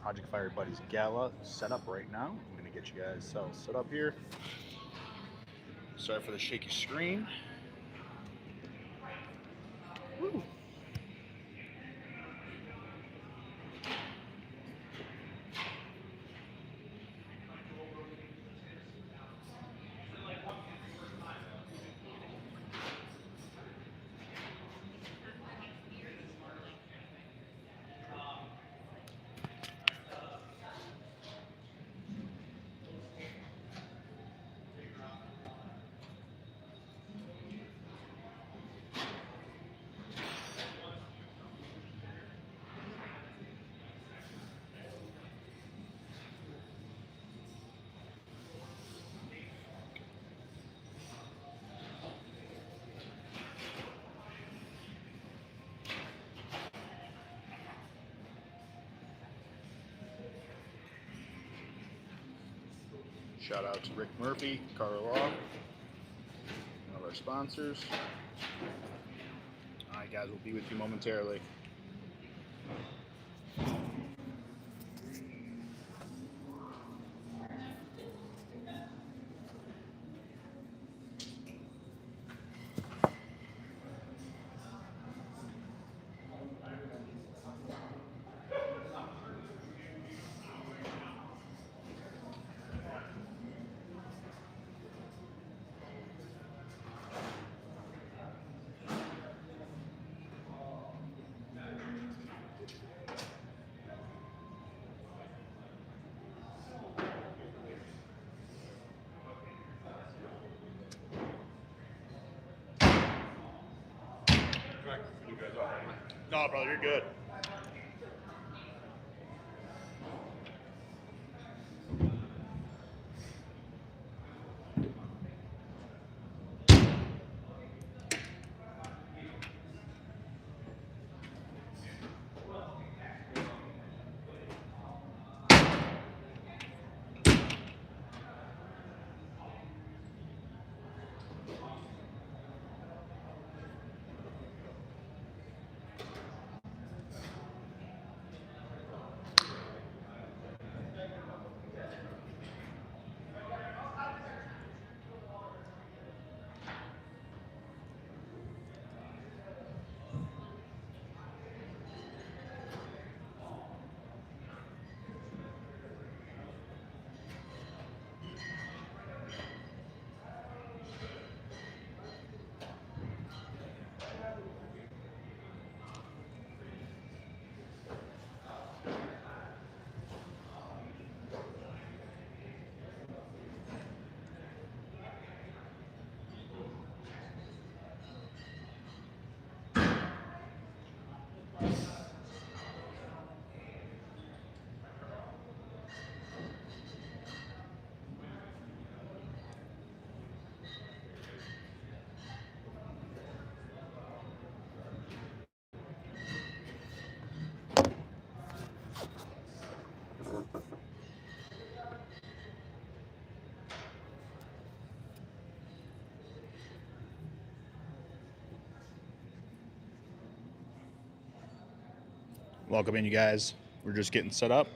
Project Fire Buddies Gala set up right now. I'm going to get you guys all set up here. Sorry for the shaky screen. Woo. Shout out to Rick Murphy, Carl Law, one of our sponsors. All right, guys, we'll be with you momentarily. No, brother, you're good. Welcome in, you guys. We're just getting set up,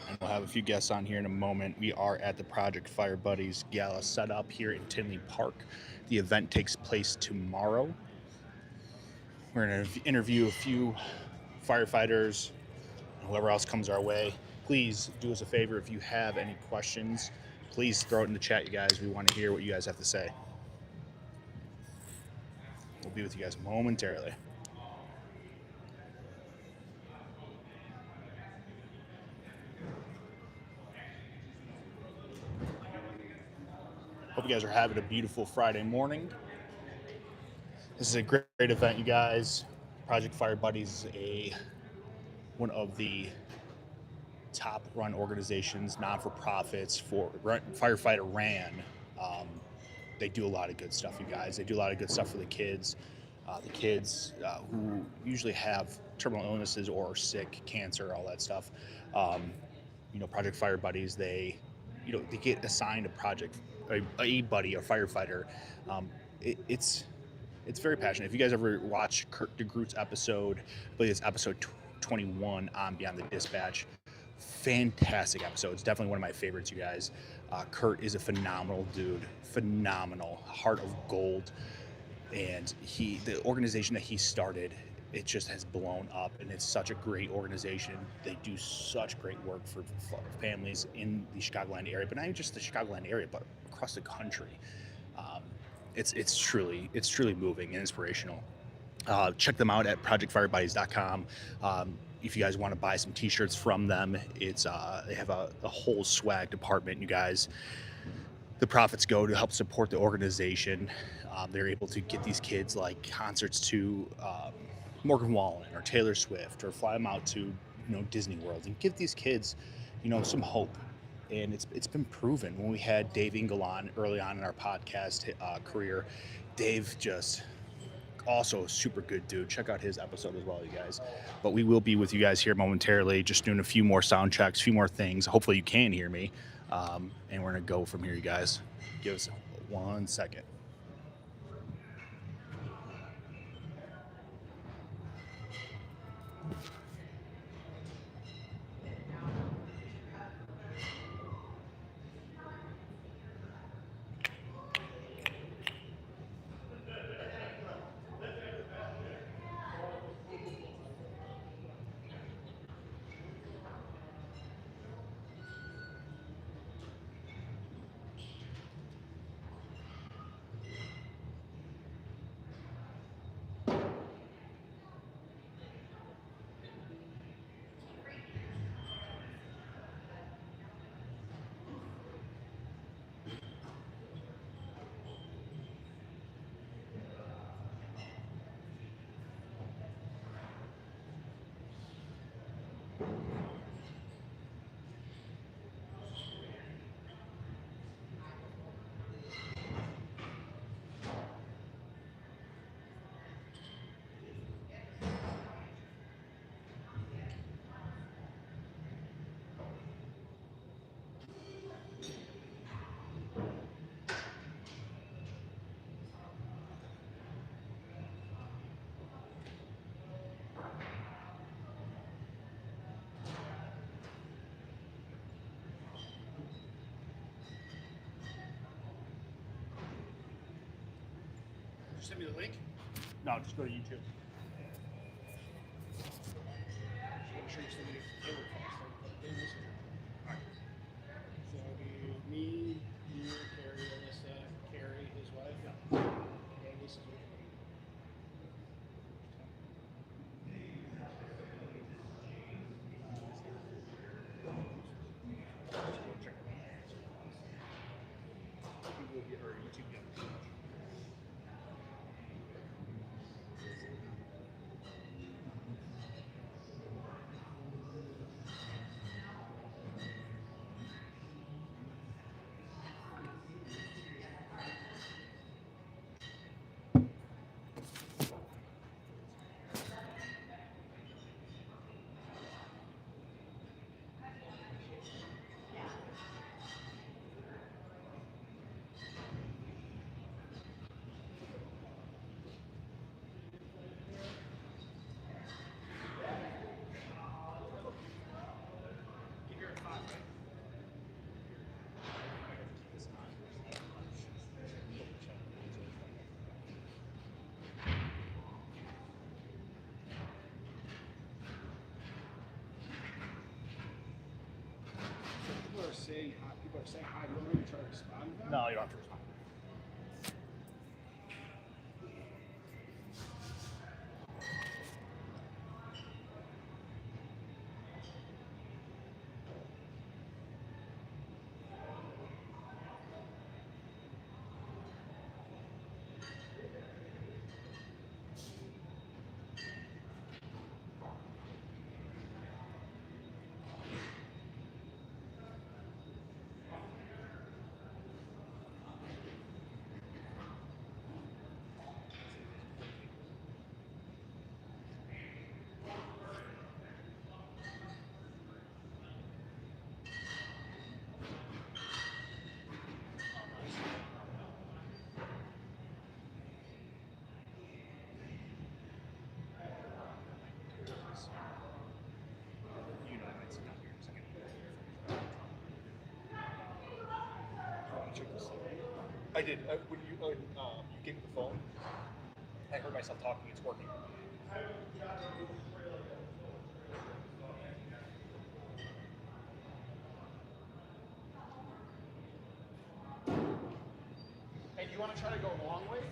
and we'll have a few guests on here in a moment. We are at the Project Fire Buddies Gala set up here in Tinley Park. The event takes place tomorrow. We're going to interview a few firefighters, whoever else comes our way. Please do us a favor. If you have any questions, please throw it in the chat, you guys. We want to hear what you guys have to say. We'll be with you guys momentarily. Hope you guys are having a beautiful Friday morning. This is a great event, you guys. Project Fire Buddies is one of the top run organizations, non-for-profits for firefighter ran. They do a lot of good stuff, you guys. They do a lot of good stuff for the kids. Who usually have terminal illnesses or are sick, cancer, all that stuff. Project Fire Buddies, they get assigned a buddy, a firefighter. It's very passionate. If you guys ever watch Kurt DeGroot's episode, I believe it's episode 21 on Beyond the Dispatch. Fantastic episodes. Definitely one of my favorites, you guys. Kurt is a phenomenal dude. Phenomenal. Heart of gold. And the organization that he started, it just has blown up, and it's such a great organization. They do such great work for families in the Chicagoland area, but not even just the Chicagoland area, but across the country. It's truly moving and inspirational. Check them out at projectfirebuddies.com. If you guys want to buy some t-shirts from them, it's they have a whole swag department, you guys. The profits go to help support the organization. They're able to get these kids like concerts to Morgan Wallen or Taylor Swift, or fly them out to Disney World, and give these kids some hope. And it's been proven. When we had Dave Engel on early on in our podcast career, Dave just also a super good dude. Check out his episode as well, you guys. But we will be with you guys here momentarily, just doing a few more sound checks, a few more things. Hopefully you can hear me. And we're gonna go from here, you guys. Give us 1 second. Send me the link? No, just go to YouTube. Make sure you send me the cable cost. Alright. So it'll be me, you, Carrie, Alyssa, Carrie, his wife. Yeah. And Lisa's wife. People are saying hi. You don't really try to respond to them? No, you don't have to respond. I did. When you gave me the phone, I heard myself talking. It's working. Hey, do you want to try to go long ways?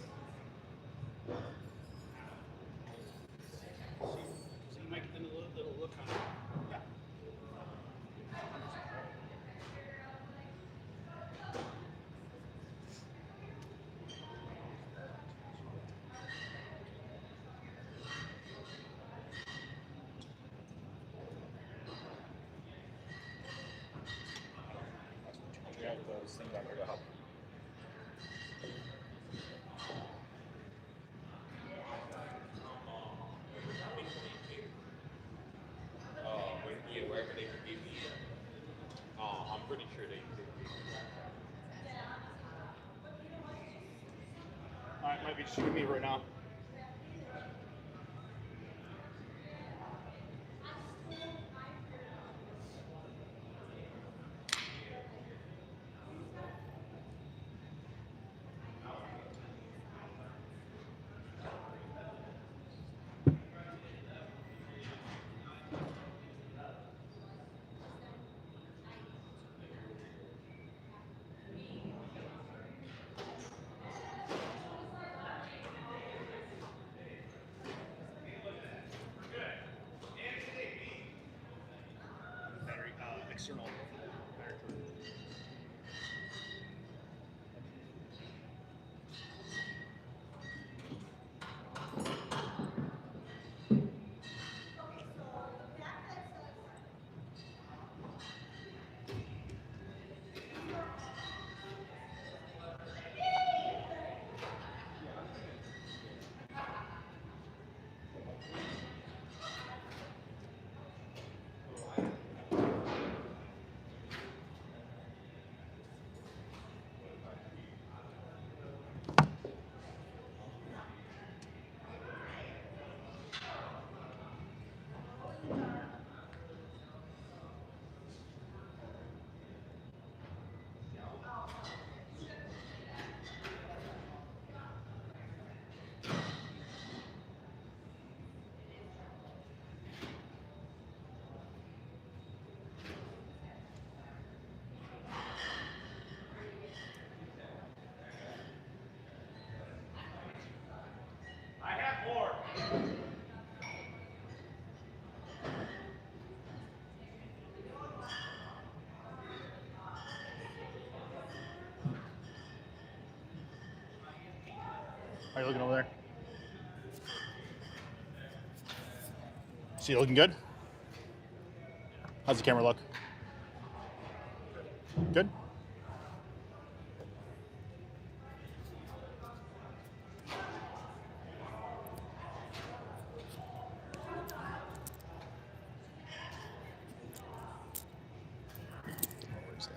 So you might get a little look on it. Yeah. We have those things out there to help. Wherever they could give me. I'm pretty sure they did. Alright, might be just with me right now. Battery, external battery charger. Are you looking over there? See it looking good? How's the camera look? Good? Where's that?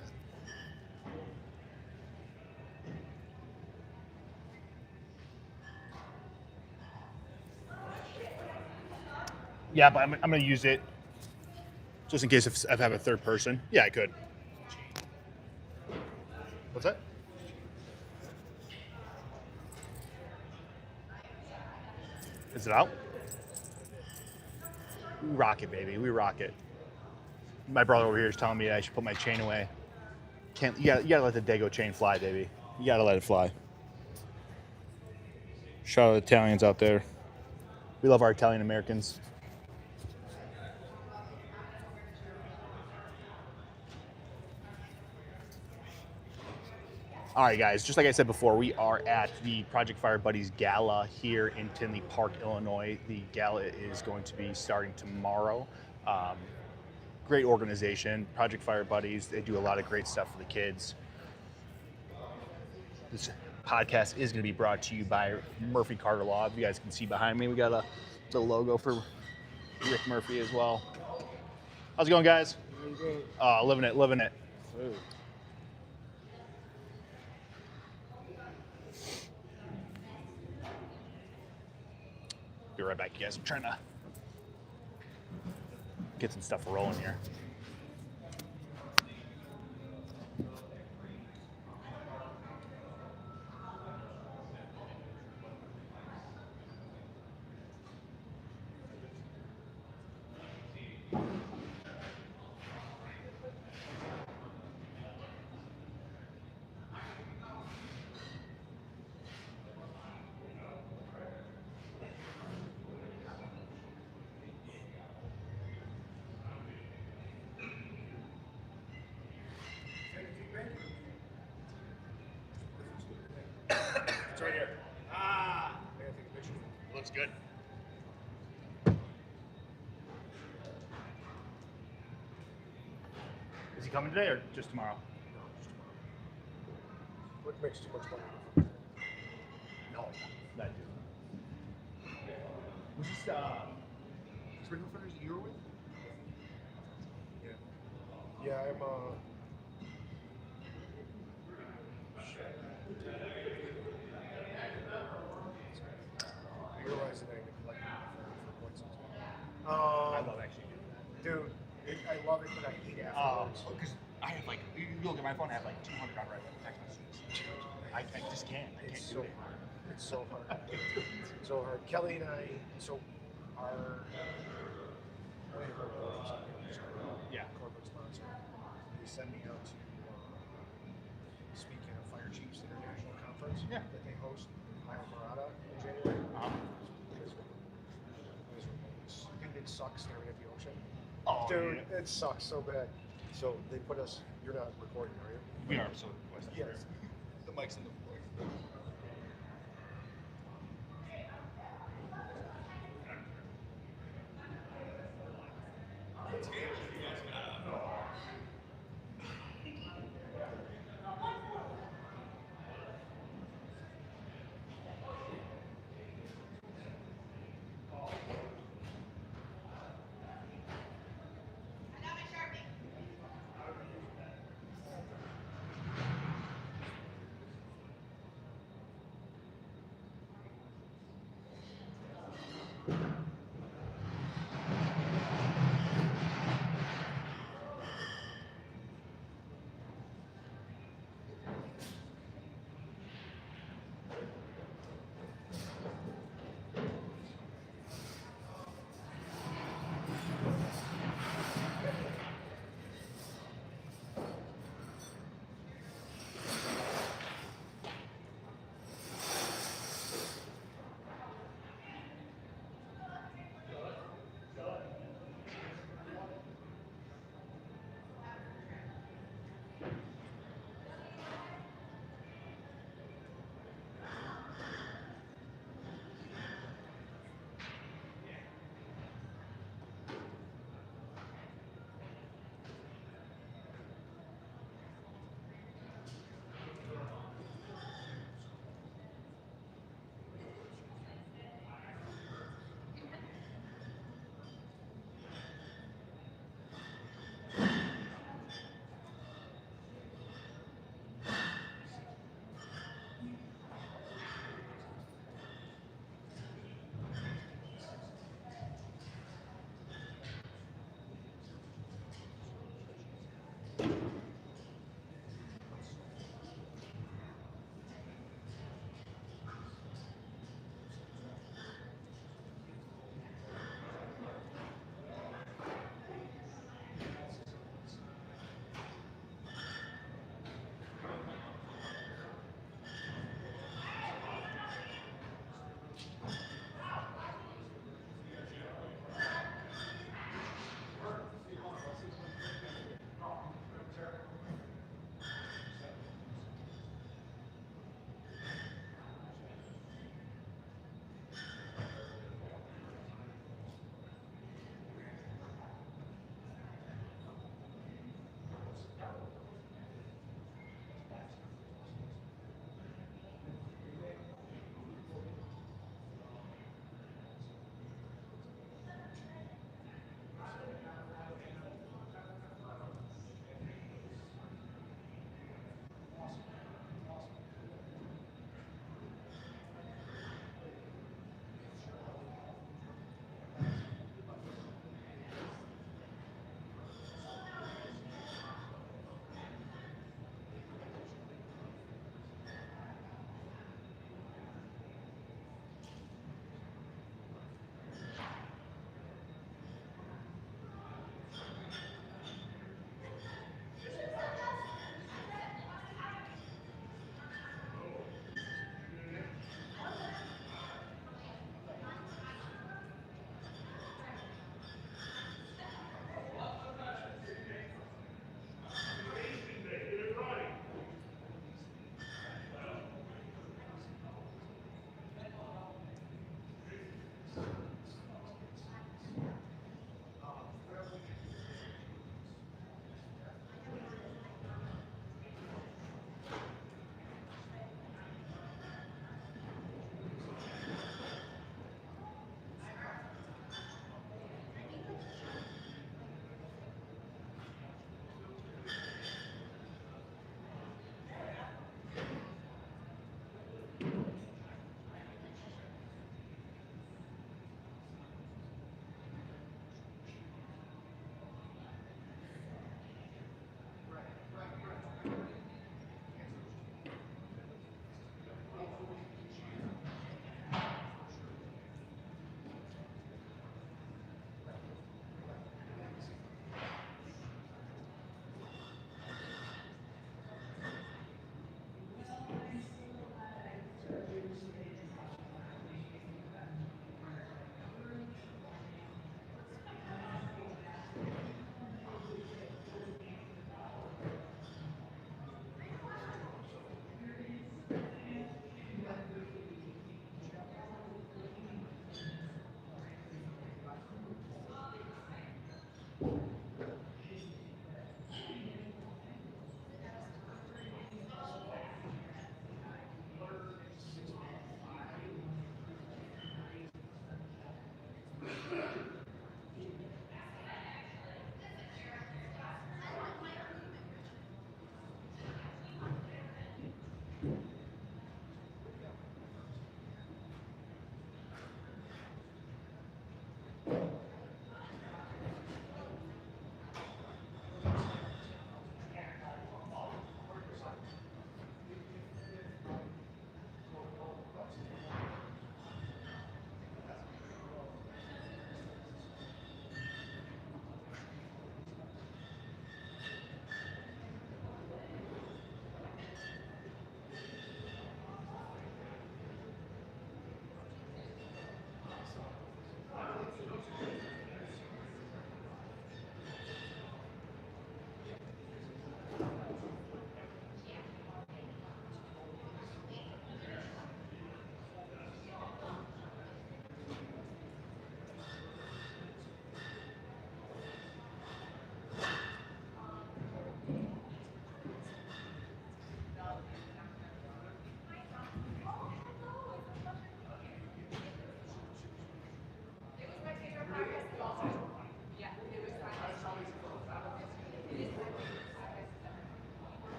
Yeah, but I'm going to use it just in case if I have a third person. Yeah, I could. What's that? Is it out? We rock it, baby. We rock it. My brother over here is telling me I should put my chain away. You gotta let the Dago chain fly, baby. You gotta let it fly. Shout out to the Italians out there. We love our Italian Americans. All right, guys, just like I said before, we are at the Project Fire Buddies Gala here in Tinley Park, Illinois. The gala is going to be starting tomorrow. Great organization, Project Fire Buddies. They do a lot of great stuff for the kids. This podcast is going to be brought to you by Murphy Carter Law. If you guys can see behind me, we got the logo for Rick Murphy as well. How's it going, guys? Living it, living it. Ooh. Be right back, you guys. I'm trying to get some stuff rolling here. It's good. Is he coming today or just tomorrow? No, just tomorrow. What makes too much money? No, that dude. Was this Sprinkle Fritters you were with? Yeah. Yeah, I'm I realize that I neglected my phone for quite some time. I love actually doing that. Dude, I love it, but I hate afterwards. Because I have like, you look at my phone, I have like 200 on right text messages. I just can't. I It's can't do so it. hard. It's so hard. So hard. Kelly and I, so our Yeah. corporate sponsor, they send me out to speak at a Fire Chiefs International Conference Yeah. that they host in Islamorada in January. Dude, it sucks staring at the ocean. Oh, Dude, yeah. it sucks so bad. So they put us. You're not recording, are you? We are so West. Yes. The mic's in the floor.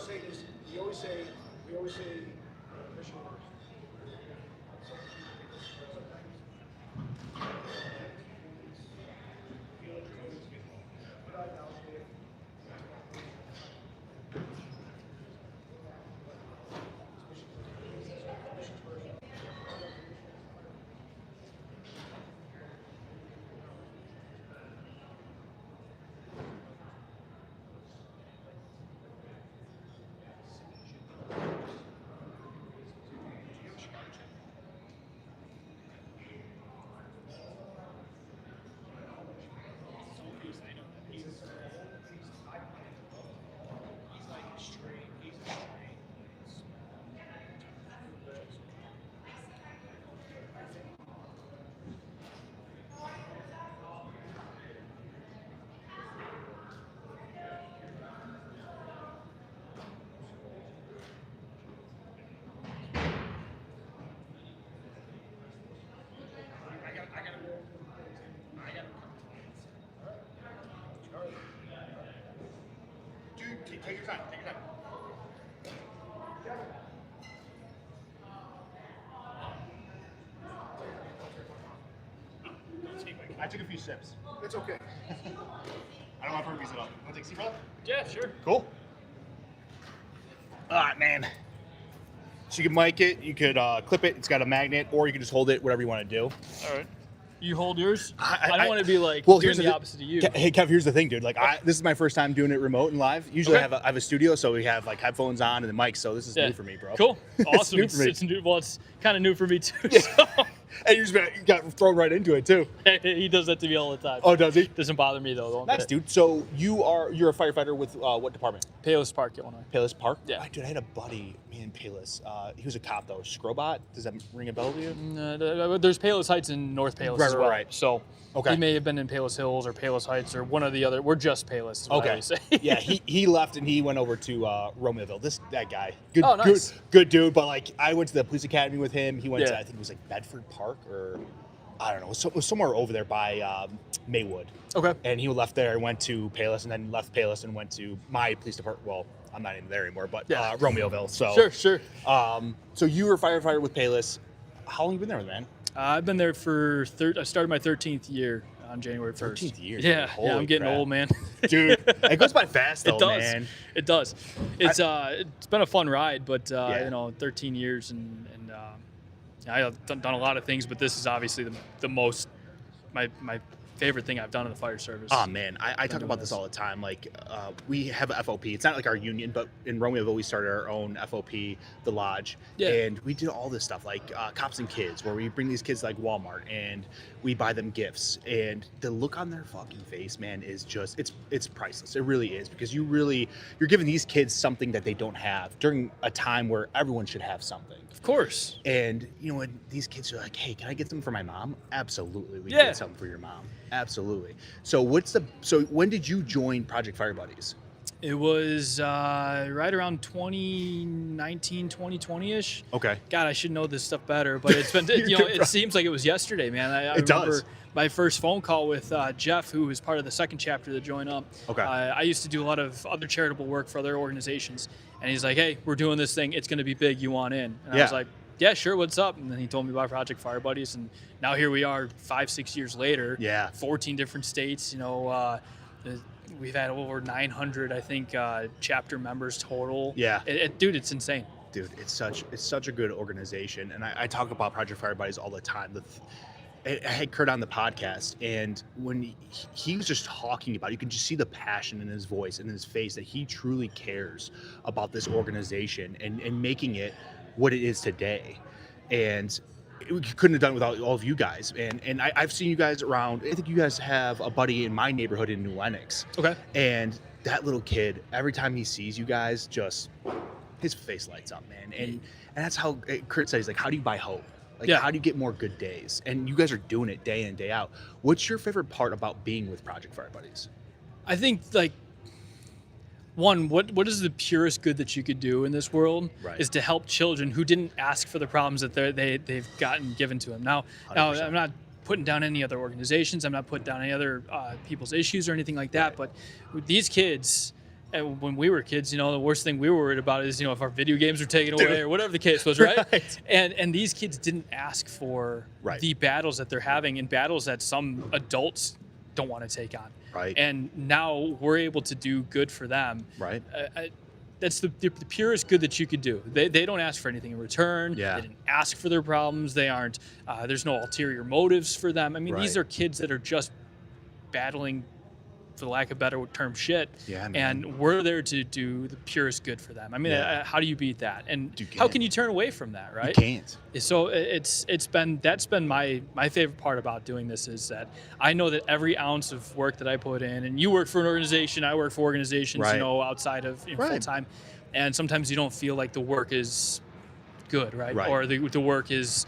always say is we always say mission first. Dude, take your time. Take your time. I took a few sips. It's okay. I don't want burpees at all. Want to take a seat, brother? Yeah, sure. Cool. Ah, man. So you can mic it, you could clip it, it's got a magnet, or you can just hold it, whatever you want to do. All right. You hold yours. I don't want to be like well, doing here's the opposite of you. Hey, Kev, here's the thing, dude. Like, this is my first time doing it remote and live. Usually I have a studio, so we have like headphones on and the mic, so this is new for me, bro. Cool. Awesome. It's new for me. It's new. Well, it's kind of new for me too. So. And you got thrown right into it, too. He does that to me all the time. Oh, does he? Doesn't bother me though. Nice, dude. So you're a firefighter with what department? Palos Park, Illinois. Palos Park? Yeah. Dude, I had a buddy, in Palos. He was a cop, though. Scrobot? Does that ring a bell to you? There's Palos Heights and North Palos as well. Right. So Okay. he may have been in Palos Hills or Palos Heights or one or the other. We're just Palos, is what I always say. Yeah, he left and he went over to Romeoville. That guy. Good, Oh, nice. good dude. But like, I went to the police academy with him. He went to, Yeah. I think it was like Bedford Park or I don't know, it was somewhere over there by Maywood. Okay. And he left there and went to Palos and then left Palos and went to my police department. Well, I'm not even there anymore, but Yeah. Romeoville. So Sure. So you were a firefighter with Palos. How long you been there, man? I've been there for I started my 13th year on January 1st. 13th year. Yeah, Holy I'm getting crap. old, man. Dude, it goes by fast though, It does. man. It does. It's been a fun ride, but 13 years and I've done a lot of things, but this is obviously the most my favorite thing I've done in the fire service. Oh man, I talk about this all the time. Like we have a FOP. It's not like our union, but in Romeoville we started our own FOP, the Lodge, and we did all this stuff like Cops and Kids, where we bring these kids to, like Walmart and we buy them gifts, and the look on their fucking face, man, is just it's priceless. It really is, because you're giving these kids something that they don't have during a time where everyone should have something. Of course. And when these kids are like, "Hey, can I get something for my mom?" Absolutely, we can get something for your mom. Absolutely. So when did you join Project Fire Buddies? It was right around 2019, 2020-ish. Okay. God, I should know this stuff better, but it's been, it seems like it was yesterday, man. I remember does. my first phone call with Jeff, who was part of the second chapter to join up. Okay. I used to do a lot of other charitable work for other organizations, and he's like, "Hey, we're doing this thing. It's going to be big. You want in?" And I was like, "Yeah, sure. What's up?" And then he told me about Project Fire Buddies, and now here we are 5-6 years later. Yeah. 14 different states. We've had over 900, I think, chapter members total. Yeah. Dude, it's insane. Dude, it's such a good organization, and I talk about Project Fire Buddies all the time. I had Kurt on the podcast, and when he was just talking about it, you can just see the passion in his voice and in his face that he truly cares about this organization and making it what it is today. And we couldn't have done it without all of you guys. And I've seen you guys around. I think you guys have a buddy in my neighborhood in New Lenox. Okay. And that little kid, every time he sees you guys, just his face lights up, man. And that's how Kurt says, like, how do you buy hope? Like, how do you get more good days? And you guys are doing it day in, day out. What's your favorite part about being with Project Fire Buddies? I think, like, one, what is the purest good that you could do in this world is to help children who didn't ask for the problems that they've gotten given to them. Now, 100%. I'm not putting down any other organizations. I'm not putting down any other people's issues or anything like that. But with these kids, And when we were kids, the worst thing we were worried about is, if our video games were taken away or whatever the case was, right? And these kids didn't ask for the battles that they're having, and battles that some adults don't want to take on. Right. And now we're able to do good for them. Right. That's the purest good that you could do. They don't ask for anything in return. Yeah. They didn't ask for their problems. They aren't. There's no ulterior motives for them. I mean, these are kids that are just battling, for the lack of a better term, shit. Yeah, man. And we're there to do the purest good for them. I mean, how do you beat that? And how can you turn away from that, right? You can't. So that's been my favorite part about doing this, is that I know that every ounce of work that I put in, and you work for an organization, I work for organizations, outside of full time, and sometimes you don't feel like the work is good, right? Or the work is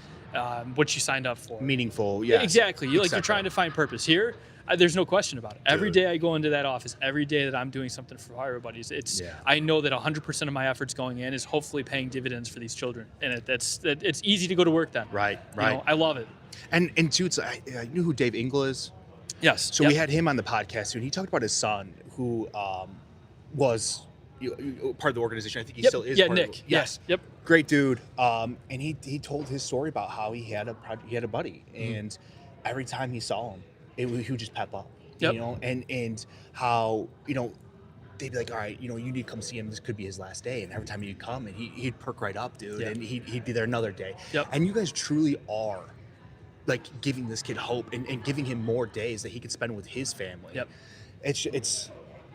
what you signed up for. Meaningful, yeah. Exactly. You're trying to find purpose. Here, there's no question about it. Every day I go into that office, every day that I'm doing something for Fire Buddies, I know that 100% of my efforts going in is hopefully paying dividends for these children, and it's easy to go to work then. Right. I love it. And too, you know who Dave Engel is? Yes. So we had him on the podcast, and he talked about his son, who was part of the organization. I think he still is. Yeah, part Nick. Of it. Yes. Yep. Great dude. And he told his story about how he had a buddy, and every time he saw him, he would just pep up, and how, they'd be like, all right, you need to come see him. This could be his last day. And every time he'd come, and he'd perk right up, dude. And he'd be there another day. And you guys truly are like giving this kid hope and giving him more days that he could spend with his family. It's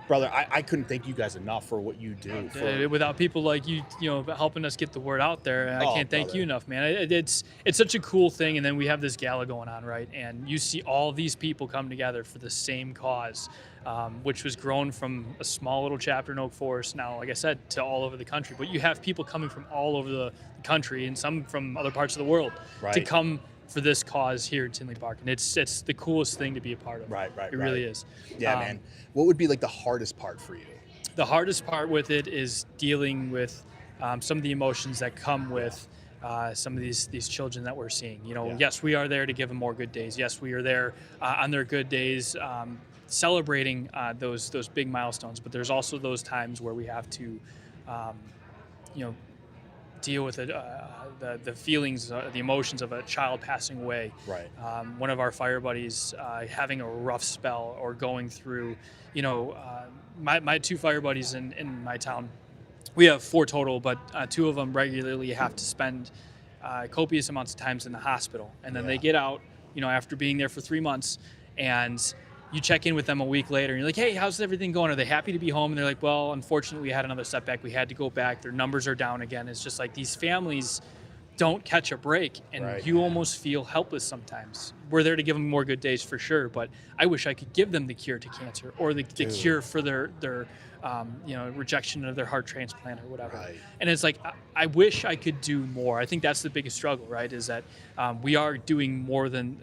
brother, I couldn't thank you guys enough for what you do. Without people like you, helping us get the word out there, I can't thank you enough, man. It's such a cool thing. And then we have this gala going on, right? And you see all these people come together for the same cause, which was grown from a small little chapter in Oak Forest. Now, like I said, to all over the country. But you have people coming from all over the country, and some from other parts of the world, to come for this cause here in Tinley Park. And it's the coolest thing to be a part of. It really is. Yeah, man. What would be like the hardest part for you? The hardest part with it is dealing with some of the emotions that come with some of these children that we're seeing. Yes, we are there to give them more good days. Yes, we are there on their good days, celebrating those big milestones. But there's also those times where we have to, deal with it, the feelings, the emotions of a child passing away. One of our fire buddies having a rough spell, or going through, my two fire buddies in my town, we have 4 total, but 2 of them regularly have to spend copious amounts of times in the hospital. And then they get out, after being there for 3 months, and you check in with them a week later, and you're like, hey, how's everything going? Are they happy to be home? And they're like, well, unfortunately, we had another setback. We had to go back. Their numbers are down again. It's just like these families don't catch a break, and you almost feel helpless sometimes. We're there to give them more good days for sure, but I wish I could give them the cure to cancer, or the cure for their rejection of their heart transplant or whatever. And it's like, I wish I could do more. I think that's the biggest struggle, right? Is that we are doing more than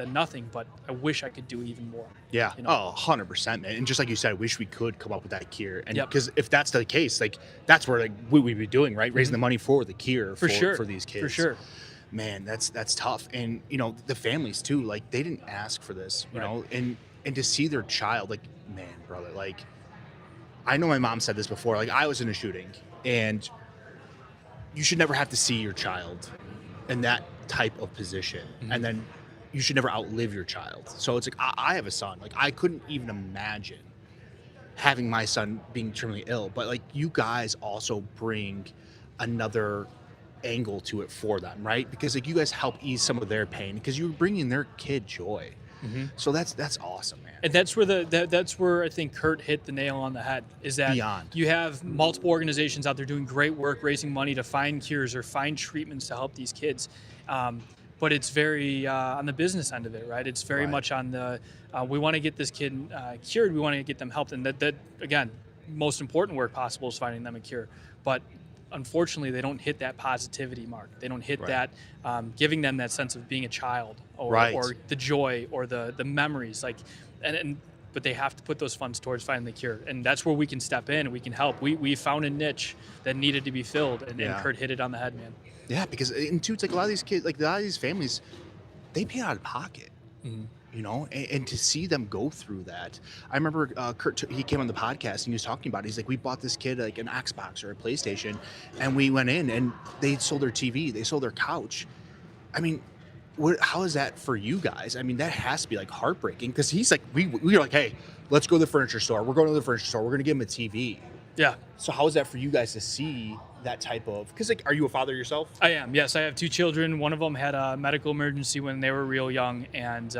nothing, but I wish I could do even more. Yeah. 100%, man. And just like you said, I wish we could come up with that cure. And because if that's the case, like, that's where we'd be doing, right? Raising the money for the cure for these kids. For sure. Man, that's tough. And the families too, like, they didn't ask for this, you know, and to see their child, like, man, brother, like, I know my mom said this before, like, I was in a shooting, and you should never have to see your child in that type of position. And then you should never outlive your child. So it's like, I have a son, like, I couldn't even imagine having my son being terminally ill, but like, you guys also bring another angle to it for them, right? Because like, you guys help ease some of their pain, because you're bringing their kid joy. So that's awesome, man. And that's where I think Kurt hit the nail on the head, is that you have multiple organizations out there doing great work, raising money to find cures or find treatments to help these kids. But it's very on the business end of it, right? It's very much on the, we want to get this kid cured. We want to get them helped. And that again, most important work possible is finding them a cure. But unfortunately, they don't hit that positivity mark. They don't hit that, giving them that sense of being a child, or the joy, or the memories. Like, but they have to put those funds towards finding the cure, and that's where we can step in and we can help. We found a niche that needed to be filled, and Kurt hit it on the head, man. Yeah, because in two, it's like a lot of these kids, like a lot of these families, they pay out of pocket. you know, and to see them go through that. I remember Kurt, he came on the podcast and he was talking about it. He's like, we bought this kid like an Xbox or a PlayStation, and we went in and they sold their TV, they sold their couch. I mean, how is that for you guys? I mean, that has to be like heartbreaking, because he's like, we were like, hey, let's go to the furniture store. We're going to the furniture store. We're going to give him a TV. Yeah. So how is that for you guys to see that type of, because like, are you a father yourself? I am. Yes, I have 2 children. One of them had a medical emergency when they were real young, and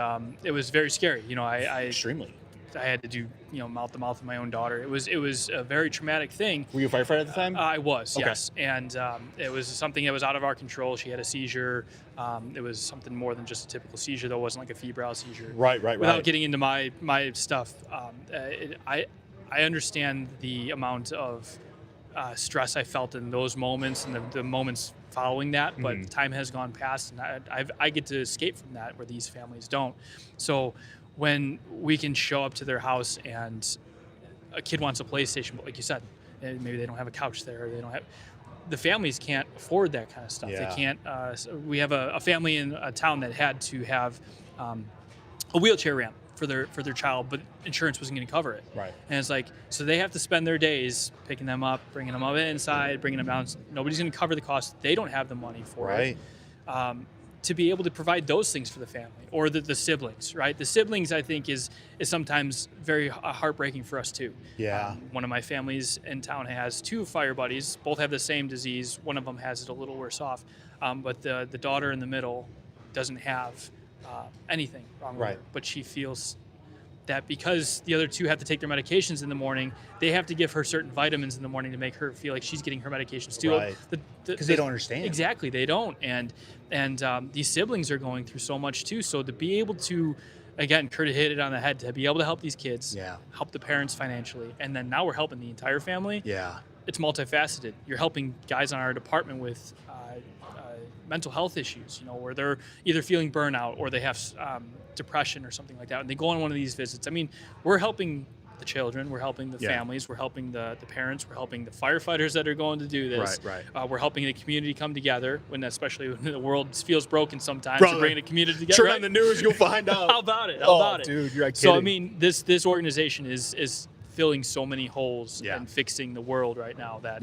it was very scary. You know, Extremely. I had to do, you know, mouth to mouth with my own daughter. It was a very traumatic thing. Were you a firefighter at the time? I was, Okay. yes. And it was something that was out of our control. She had a seizure. It was something more than just a typical seizure, though. It wasn't like a febrile seizure. Right. Without getting into my stuff, I understand the amount of stress I felt in those moments and the moments following that, but time has gone past, and I get to escape from that where these families don't. So when we can show up to their house and a kid wants a PlayStation, but like you said, maybe they don't have a couch there, or they don't have, the families can't afford that kind of stuff. Yeah. They can't. So we have a family in a town that had to have a wheelchair ramp for their child, but insurance wasn't going to cover it. Right. And it's like, so they have to spend their days picking them up, bringing them up inside, bringing them down. Nobody's going to cover the cost. They don't have the money for it. To be able to provide those things for the family or the siblings, right? The siblings, I think, is sometimes very heartbreaking for us too. Yeah. One of my families in town has 2 fire buddies. Both have the same disease. One of them has it a little worse off, but the daughter in the middle doesn't have anything wrong with her, but she feels that because the other 2 have to take their medications in the morning, they have to give her certain vitamins in the morning to make her feel like she's getting her medications too. Right. Because they don't understand. Exactly, they don't. And these siblings are going through so much too. So to be able to, again, Kurt hit it on the head, to be able to help these kids, help the parents financially, and then now we're helping the entire family. Yeah. It's multifaceted. You're helping guys on our department with mental health issues, you know, where they're either feeling burnout or they have depression or something like that, and they go on one of these visits. I mean, we're helping the children, we're helping the families, we're helping the parents, we're helping the firefighters that are going to do this. Right. We're helping the community come together, especially when the world feels broken sometimes. Brother, to bring the community together. Turn on the news, you'll find out. How about it? How about it? Dude, you're kidding. So I mean, this organization is filling so many holes and fixing the world right now that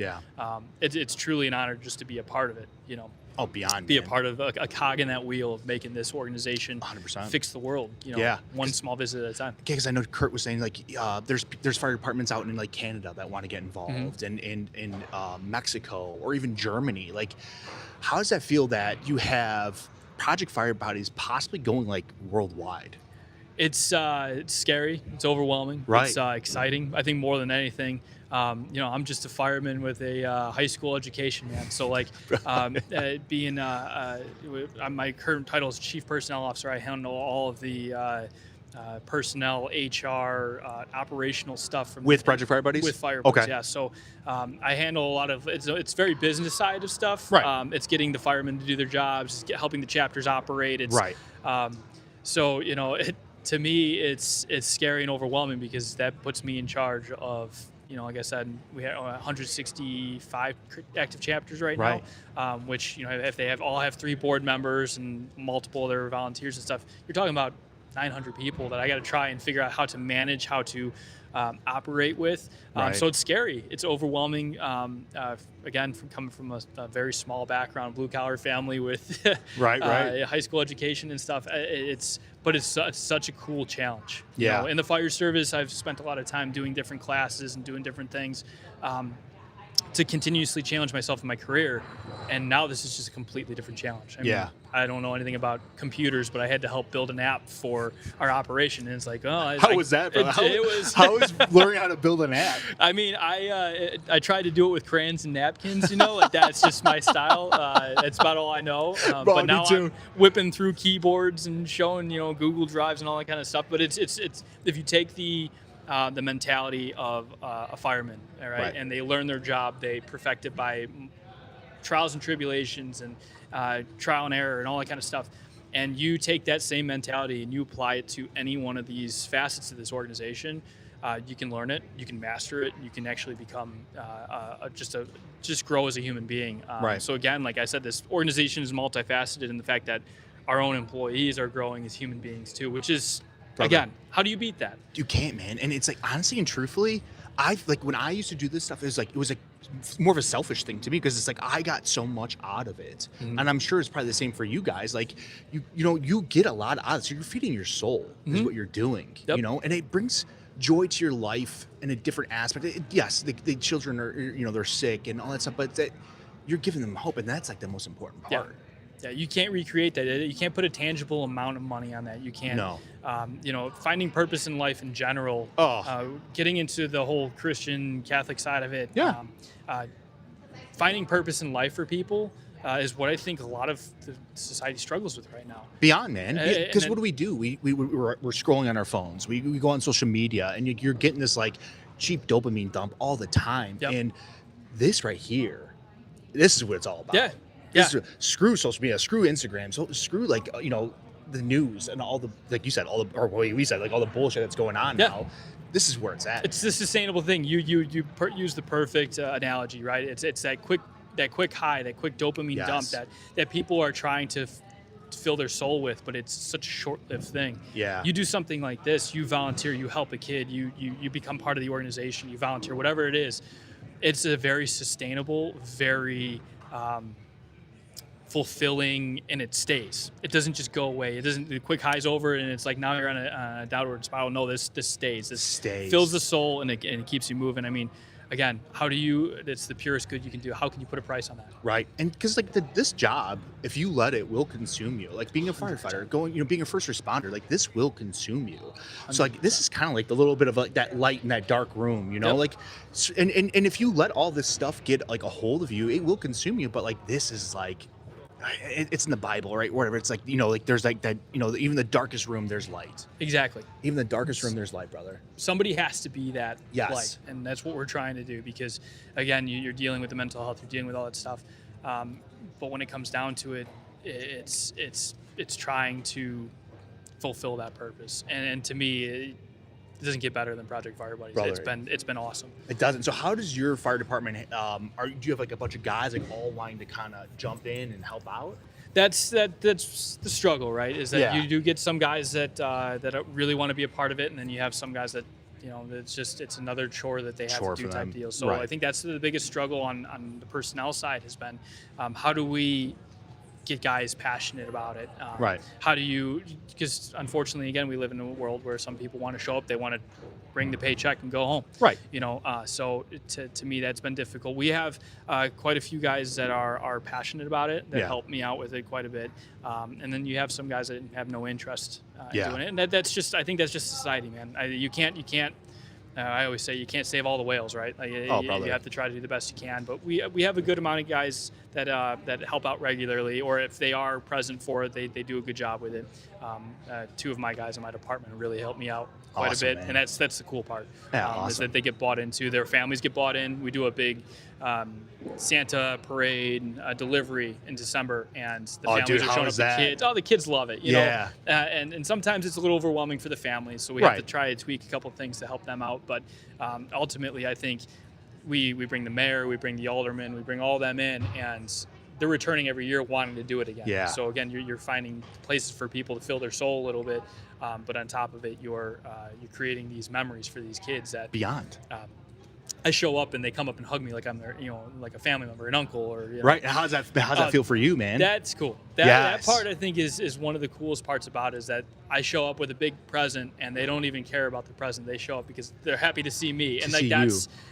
it's truly an honor just to be a part of it. You know. Oh, beyond be a part of a cog in that wheel of making this organization 100% fix the world, you know, one small visit at a time. Because I know Kurt was saying like there's fire departments out in like Canada that want to get involved, and in Mexico or even Germany. Like, how does that feel that you have Project Fire Buddies possibly going like worldwide? It's scary. It's overwhelming. Right. It's exciting. I think more than anything. You know, I'm just a fireman with a high school education, man. So like being my current title is Chief Personnel Officer. I handle all of the personnel, HR, operational stuff with Project Fire Buddies. With Fire Buddies, okay. Yeah. So I handle a lot of it's very business side of stuff. Right. It's getting the firemen to do their jobs, helping the chapters operate. It's, right. So you know, to me, it's scary and overwhelming because that puts me in charge of. You know, like I said, we have 165 active chapters right now, which, you know, if they all have 3 board members and multiple other volunteers and stuff, you're talking about 900 people that I got to try and figure out how to manage, how to operate with. So it's scary. It's overwhelming. Again, coming from a very small background, blue collar family with high school education and stuff. But it's such a cool challenge. You know, in the fire service, I've spent a lot of time doing different classes and doing different things to continuously challenge myself in my career. And now this is just a completely different challenge. I mean, I don't know anything about computers, but I had to help build an app for our operation. And it's like, how was that, bro? How is learning how to build an app? I mean, I tried to do it with crayons and napkins, you know, like that's just my style. That's about all I know. But now I'm whipping through keyboards and showing, you know, Google Drives and all that kind of stuff. But it's if you take the mentality of a fireman, all right, and they learn their job, they perfect it by trials and tribulations and trial and error and all that kind of stuff. And you take that same mentality and you apply it to any one of these facets of this organization, you can learn it, you can master it, and you can actually become just grow as a human being. So again, like I said, this organization is multifaceted in the fact that our own employees are growing as human beings too, which is, Brother. again, how do you beat that? You can't, man. And it's like, honestly and truthfully, when I used to do this stuff, it was like more of a selfish thing to me, because it's like I got so much out of it. Mm-hmm. And I'm sure it's probably the same for you guys. Like you get a lot out of it. So you're feeding your soul is what you're doing, Yep. and it brings joy to your life in a different aspect. Yes, the children are, they're sick and all that stuff, but you're giving them hope, and that's like the most important part. Yeah, you can't recreate that. You can't put a tangible amount of money on that. You can't. No. Finding purpose in life in general. Getting into the whole Christian Catholic side of it. Yeah. Finding purpose in life for people is what I think a lot of the society struggles with right now. Beyond, man. Because what do? We're scrolling on our phones. We go on social media, and you're getting this like cheap dopamine dump all the time. Yep. And this right here, this is what it's all about. Yeah. Screw social media, screw Instagram, so screw the news and all the, like you said, all the bullshit that's going on now. This is where it's at. It's the sustainable thing. You use the perfect analogy, right? It's that quick high, that quick dopamine dump that people are trying to fill their soul with, but it's such a short-lived thing. Yeah. You do something like this, you volunteer, you help a kid, you become part of the organization, you volunteer, whatever it is. It's a very sustainable, very fulfilling, and it stays. It doesn't just go away. It doesn't. The quick high's over, and it's like now you're on a downward spiral. No, this stays. This stays. Fills the soul, and it keeps you moving. I mean, again, how do you? It's the purest good you can do. How can you put a price on that? Right, and because this job, if you let it, will consume you. Like being a firefighter, being a first responder, like this will consume you. So like this is kind of like the little bit of like that light in that dark room, Yep. like, and if you let all this stuff get like a hold of you, it will consume you. But like this is like. It's in the Bible, right? Whatever. It's like, like there's like that, even the darkest room, there's light. Exactly. Even the darkest room, there's light, brother. Somebody has to be that Yes. light. And that's what we're trying to do, because again, you're dealing with the mental health, you're dealing with all that stuff. But when it comes down to it, it's trying to fulfill that purpose. And to me, it doesn't get better than Project Fire Buddies. Brother. It's been awesome. It doesn't. So how does your fire department, do you have like a bunch of guys like all wanting to kind of jump in and help out? That's the struggle, right? Is that Yeah. you do get some guys that really want to be a part of it, and then you have some guys that it's another chore that they have Chore to do for type them. deal. So Right. I think that's the biggest struggle on the personnel side has been how do we get guys passionate about it? Right. How do you? Because unfortunately, again, we live in a world where some people want to show up, they want to bring the paycheck and go home. Right. So to me, that's been difficult. We have quite a few guys that are passionate about it that help me out with it quite a bit, and then you have some guys that have no interest in doing it, and I think that's just society, man. You can't. I always say you can't save all the whales, right? Like, you have to try to do the best you can. But we have a good amount of guys that help out regularly, or if they are present for it, they do a good job with it. Two of my guys in my department really help me out quite a bit, man. and that's the cool part. Yeah, Is that they get bought into, their families get bought in. We do a big Santa parade delivery in December, and the families are showing up. The kids, the kids love it. You know, and sometimes it's a little overwhelming for the families, so we have to try to tweak a couple of things to help them out. But ultimately, I think we bring the mayor, we bring the aldermen, we bring all them in, and they're returning every year wanting to do it again. Yeah. So again, you're finding places for people to fill their soul a little bit, but on top of it, you're creating these memories for these kids that Beyond. I show up and they come up and hug me like I'm their, like a family member, an uncle, or Right. How's that feel for you, man? That's cool. That part I think is one of the coolest parts about it, is that I show up with a big present and they don't even care about the present. They show up because they're happy to see me. And like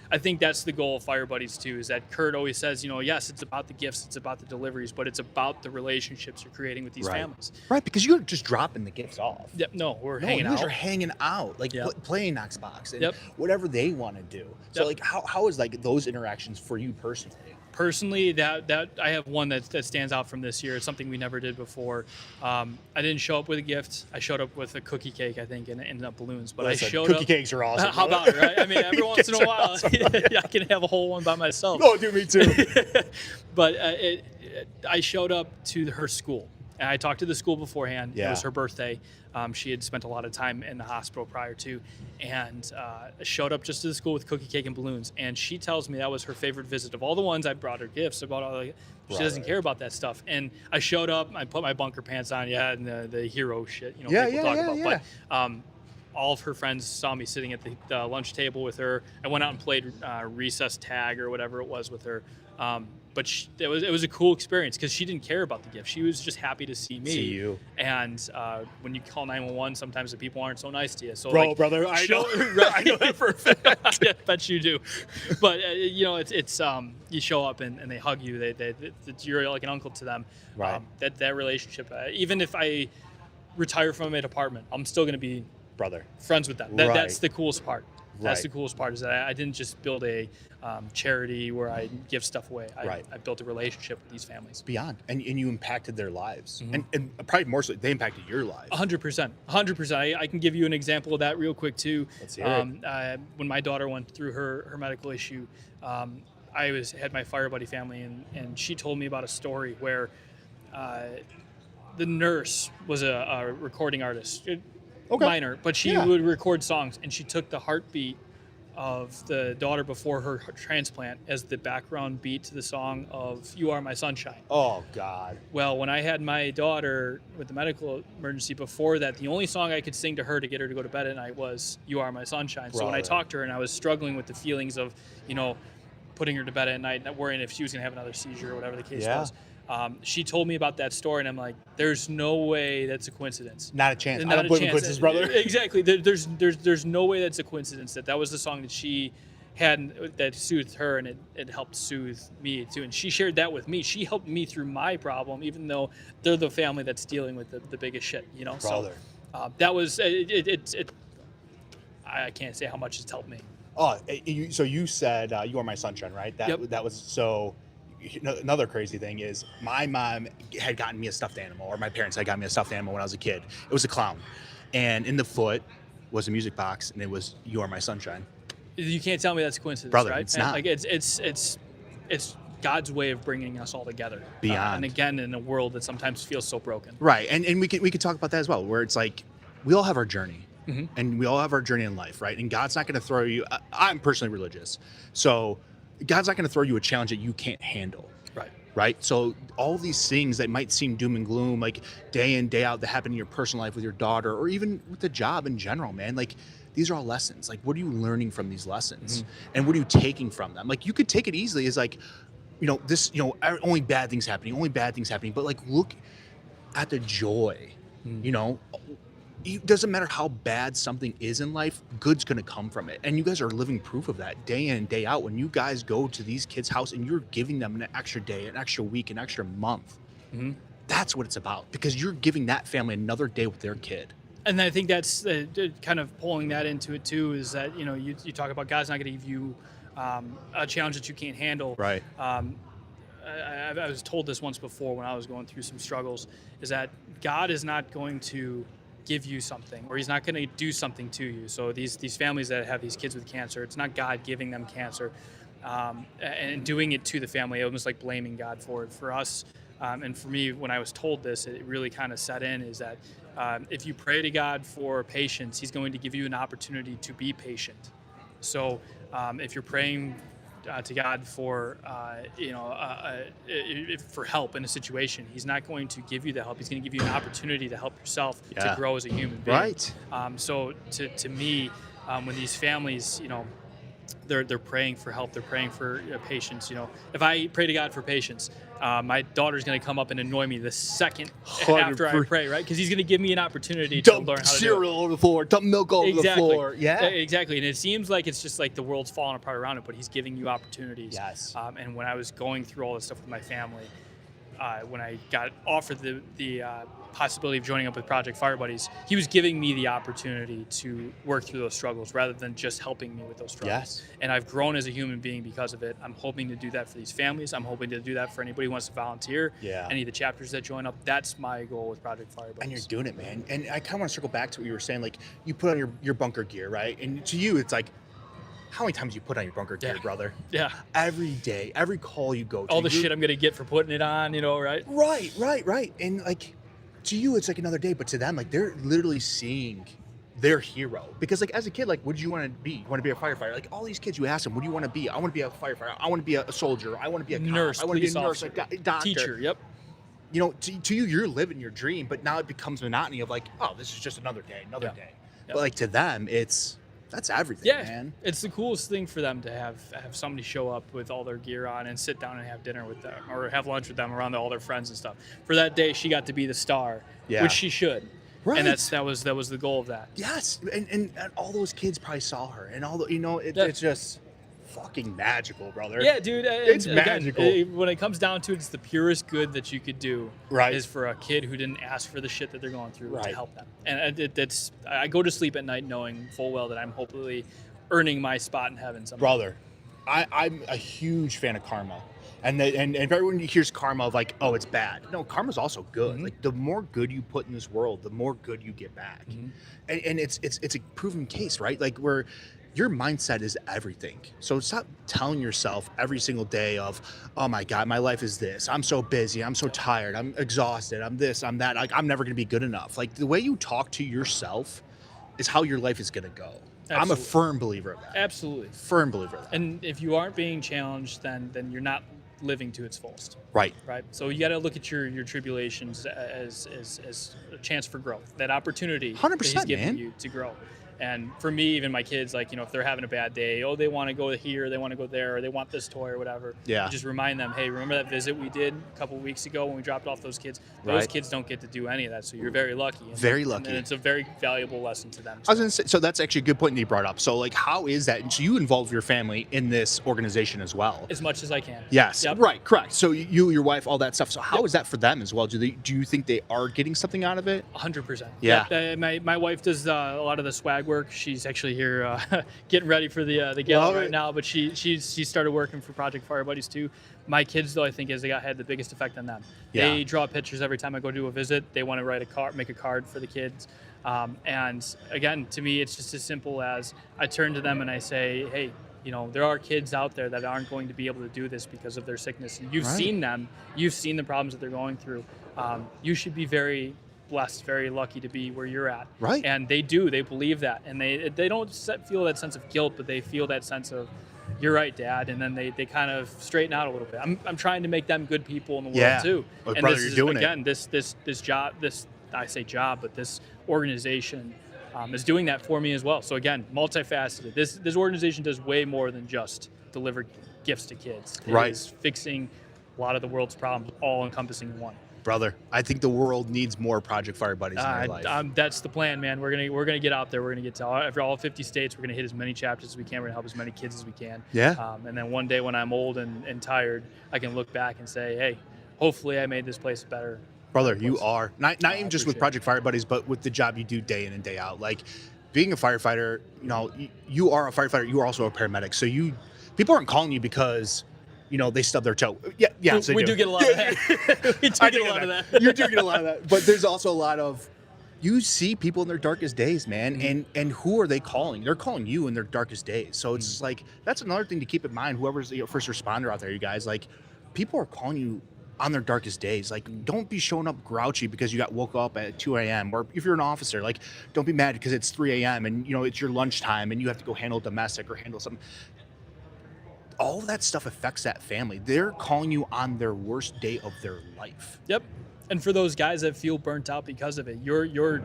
I think that's the goal of Fire Buddies too, is that Kurt always says, yes, it's about the gifts, it's about the deliveries, but it's about the relationships you're creating with these families. Right, because you're just dropping the gifts off. Yep. No, we're hanging out. You're hanging out, like playing Xbox and whatever they want to do. So Yep. like how is like those interactions for you personally? Personally, that I have one that stands out from this year. It's something we never did before. I didn't show up with a gift. I showed up with a cookie cake, I think, and balloons. But Listen, I showed cookie up. cakes are awesome. How about it, right? I mean, every once in a while, awesome, I can have a whole one by myself. Oh, dude, me too. But I showed up to her school. And I talked to the school beforehand. Yeah. It was her birthday. She had spent a lot of time in the hospital prior to, and showed up just to the school with cookie cake and balloons. And she tells me that was her favorite visit of all the ones. I brought her gifts about all the. She doesn't care about that stuff. And I showed up. I put my bunker pants on. Yeah, and the hero shit. People talk about. But all of her friends saw me sitting at the lunch table with her. I went out and played recess tag or whatever it was with her. But it was a cool experience because she didn't care about the gift. She was just happy to see me. See you. And when you call 911, sometimes the people aren't so nice to you. So, brother, I know that for a fact. Yeah, I bet you do. But it's you show up and they hug you. You're like an uncle to them. Right. That relationship. Even if I retire from an apartment, I'm still going to be friends with them. That's the coolest part. That's the coolest part, is that I didn't just build a charity where I give stuff away. I built a relationship with these families. Beyond. And you impacted their lives. And probably more so, they impacted your lives. 100%. 100%. I can give you an example of that real quick, too. Let's hear it. When my daughter went through her medical issue, I had my Fire Buddy family, and she told me about a story where the nurse was a recording artist. Minor, but she would record songs, and she took the heartbeat of the daughter before her transplant as the background beat to the song of "You Are My Sunshine." Oh God. Well, when I had my daughter with the medical emergency before that, the only song I could sing to her to get her to go to bed at night was "You Are My Sunshine." So when I talked to her and I was struggling with the feelings of, putting her to bed at night, not worrying if she was going to have another seizure or whatever the case was, she told me about that story, and I'm like, there's no way that's a coincidence. Not a chance. I don't believe in coincidences, brother. Exactly. There's no way that's a coincidence that was the song that she had that soothed her, and it helped soothe me too. And she shared that with me. She helped me through my problem, even though they're the family that's dealing with the biggest shit, Brother. So that was it. I can't say how much it's helped me. Oh, so you said "You Are My Sunshine," right? That was so. Another crazy thing is my mom had gotten me a stuffed animal, or my parents had gotten me a stuffed animal when I was a kid. It was a clown, and in the foot was a music box, and it was "You Are My Sunshine." You can't tell me that's a coincidence, brother, right? It's not. Like it's God's way of bringing us all together. Beyond. And again, in a world that sometimes feels so broken. Right, and we could talk about that as well, where it's like we all have our journey. And we all have our journey in life, right? And God's not going to throw you. I'm personally religious, so God's not going to throw you a challenge that you can't handle. Right. So all these things that might seem doom and gloom, like day in, day out, that happen in your personal life with your daughter, or even with the job in general, man, like these are all lessons. Like, what are you learning from these lessons? And what are you taking from them? Like, you could take it easily as like, only bad things happening. But like, look at the joy, it doesn't matter how bad something is in life, good's going to come from it. And you guys are living proof of that day in and day out. When you guys go to these kids' house and you're giving them an extra day, an extra week, an extra month, that's what it's about, because you're giving that family another day with their kid. And I think that's kind of pulling that into it too, is that, you talk about God's not going to give you a challenge that you can't handle. Right. I was told this once before when I was going through some struggles, is that God is not going to give you something, or he's not going to do something to you. So these families that have these kids with cancer, it's not God giving them cancer and doing it to the family, almost like blaming God for it. For us, and for me, when I was told this, it really kind of set in, is that if you pray to God for patience, he's going to give you an opportunity to be patient. So if you're praying to God for for help in a situation, he's not going to give you the help. He's going to give you an opportunity to help yourself to grow as a human being. Right. So to me, when these families, they're praying for help, they're praying for patience. If I pray to God for patience, my daughter's going to come up and annoy me the second after I pray, right? Because he's going to give me an opportunity to learn how to do it. Cereal over the floor, dump milk over the floor. Yeah, exactly. And it seems like it's just like the world's falling apart around it, but he's giving you opportunities. Yes. And when I was going through all this stuff with my family, when I got offered the possibility of joining up with Project Fire Buddies, he was giving me the opportunity to work through those struggles rather than just helping me with those struggles. Yes. And I've grown as a human being because of it. I'm hoping to do that for these families. I'm hoping to do that for anybody who wants to volunteer. Yeah. Any of the chapters that join up. That's my goal with Project Fire Buddies. And you're doing it, man. And I kind of want to circle back to what you were saying. Like, you put on your bunker gear, right? And to you, it's like, how many times you put on your bunker gear, brother? Yeah. Every day, every call you go to. All the shit I'm going to get for putting it on, right? Right. And like, to you it's like another day, but to them, like they're literally seeing their hero. Because like as a kid, like what did you want to be? You want to be a firefighter? Like all these kids, you ask them, what do you want to be? I want to be a firefighter. I want to be a soldier. I want to be a cop. Nurse, I want to be a nurse, officer, a doctor. teacher. Yep. You know, to you, you're living your dream, but now it becomes monotony of like, oh, this is just another day, another day. Yep. But like to them, that's everything, man. It's the coolest thing for them to have somebody show up with all their gear on and sit down and have dinner with them or have lunch with them around all their friends and stuff. For that day, she got to be the star, which she should. Right. And that was the goal of that. Yes, and all those kids probably saw her, and all the it's just fucking magical, brother. Yeah, dude, it's magical. When it comes down to it, it's the purest good that you could do. Right. Is for a kid who didn't ask for the shit that they're going through to help them. And I go to sleep at night knowing full well that I'm hopefully earning my spot in heaven someday. Brother, I'm a huge fan of karma. And everyone hears karma of like, oh, it's bad. No, karma's also good. Mm-hmm. Like the more good you put in this world, the more good you get back. Mm-hmm. And it's a proven case, right? Like where your mindset is everything. So stop telling yourself every single day of, oh my God, my life is this. I'm so busy. I'm so tired. I'm exhausted. I'm this, I'm that. Like I'm never going to be good enough. Like the way you talk to yourself is how your life is going to go. Absolutely. I'm a firm believer of that. Absolutely. Firm believer of that. And if you aren't being challenged, then you're not living to its fullest. Right. So you got to look at your tribulations as a chance for growth, that opportunity 100%, that he's giving you to grow. And for me, even my kids, like, if they're having a bad day, they want to go here, they want to go there, or they want this toy or whatever. Yeah. Just remind them, hey, remember that visit we did a couple of weeks ago when we dropped off those kids? Those kids don't get to do any of that, so you're very lucky. Very lucky. And it's a very valuable lesson to them. I was going to say, so that's actually a good point that you brought up. So, like, how is that? And so you involve your family in this organization as well? As much as I can. Yes. Yep. Right. Correct. So you, your wife, all that stuff. So how is that for them as well? Do you think they are getting something out of it? 100%. Yeah. My wife does a lot of the swag work. She's actually here getting ready for the gala right now, but she started working for Project Fire Buddies too. My kids, though, I think had the biggest effect on them. Yeah. They draw pictures every time I go do a visit. They want to write make a card for the kids. And again, to me, it's just as simple as I turn to them and I say, hey, there are kids out there that aren't going to be able to do this because of their sickness. And you've seen them. You've seen the problems that they're going through. You should be very blessed, very lucky to be where you're at. Right. And they do. They believe that. And they don't feel that sense of guilt, but they feel that sense of, you're right, Dad. And then they kind of straighten out a little bit. I'm trying to make them good people in the world too. Well, and brother, this you're is, doing again, this job, I say job, but this organization is doing that for me as well. So again, multifaceted. This organization does way more than just deliver gifts to kids. It is fixing a lot of the world's problems, all encompassing in one. Brother, I think the world needs more Project Fire Buddies in their life. That's the plan, man. We're gonna get out there. We're gonna get to all 50 states. We're gonna hit as many chapters as we can. We're gonna help as many kids as we can. Yeah. And then one day when I'm old and tired, I can look back and say, hey, hopefully I made this place better. Brother, you are not even just with Project Fire Buddies, but with the job you do day in and day out. Like being a firefighter, you are a firefighter. You are also a paramedic. So people aren't calling you because they stub their toe. Yeah. We do get a lot of that. We do get a lot of that. You do get a lot of that. But there's also a lot of, you see people in their darkest days, man. Mm-hmm. And who are they calling? They're calling you in their darkest days. So it's like, that's another thing to keep in mind. Whoever's the first responder out there, you guys, like people are calling you on their darkest days. Like, don't be showing up grouchy because you got woke up at 2 a.m. Or if you're an officer, like, don't be mad because it's 3 a.m. and, it's your lunchtime and you have to go handle domestic or handle something. All of that stuff affects that family. They're calling you on their worst day of their life. Yep. And for those guys that feel burnt out because of it, you're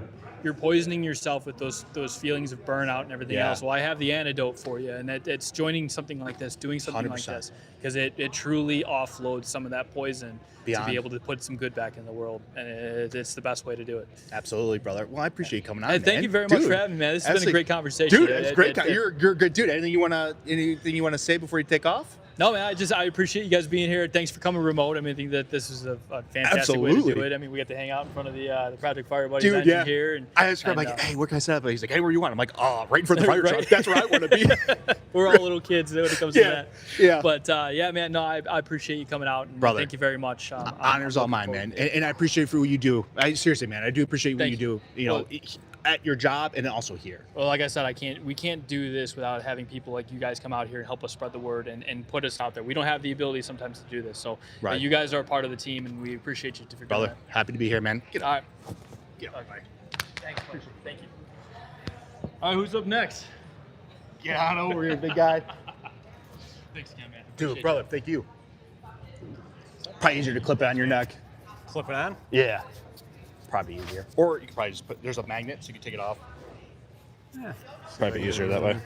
poisoning yourself with those feelings of burnout and everything else. Well, I have the antidote for you, and it's joining something like this, doing something 100%. like this, because it truly offloads some of that poison Beyond. to be able to put some good back in the world, and it's the best way to do it. Absolutely, brother. Well, I appreciate you coming on. Thank you very much for having me, man. This has been a great conversation. Dude, it's great. You're a good dude. Anything you wanna say before you take off? No, man, I appreciate you guys being here. Thanks for coming remote. I think that this is a fantastic way to do it. We get to hang out in front of the Project Fire Buddies engine here. And I asked him, hey, where can I set up? He's like, hey, where you want? I'm like, oh, right in front of the fire truck. That's where I want to be. We're all little kids when it comes to that. Yeah. But man, no, I appreciate you coming out. And brother, thank you very much. Honor's all mine, man. And I appreciate for what you do. Seriously, man, I do appreciate what you do. at your job and then also here. Well, like I said, we can't do this without having people like you guys come out here and help us spread the word and put us out there. We don't have the ability sometimes to do this. So Right. you guys are a part of the team, and we appreciate you for doing Brother, that. happy to be here, man. All right. Get All right. Thanks, buddy. Thank you. All right, who's up next? Get on over here, big guy. Thanks again, man. Dude, Appreciate brother, thank you. Probably easier to clip it on your neck. Clip it on? Yeah. Probably easier. Or you could probably just put, there's a magnet so you can take it off. Yeah. Probably easier that way.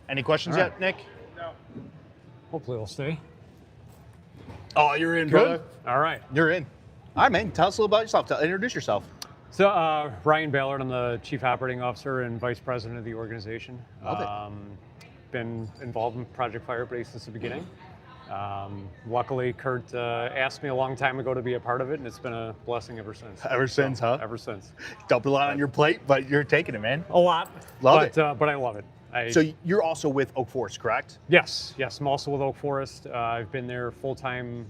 Any questions All yet, Nick? Hopefully it'll stay. Oh, you're in, brother. All right. You're in. All right, man. Tell us a little about yourself. Introduce yourself. So Ryan Ballard, I'm the Chief Operating Officer and Vice President of the organization. Love it. Been involved in Project Fire Buddies since the beginning. Luckily, Kurt asked me a long time ago to be a part of it, and it's been a blessing ever since. Ever since, huh? Ever since. Dumped a lot on your plate, but you're taking it, man. A lot. Love but, it. But I love it. So you're also with Oak Forest, correct? Yes. I'm also with Oak Forest. I've been there full time.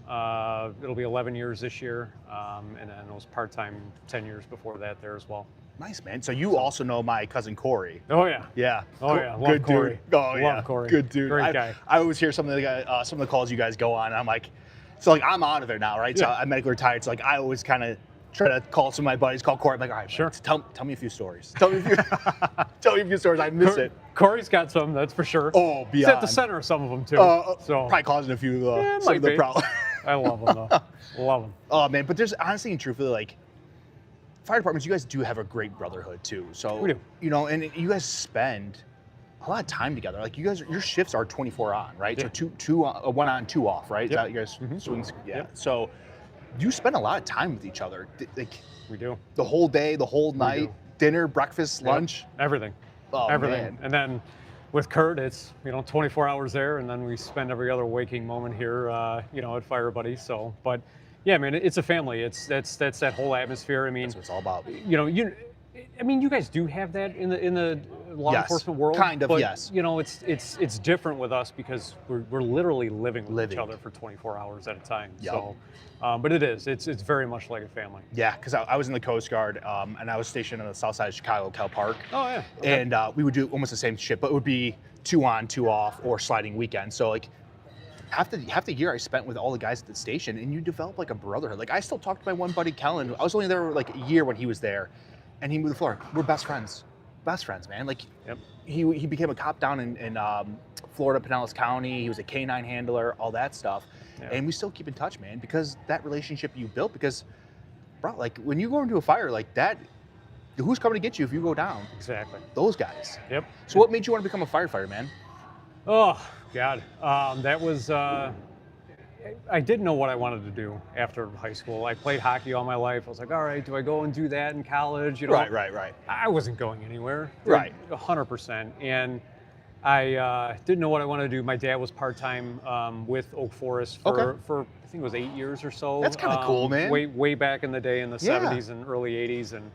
It'll be 11 years this year, and then I was part time 10 years before that there as well. Nice, man. So you also know my cousin Corey. Oh yeah. Yeah. Oh yeah. Love Good Corey. dude. Oh Love yeah. Corey. Good dude. Great guy. I always hear some of the calls you guys go on, and I'm like, so like I'm out of there now, right? So Yeah. I'm medically retired. So like I always kind of try to call some of my buddies, call Corey. I'm like, all right, Sure. man, tell me a few stories. Tell me a few stories. I miss it. Corey's got some, that's for sure. Oh, He's beyond. at the center of some of them too. So Probably causing a few Yeah, some might of the be. problems. I love them though. Love them. Oh man, but there's honestly and truthfully like fire departments, you guys do have a great brotherhood too. So We do. you know, and you guys spend a lot of time together. Like you guys, your shifts are 24 on, right? Yeah. So two, 1 on, 2 off, right? Is Yep. that you guys Mhm. swings? Yeah. Yep. So you spend a lot of time with each other, like We do. the whole day, the whole night, do. dinner, breakfast, Yep. lunch. Everything. Oh, Everything. man. And then with Kurt, it's 24 hours there, and then we spend every other waking moment here, at Fire Buddies. So, but yeah, man, it's a family. That's that whole atmosphere. I mean, That's what it's all about. you guys do have that in the law Yes, enforcement world. kind of, but, yes. It's different with us because we're literally living with Living. each other for 24 hours at a time. Yep. So, but it's very much like a family. Yeah, because I was in the Coast Guard, and I was stationed on the south side of Chicago, Cal Park. Oh yeah. Okay. And we would do almost the same shit, but it would be 2 on, 2 off, or sliding weekends. So like half the year I spent with all the guys at the station, and you develop like a brotherhood. Like I still talk to my one buddy Kellen. I was only there like a year when he was there, and he moved to Florida. We're best friends, man. Like Yep. he became a cop down in Florida, Pinellas County. He was a canine handler, all that stuff, Yeah. and we still keep in touch, man, because that relationship you built. Because, bro, like when you go into a fire like that, who's coming to get you if you go down? Exactly. Those guys. Yep. So what made you want to become a firefighter, man? Oh God, that was. I didn't know what I wanted to do after high school. I played hockey all my life. I was like, all right, do I go and do that in college? Right. I wasn't going anywhere. Right. 100%. And I didn't know what I wanted to do. My dad was part-time with Oak Forest for I think it was 8 years or so. That's kinda cool, man. Way back in the day in the Yeah. 70s and early 80s. And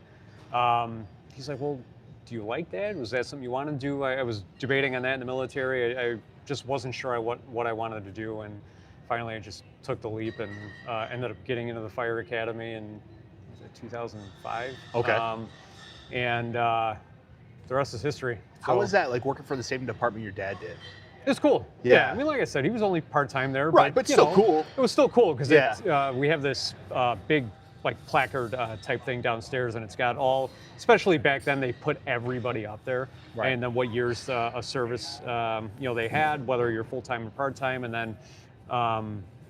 he's like, well, do you like that? Was that something you want to do? I was debating on that in the military. I just wasn't sure what I wanted to do. And finally, I just took the leap and ended up getting into the fire academy in 2005. Okay. And the rest is history. How So- was that like working for the same department your dad did? It's cool. Yeah. I mean, like I said, he was only part-time there. Right, but you still know, cool. It was still cool because Yeah. we have this big like placard type thing downstairs, and it's got all, especially back then, they put everybody up there. Right. And then what years of service they had, whether you're full-time or part-time, and then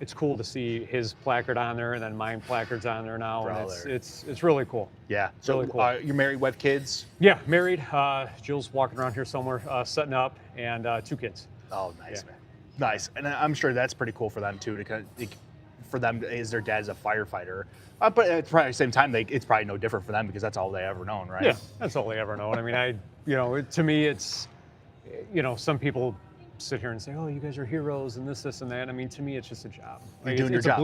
it's cool to see his placard on there, and then mine placards on there now, and Brother. it's really cool. Yeah. So Really cool. you're married, wife, kids? Yeah, married. Jill's walking around here somewhere, setting up, and 2 kids. Oh, nice, Yeah. man. Nice. And I'm sure that's pretty cool for them too, to kind of, for them as their dad's a firefighter. But at probably the same time, it's probably no different for them because that's all they ever known, right? Yeah, that's all they ever known. I mean, to me, it's, some people sit here and say, oh, you guys are heroes and this and that. I mean, to me, it's just a job. You're Like, doing it's your a job.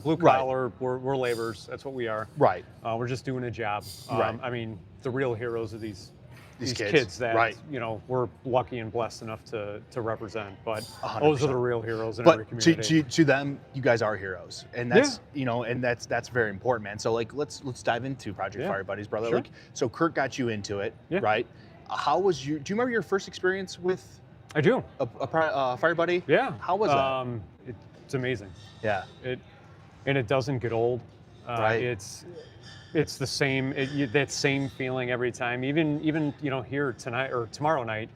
blue collar. We're laborers. That's what we are. Right. We're just doing a job. Right. I mean, the real heroes of these these kids that right. we're lucky and blessed enough to represent. But 100%. those are the real heroes in every But community. to them, you guys are heroes, and that's and that's very important, man. So like let's dive into Project Fire Buddies, brother. Sure. Like, so Kurt got you into it, Yeah. right? How was you? Do you remember your first experience with I do. a fire buddy? Yeah. How was that? It's amazing. Yeah. It doesn't get old. Right. It's the same. That same feeling every time. Even here tonight or tomorrow night,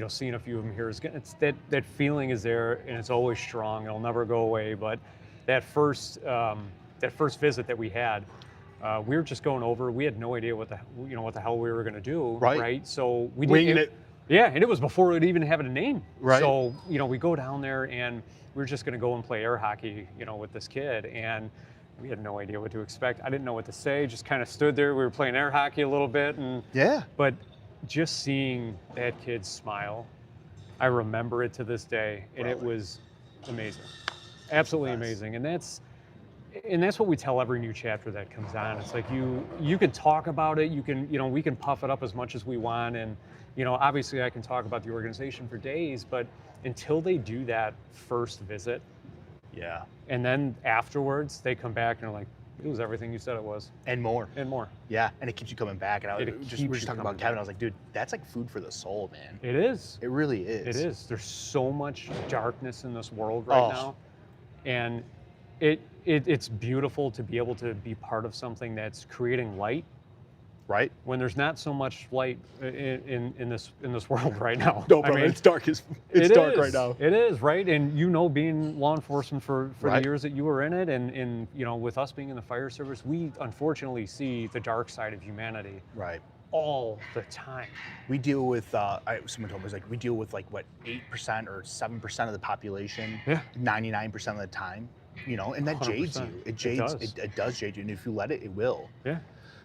seeing a few of them here is it's that feeling is there, and it's always strong. It'll never go away. But that first visit that we had, we were just going over. We had no idea what the hell we were going to do. Right. So we Winging didn't. it. Yeah, and it was before it even had a name. Right. So we go down there and we were just going to go and play air hockey, with this kid, and we had no idea what to expect. I didn't know what to say. Just kind of stood there. We were playing air hockey a little bit, and but just seeing that kid smile, I remember it to this day, and it was amazing, absolutely amazing. And that's what we tell every new chapter that comes on. It's like you can talk about it. You can we can puff it up as much as we want, and obviously I can talk about the organization for days, but until they do that first visit, and then afterwards they come back and are like, it was everything you said it was, and more. Yeah, and it keeps you coming back. And we were just talking about Kevin. I was like, dude, that's like food for the soul, man. It is. It really is. It is. There's so much darkness in this world right now, and it's beautiful to be able to be part of something that's creating light. Right. When there's not so much light in this world right now. No, brother, it's dark. It's dark right now. It is, right? And being law enforcement for Right. the years that you were in it, and with us being in the fire service, we unfortunately see the dark side of humanity. Right. All the time. We deal with someone told me, it was like, we deal with like what, 8% or 7% of the population, 99% of the time, and that jades 100%. you. It does jade you, and if you let it, it will. Yeah.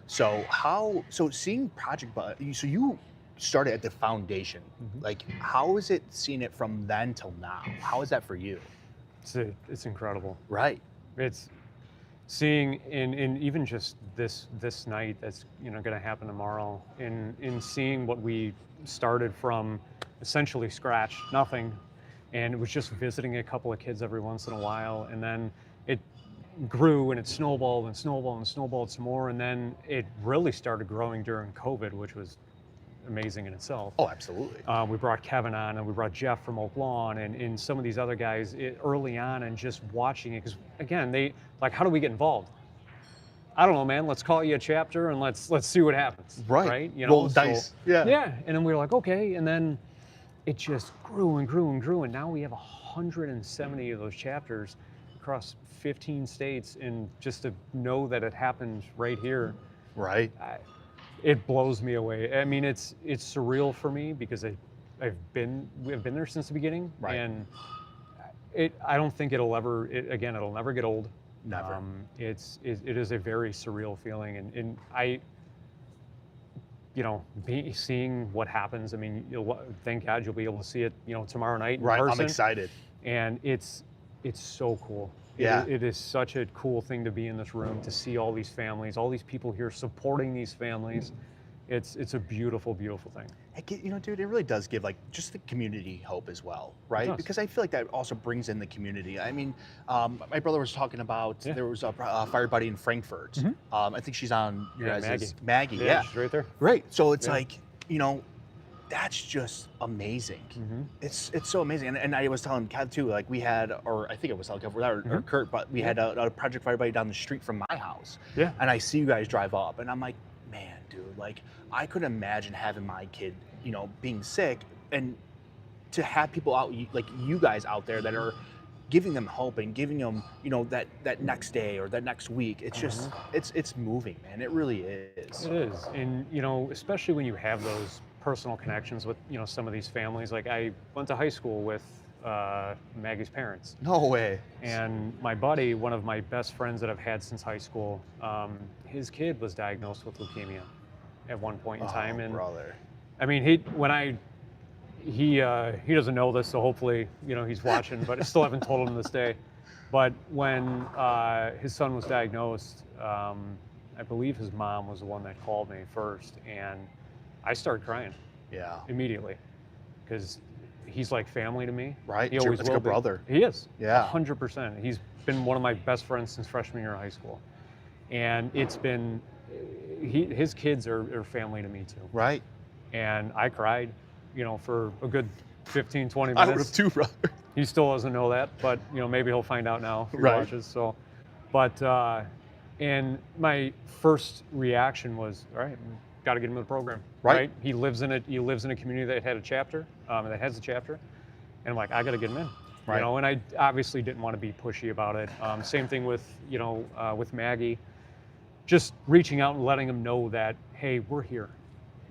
So seeing Project Buddy, so you started at the foundation. Like, how is it seeing it from then till now? How is that for you? It's incredible. Right. It's seeing in even just this night that's going to happen tomorrow, in seeing what we started from essentially scratch, nothing, and it was just visiting a couple of kids every once in a while, and then it grew and it snowballed and snowballed and snowballed some more, and then it really started growing during COVID, which was amazing in itself. Oh, absolutely. We brought Kevin on, and we brought Jeff from Oak Lawn, and some of these other guys early on, and just watching it, because again, they like, how do we get involved? I don't know, man. Let's call you a chapter and let's see what happens. Right. Roll dice. Yeah. Yeah. And then we were like, okay. And then it just grew and grew and grew, and now we have 170 of those chapters across 15 states, and just to know that it happened right here, right, it blows me away. I mean, it's surreal for me, because we've been there since the beginning, right, and I don't think it'll never get old. Never. It is a very surreal feeling, and I, seeing what happens. I mean, thank God you'll be able to see it, tomorrow night in person. I'm excited, and it's so cool. Yeah. It is such a cool thing to be in this room, to see all these families, all these people here supporting these families. It's a beautiful, beautiful thing. Dude, it really does give just the community hope as well, right? Because I feel like that also brings in the community. I mean, my brother was talking about, there was a fire buddy in Frankfurt. I think she's on your guys' Maggie. Yeah, she's right there. Right. So it's like, that's just amazing. It's so amazing. And I was telling Kev too, like we had, or I think it was telling Kev or Kurt, but we had a Project Fire Buddy down the street from my house. Yeah. And I see you guys drive up, and I'm like, man, dude, like I could imagine having my kid, being sick, and to have people out, like you guys out there that are giving them hope and giving them, that next day or that next week. It's just, it's moving, man. It really is. It is. And, especially when you have those personal connections with, some of these families. Like, I went to high school with Maggie's parents. No way. And my buddy, one of my best friends that I've had since high school, his kid was diagnosed with leukemia at one point in time. And brother. I mean, he doesn't know this, so hopefully, he's watching, but I still haven't told him this day. But when his son was diagnosed, I believe his mom was the one that called me first, and I started crying Yeah. immediately because he's like family to me. Right. He It's always like will a be. brother. He is. Yeah. 100%. He's been one of my best friends since freshman year of high school, and it's been his kids are family to me too. Right. And I cried, for a good 15, 20 I would minutes. have too, brother. He still doesn't know that, but maybe he'll find out now if he Right. watches. So, but and my first reaction was, all right, got to get him in the program. Right. He lives in a community that had a chapter, that has a chapter, and I'm like, I got to get him in. Right. And I obviously didn't want to be pushy about it. Same thing with with Maggie, just reaching out and letting him know that, hey, we're here.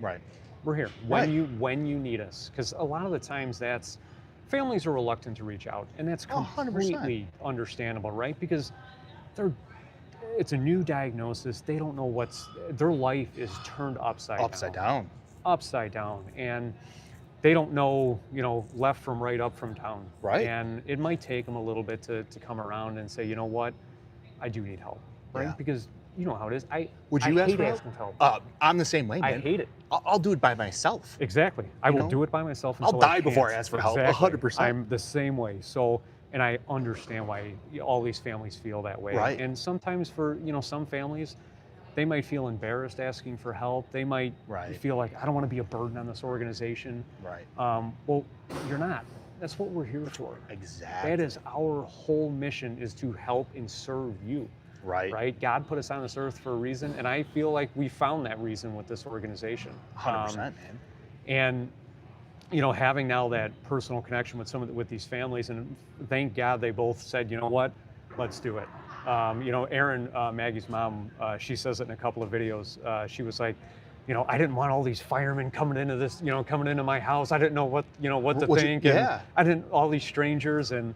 Right. We're here Right. when you need us, because a lot of the times families are reluctant to reach out, and that's 100%. completely understandable, right? Because it's a new diagnosis. They don't know their life is turned upside down, and they don't know left from right, up from down. Right. And it might take them a little bit to come around and say, you know what, I do need help, right? Yeah. Because you know how it is. Would you I ask hate for help? asking for help. I'm the same way, man. I hate it. I'll do it by myself. Exactly. I You will know? do it by myself I'll until die I before can't. I ask for help, Exactly. 100%. I'm the same way. So, and I understand why all these families feel that way. Right. And sometimes for, some families, they might feel embarrassed asking for help. They might Right. feel like, I don't want to be a burden on this organization. Right. Well, you're not. That's what we're here for. Exactly. That is our whole mission, is to help and serve you. Right. God put us on this earth for a reason, and I feel like we found that reason with this organization. 100%, man. And having now that personal connection with these families, and thank God they both said, you know what, let's do it. Erin, Maggie's mom, she says it in a couple of videos. She was like, I didn't want all these firemen coming into this, coming into my house. I didn't know what to think. Yeah. And all these strangers, and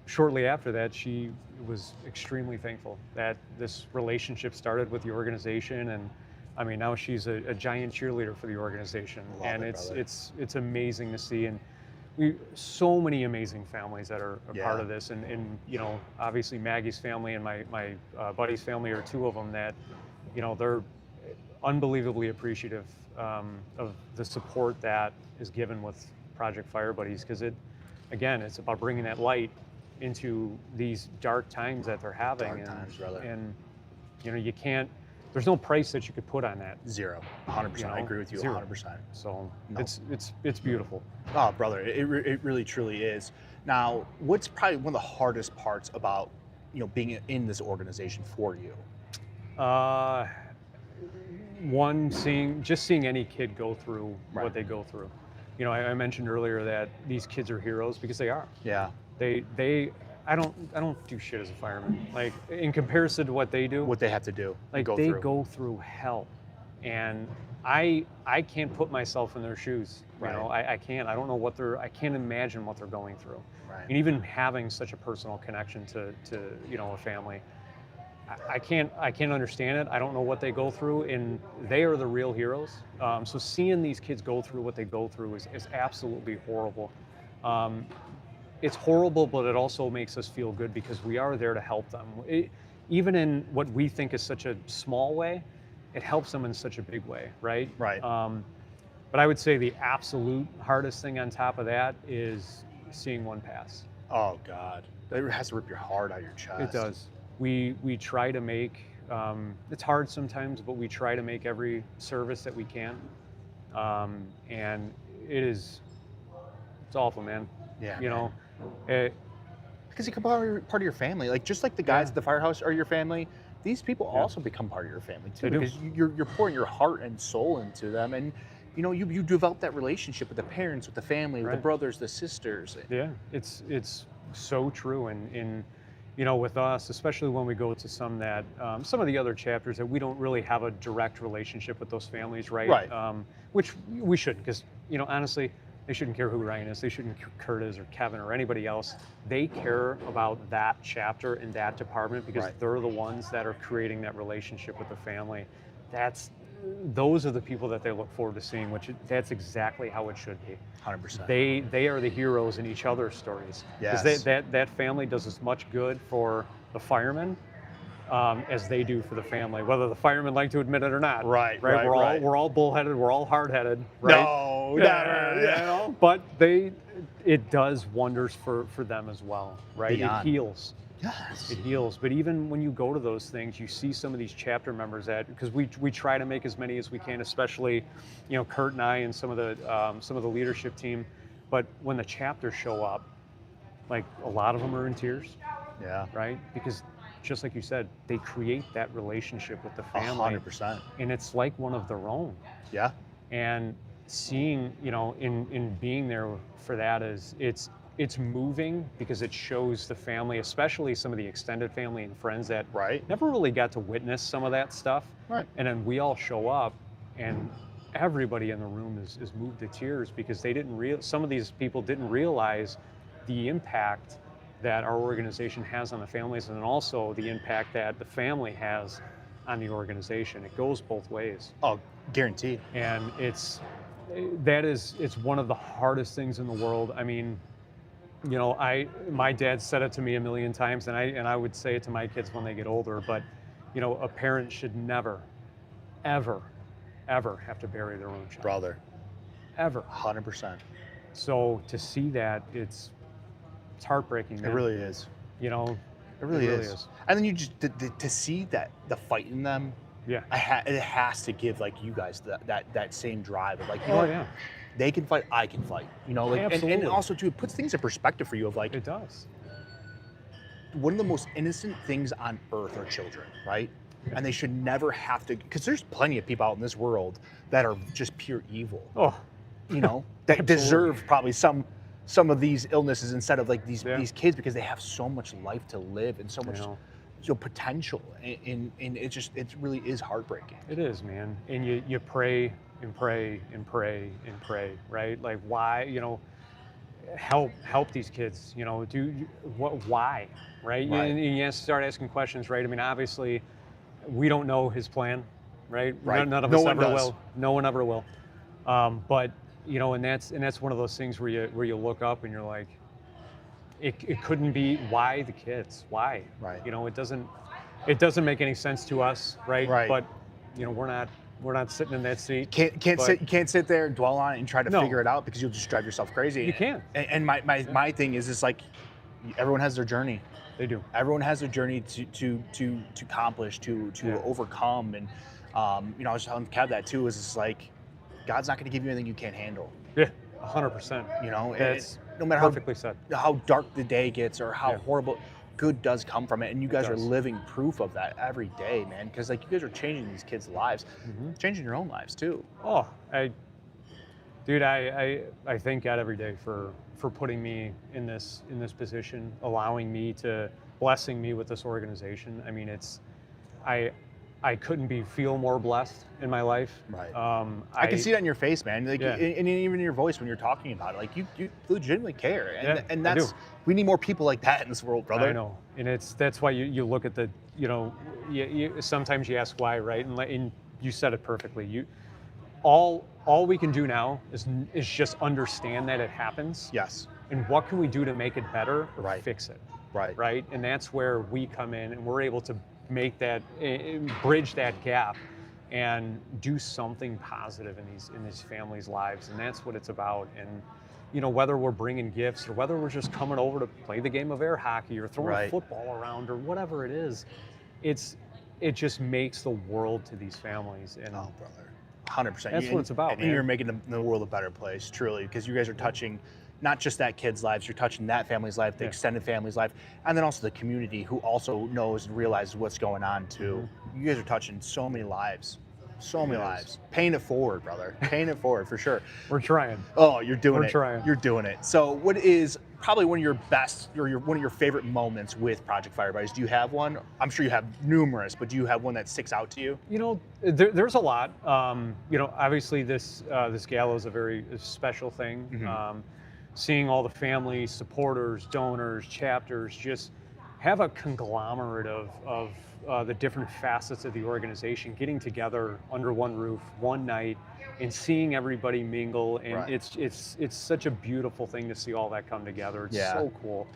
shortly after that, she was extremely thankful that this relationship started with the organization. And I mean, now she's a giant cheerleader for the organization. Love and it, brother. it's amazing to see. And so many amazing families that are a part Yeah. of this. And obviously Maggie's family and my buddy's family are two of them that, they're unbelievably appreciative of the support that is given with Project Fire Buddies, because it's about bringing that light into these dark times that they're having. Dark times, brother. And you can't. There's no price that you could put on that. Zero. 100%. I agree with you. Zero. 100%. So No. it's beautiful. Oh, brother, it really truly is. Now, what's probably one of the hardest parts about being in this organization for you? Seeing any kid go through Right. what they go through. I mentioned earlier that these kids are heroes because they are. Yeah. I don't do shit as a fireman. Like, in comparison to what they do, What they have to do. like go they through. go through hell, and I can't put myself in their shoes. Right. I can't. I don't know I can't imagine what they're going through. Right. And even having such a personal connection to a family, I can't understand it. I don't know what they go through, and they are the real heroes. So seeing these kids go through what they go through is absolutely horrible. It's horrible, but it also makes us feel good because we are there to help them. Even in what we think is such a small way, it helps them in such a big way, right? Right. But I would say the absolute hardest thing on top of that is seeing one pass. Oh, God. That has to rip your heart out of your chest. It does. We try to make, it's hard sometimes, but we try to make every service that we can. And it's awful, man. Yeah. Because you become part of your family. Like, just like the guys at the firehouse are your family, these people also become part of your family too. They do. Because you're pouring your heart and soul into them, and you develop that relationship with the parents, with the family, with the Right. brothers, the sisters. Yeah, it's so true. And with us, especially when we go to some of the other chapters that we don't really have a direct relationship with those families, right? Right. Which we shouldn't, because honestly, they shouldn't care who Ryan is. They shouldn't care who Kurt is or Kevin or anybody else. They care about that chapter and that department because Right. they're the ones that are creating that relationship with the family. Those are the people that they look forward to seeing, that's exactly how it should be. 100%. They are the heroes in each other's stories. Yes. Because that family does as much good for the firemen as they do for the family, whether the firemen like to admit it or not. Right. We're all bullheaded, we're all hard-headed, right? No, never. You know, but it does wonders for them as well, right? Beyond. It heals. Yes. It heals. But even when you go to those things, you see some of these chapter members because we try to make as many as we can, especially, you know, Kurt and I and some of the leadership team. But when the chapters show up, like a lot of them are in tears, Yeah. right? Because just like you said, they create that relationship with the family. 100%. And it's like one of their own. Yeah. And seeing, you know, in being there for that it's moving because it shows the family, especially some of the extended family and friends that Right. never really got to witness some of that stuff. Right. And then we all show up and everybody in the room is moved to tears because some of these people didn't realize the impact that our organization has on the families and also the impact that the family has on the organization. It goes both ways. Oh, guaranteed. And it's one of the hardest things in the world. I mean, you know, my dad said it to me a million times, and I would say it to my kids when they get older, but you know, a parent should never, ever, ever have to bury their own child. Brother. Ever. 100%. So to see that, it's heartbreaking, man. It really is. You know, It really is. And then you just to see that the fight in them. Yeah. It has to give like you guys that same drive of like, you know Oh what? yeah. They can fight, I can fight. You know, like and Absolutely. also too, it puts things in perspective for you of like It does. one of the most innocent things on earth are children, right? Yeah. And they should never have to, because there's plenty of people out in this world that are just pure evil. Oh, You know, that Absolutely. deserve probably some of these illnesses instead of like these kids because they have so much life to live and so much potential, and it really is heartbreaking. it is, man. And you pray and pray and pray and pray, right? Like why, you know, help these kids, you know, why, right? Right. And you have to start asking questions, right? I mean, obviously, we don't know his plan, right? Right. None of No us one ever does. will. No one ever will. But you know, and that's one of those things where you look up and you're like, it couldn't be. Why the kids? Why? Right. You know, it doesn't make any sense to us, right? Right. But you know, we're not sitting in that seat. You can't sit there and dwell on it and try to No. figure it out because you'll just drive yourself crazy. You can. And my thing is like everyone has their journey. They do. Everyone has their journey to accomplish, to overcome, and you know, I was telling Kev that too. Is it's like God's not going to give you anything you can't handle. Yeah, 100%. You know, That's no matter perfectly said. how dark the day gets or how Yeah. horrible, good does come from it, and you guys are does. living proof of that every day, man. Because like you guys are changing these kids' lives, changing your own lives too. Oh, I thank God every day for putting me in this position, blessing me with this organization. I mean, I couldn't feel more blessed in my life. Right. I can see it on your face, man. Like, Yeah. and even in your voice when you're talking about it, like you legitimately care, and Yeah, and I that's do. we need more people like that in this world, brother. I know, and that's why you look at the, you know, you sometimes you ask why, right? And you said it perfectly. All we can do now is just understand that it happens. Yes. And what can we do to make it better or Right. fix it? Right. Right. And that's where we come in, and we're able to make that bridge that gap and do something positive in these families' lives. And that's what it's about. And you know, whether we're bringing gifts or whether we're just coming over to play the game of air hockey or throwing Right. a football around or whatever it is, it just makes the world to these families. And Oh, brother. 100%. That's what it's about, and man. you're making the world a better place, truly, because you guys are touching not just that kid's lives, you're touching that family's life, the Yeah. extended family's life, and then also the community who also knows and realizes what's going on too. You guys are touching so many lives. So many lives. Paying it forward, brother. Paying it forward for sure. we're trying. Oh, you're doing We're it. trying. You're doing it. So what is probably one of your best or one of your favorite moments with Project Fire Buddies? Do you have one? I'm sure you have numerous, but do you have one that sticks out to you? You know, there's a lot. You know, obviously this gala is a very special thing. Mhm. Seeing all the family, supporters, donors, chapters, just have a conglomerate of the different facets of the organization getting together under one roof, one night, and seeing everybody mingle. And Right. it's such a beautiful thing to see all that come together. It's Yeah. so cool.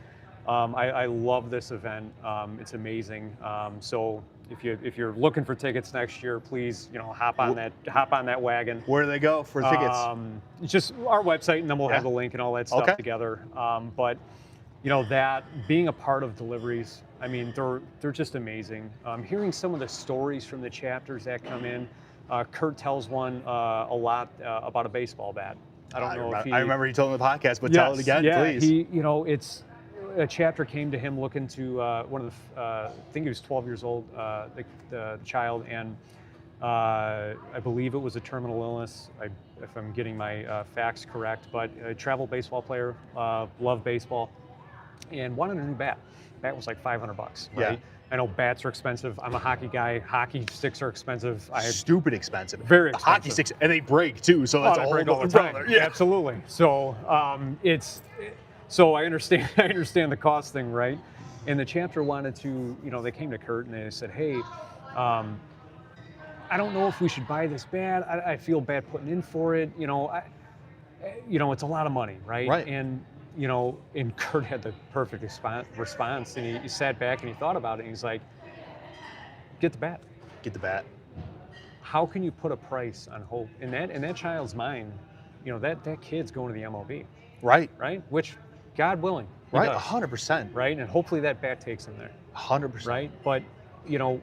I love this event. It's amazing. So if you're looking for tickets next year, please hop on that wagon. Where do they go for tickets? Just our website, and then we'll have the link and all that stuff together. But that being a part of deliveries, I mean, they're just amazing. Hearing some of the stories from the chapters that come in. Kurt tells one a lot about a baseball bat. I don't know if he... I remember he told in the podcast, but tell it again, please. It's a chapter came to him looking to one of the, I think he was 12 years old, the child, and I believe it was a terminal illness, if I'm getting my facts correct, but a travel baseball player, loved baseball, and wanted a new bat. Bat was like $500, right? Yeah. I know bats are expensive. I'm a hockey guy. Hockey sticks are expensive. Stupid expensive. Very expensive. Hockey sticks, and they break too, so that's they break all the time. Yeah, absolutely. So so I understand. I understand the cost thing, right? And the chapter wanted to, they came to Kurt and they said, hey, I don't know if we should buy this bat. I feel bad putting in for it. It's a lot of money, right? Right. And and Kurt had the perfect response, and he sat back and he thought about it, and he's like, get the bat. Get the bat. How can you put a price on hope? In that child's mind, that kid's going to the MLB. Right. Right? Which, God willing. Right, 100%. Right? And hopefully that bat takes him there. 100%. Right? But,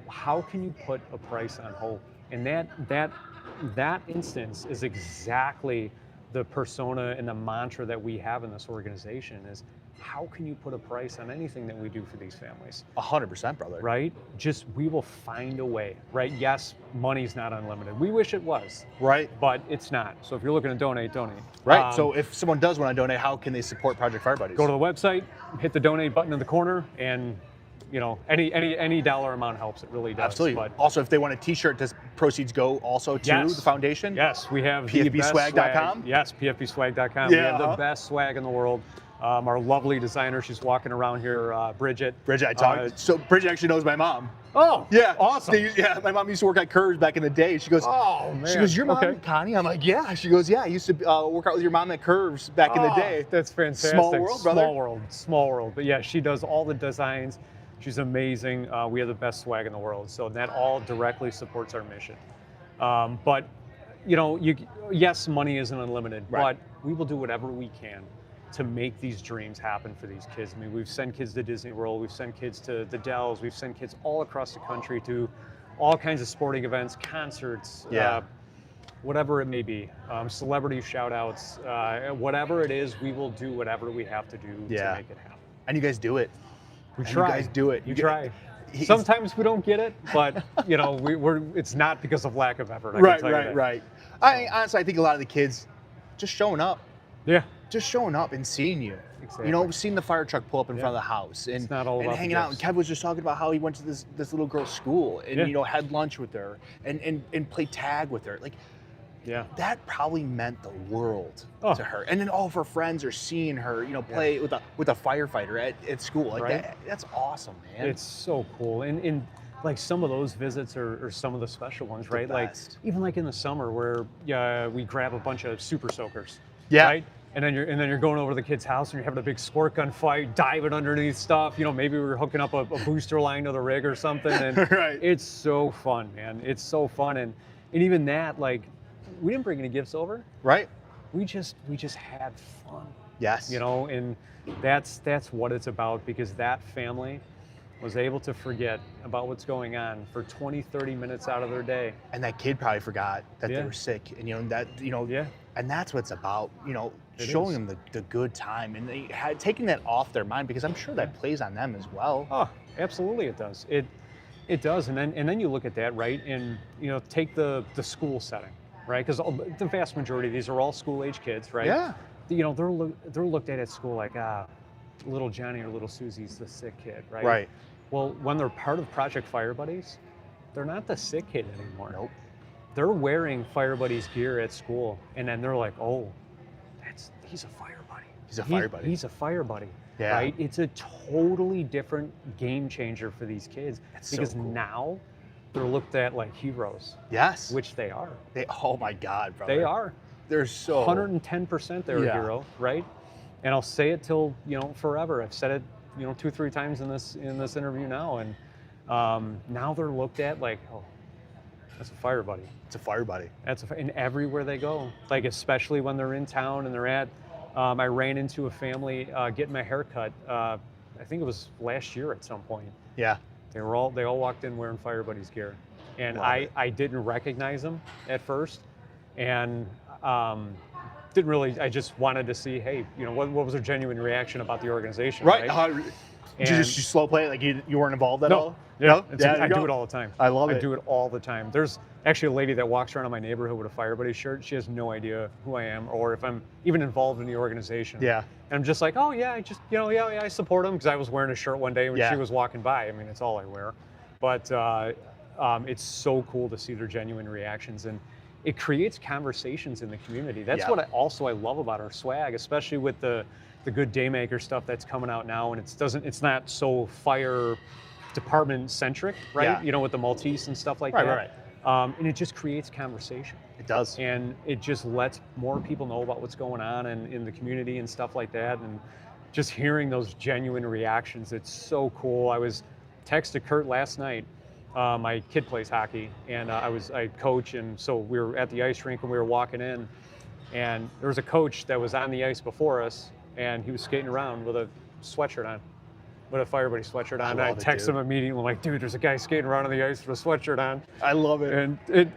how can you put a price on hope? And that instance is exactly the persona and the mantra that we have in this organization is, how can you put a price on anything that we do for these families? 100%, brother. Right? We will find a way, right? Yes, money's not unlimited. We wish it was. Right. But it's not. So if you're looking to donate. Right. So if someone does want to donate, how can they support Project Fire Buddies? Go to the website, hit the donate button in the corner, and any dollar amount helps. It really does. Absolutely. But also, if they want a T-shirt, does proceeds go also to the foundation? Yes, we have PFBswag.com? Yes, PFBswag.com. Yeah, we have the best swag in the world. Our lovely designer, she's walking around here, Bridget. Bridget, I talked. So Bridget actually knows my mom. Oh, yeah, awesome. Yeah, my mom used to work at Curves back in the day. She goes, oh man. She goes, your mom, Connie? I'm like, yeah. She goes, yeah, I used to work out with your mom at Curves back in the day. That's fantastic. Small world, brother. Small world. But yeah, she does all the designs. She's amazing. We have the best swag in the world. So that all directly supports our mission. But, yes, money isn't unlimited, but we will do whatever we can to make these dreams happen for these kids. I mean, we've sent kids to Disney World, we've sent kids to the Dells, we've sent kids all across the country to all kinds of sporting events, concerts, whatever it may be, celebrity shout-outs, whatever it is, we will do whatever we have to do to make it happen. And you guys do it. We try. You guys do it. You try. Sometimes we don't get it, but it's not because of lack of effort. Right. Honestly, I think a lot of the kids just showing up. Yeah. Just showing up and seeing you. Exactly. Seeing the fire truck pull up in front of the house and, it's not all about hanging out. And Kev was just talking about how he went to this little girl's school and had lunch with her and played tag with her. Like, that probably meant the world to her. And then all of her friends are seeing her, play with a firefighter at school. Like that's awesome, man. It's so cool. And like some of those visits are some of the special ones, right? Like even like in the summer where we grab a bunch of super soakers. Yeah. Right? And then you're going over to the kid's house and you're having a big squirt gun fight, diving underneath stuff. Maybe we were hooking up a booster line to the rig or something. And it's so fun, man. It's so fun. And even that, like, we didn't bring any gifts over. Right. We just had fun. Yes. And that's what it's about, because that family was able to forget about what's going on for 20, 30 minutes out of their day. And that kid probably forgot that they were sick. And and that's what it's about, showing them the good time and they had taking that off their mind, because I'm sure that plays on them as well. Oh, absolutely it does. It does. And then you look at that, right? And take the school setting, right? Because the vast majority of these are all school-age kids, right? Yeah. They're looked at school like, little Johnny or little Susie's the sick kid, right? Right. Well, when they're part of Project Fire Buddies, they're not the sick kid anymore. Nope. They're wearing Fire Buddies gear at school, and then they're like, oh, he's a fire buddy. He's a fire buddy. He's a fire buddy. Yeah. Right? It's a totally different game changer for these kids. That's because so cool. Now they're looked at like heroes. Yes. Which they are. Oh my God, brother. They are. They're so 110% they're a hero, right? And I'll say it till forever. I've said it you know, 2-3 times in this interview now, and now they're looked at like, oh, that's a fire buddy. It's a fire buddy. And everywhere they go, like especially when they're in town and they're at. I ran into a family getting my hair cut. I think it was last year at some point. Yeah. They all walked in wearing Fire Buddies gear, and I didn't recognize them at first, and didn't really. I just wanted to see, hey, you know, what was their genuine reaction about the organization, right? Did you just slow play it? Like you weren't involved at all? Yeah, No? I do it all the time. I love it. I do it all the time. There's actually a lady that walks around in my neighborhood with a Fire Buddies shirt. She has no idea who I am or if I'm even involved in the organization. Yeah. And I'm just like, oh yeah, I just, you know, yeah, I support them, because I was wearing a shirt one day when she was walking by. I mean, it's all I wear. But it's so cool to see their genuine reactions, and it creates conversations in the community. That's what I love about our swag, especially with the good Daymaker stuff that's coming out now, and it's not so fire department centric, right? Yeah. You know, with the Maltese and stuff like that. Right. And it just creates conversation. It does. And it just lets more people know about what's going on in the community and stuff like that. And just hearing those genuine reactions, it's so cool. I was texted Kurt last night. My kid plays hockey, and I coach, and so we were at the ice rink when we were walking in, and there was a coach that was on the ice before us, and he was skating around with a sweatshirt on, with a Fire Buddy sweatshirt on. And I text him immediately, like, dude, there's a guy skating around on the ice with a sweatshirt on. I love it. And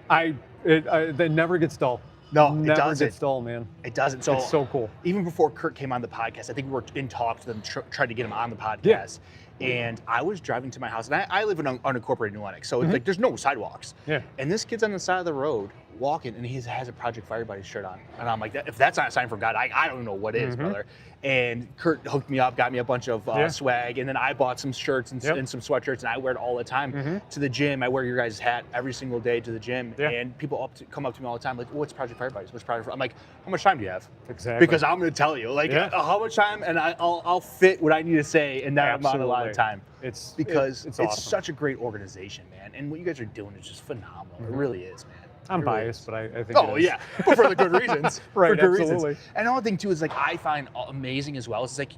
it never gets dull. No, never it doesn't. gets dull, man. It doesn't. So it's so cool. Even before Kurt came on the podcast, I think we were in talks with them, tried to get him on the podcast. Yeah. And I was driving to my house, and I live in unincorporated New Lenox, so it's like there's no sidewalks. Yeah. And this kid's on the side of the road walking, and he has a Project Fire Buddies shirt on. And I'm like, if that's not a sign from God, I don't know what is, brother. And Kurt hooked me up, got me a bunch of swag, and then I bought some shirts and some sweatshirts, and I wear it all the time to the gym. I wear your guys' hat every single day to the gym, and people come up to me all the time, like, what's Project Fire Buddies? What's Project Fire? I'm like, how much time do you have? Exactly. Because I'm going to tell you, like, how much time, and I'll fit what I need to say in that amount of time. It's awesome. such a great organization, man, and what you guys are doing is just phenomenal. It really is, man. I'm biased, but I think. Oh yeah, but for the good reasons. Right, for good absolutely. reasons. And another thing too is like I find amazing as well is like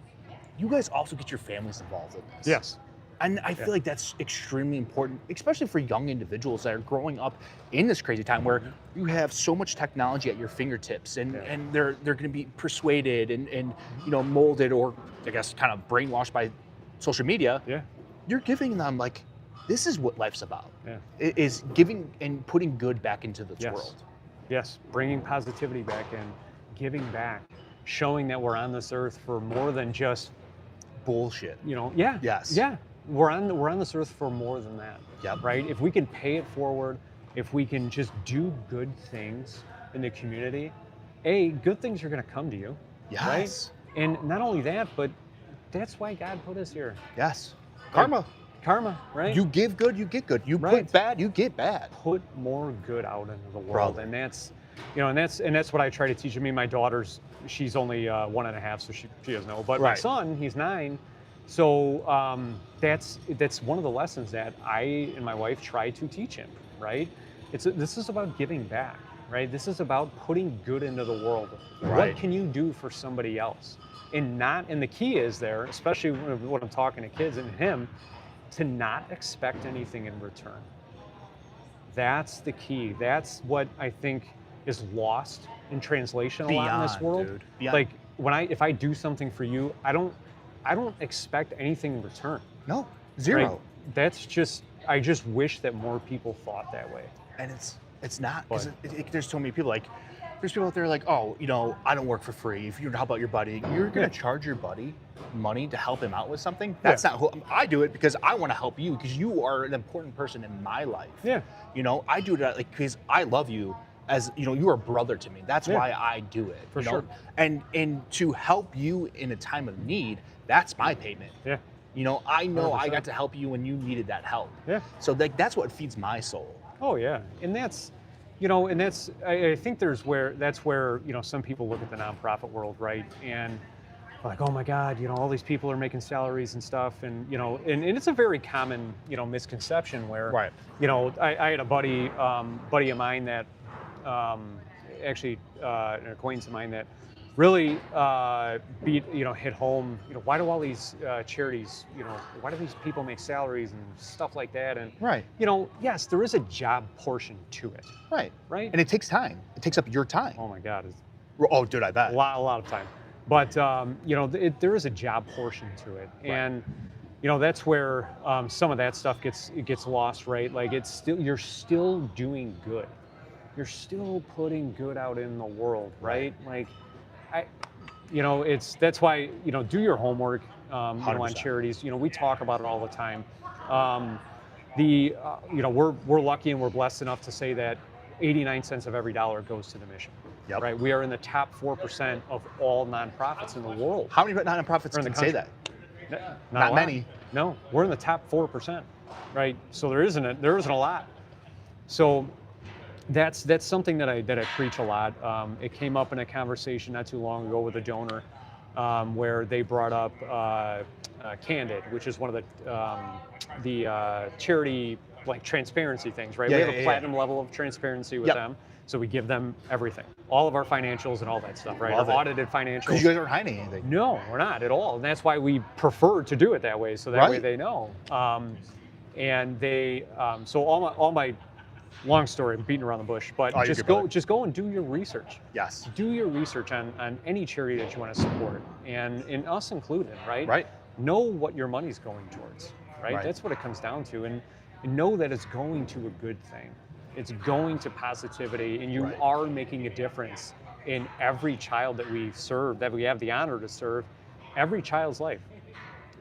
you guys also get your families involved in this. Yes. And I feel like that's extremely important, especially for young individuals that are growing up in this crazy time where you have so much technology at your fingertips, and they're going to be persuaded and you know molded or I guess kind of brainwashed by social media. Yeah. You're giving them like. This is what life's about, is giving and putting good back into this world. Yes, bringing positivity back in, giving back, showing that we're on this earth for more than just bullshit. You know, we're on this earth for more than that. Right? If we can pay it forward, if we can just do good things in the community, good things are going to come to you. Yes. Right? And not only that, but that's why God put us here. Yes. Karma. Karma, right? You give good, you get good. You put bad, you get bad. Put more good out into the world, and that's, you know, and that's what I try to teach. I mean, my daughter's, she's only 1.5, so she doesn't know. But my son, he's 9, so that's one of the lessons that I and my wife try to teach him. Right? This is about giving back. Right? This is about putting good into the world. What can you do for somebody else? And the key is there, especially when I'm talking to kids and him, to not expect anything in return. That's the key. That's what I think is lost in translation a lot in this world. Dude. Like if I do something for you, I don't expect anything in return. No, zero. Right? That's just I just wish that more people thought that way. And it's not because there's so many people like. There's people out there like, oh, you know, I don't work for free. If you help out your buddy, you're gonna charge your buddy money to help him out with something. That's not who I do it because I want to help you because you are an important person in my life. Yeah. You know, I do it like because I love you as you know, you are a brother to me. That's why I do it. For sure. And to help you in a time of need, that's my payment. Yeah. You know I 100%. Got to help you when you needed that help. Yeah. So that's what feeds my soul. Oh yeah, and that's. You know, and I think that's where, you know, some people look at the nonprofit world, right? And like, oh my God, you know, all these people are making salaries and stuff. And, you know, and it's a very common, you know, misconception where, you know, I had a buddy of mine that, actually an acquaintance of mine that really hit home, why do all these charities, why do these people make salaries and stuff like that? And Right. Yes, there is a job portion to it. Right. Right. And it takes time. It takes up your time. Oh my God, it's Oh, dude, I bet. a lot of time. But there is a job portion to it, and that's where some of that stuff gets lost, right? Like you're still doing good, you're still putting good out in the world, right? Like, that's why do your homework on 100%. charities. We talk about it all the time. We're lucky and we're blessed enough to say that 89 cents of every dollar goes to the mission. Yep. Right, we are in the top 4% of all nonprofits in the world. How many nonprofits in the can say country. that? Not Not a lot. many. No, we're in the top 4%, right? So there isn't a lot. So that's something that I preach a lot. It came up in a conversation not too long ago with a donor, where they brought up Candid, which is one of the charity like transparency things, right? Yeah, we have yeah, a platinum level of transparency with Yep. them. So we give them everything, all of our financials and all that stuff, right? Love Our it. audited financials. Because you guys aren't hiding anything. No, we're not at all, and that's why we prefer to do it that way, so that way Right. they know. And they, so all my long story, I'm beating around the bush, but Oh, you're just good, go brother. just go and do your research. Yes. Do your research on any charity that you want to support, and in us included, right? Right. Know what your money's going towards, right? Right. That's what it comes down to, and know that it's going to a good thing. It's going to positivity, and you Right. are making a difference in every child that we serve, that we have the honor to serve, every child's life.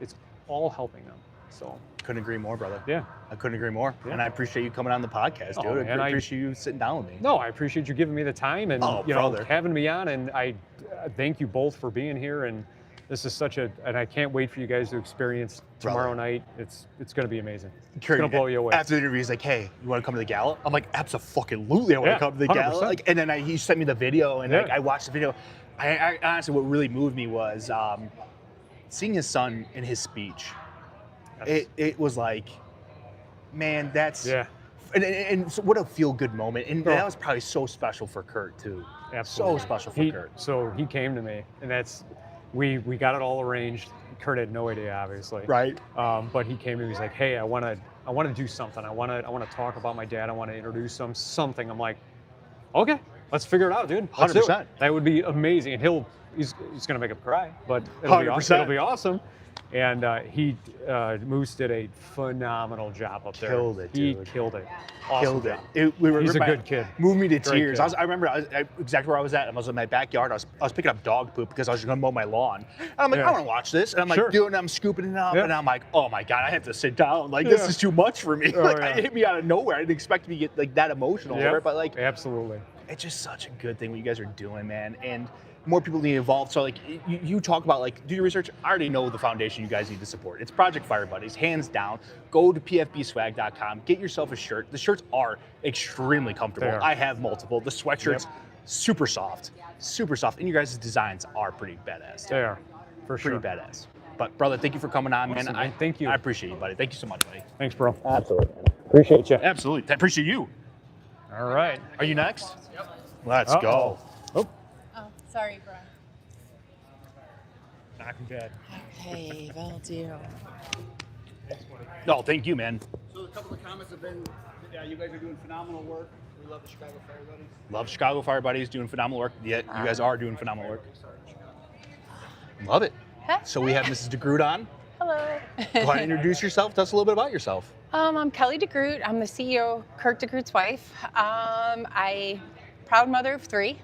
It's all helping them. So Couldn't agree more, brother. yeah. I couldn't agree more. Yeah. And I appreciate you coming on the podcast, Oh, dude. man, I appreciate you sitting down with me. No, I appreciate you giving me the time and brother. having me on, and I thank you both for being here. And this is and I can't wait for you guys to experience tomorrow night. It's going to be amazing. It's going to blow you away. After the interview, he's like, "Hey, you want to come to the gala?" I'm like, "Absolutely, I want Yeah, to come to the gala." 100%. Like, and then he sent me the video, and Yeah. I watched the video. I honestly, what really moved me was seeing his son in his speech. It was like, man, that's Yeah. And so what a feel good moment, and Oh. that was probably so special for Kurt too. Absolutely. So special for Kurt. So he came to me, and we got it all arranged. Kurt had no idea, obviously. Right. But he came to me. He's like, "Hey, I want to do something. I want to talk about my dad. I want to introduce something." I'm like, "Okay, let's figure it out, dude. Let's do it. 100%. That would be amazing." And he's gonna make him cry, but it'll be 100%. It'll be awesome. And Moose did a phenomenal job up there. Killed it, He dude. killed it. Awesome Killed job. it. He's a good kid. Moved me to Great tears. kid. I remember exactly where I was at. I was in my backyard. I was picking up dog poop because I was going to mow my lawn. And I'm like, Yeah. I want to watch this. And I'm like, Sure. doing it. I'm scooping it up. Yeah. And I'm like, oh my God, I have to sit down. Like, this Yeah. is too much for me. Oh, Like, yeah. it hit me out of nowhere. I didn't expect to get like that emotional over it. But like, Absolutely. it's just such a good thing what you guys are doing, man. And more people need involved. So like you talk about like do your research. I already know the foundation you guys need to support. It's Project Fire Buddies, hands down. Go to pfbswag.com, get yourself a shirt. The shirts are extremely comfortable. They are. I have multiple. The sweatshirts, super soft, and you guys' designs are pretty badass. Too. They are, for Pretty sure. badass. But brother, thank you for coming on, Awesome, man. man. Thank you. I appreciate you, buddy. Thank you so much, buddy. Thanks, bro. Absolutely. Appreciate you. Absolutely. I appreciate you. All right. Are you next? Yep. Let's Uh-oh. go. Oh, Oh, sorry, Brian. knock him dead. Okay, will do. No, thank you, man. So a couple of comments have been, yeah, you guys are doing phenomenal work. We love the Chicago Fire Buddies. Love Chicago Fire Buddies, doing phenomenal work. Yeah, you guys are doing phenomenal work. Love it. So we have Mrs. DeGroot on. Hello. Go ahead and introduce yourself. Tell us a little bit about yourself. I'm Kelly DeGroot. I'm the CEO, Kurt DeGroot's wife. I proud mother of 3.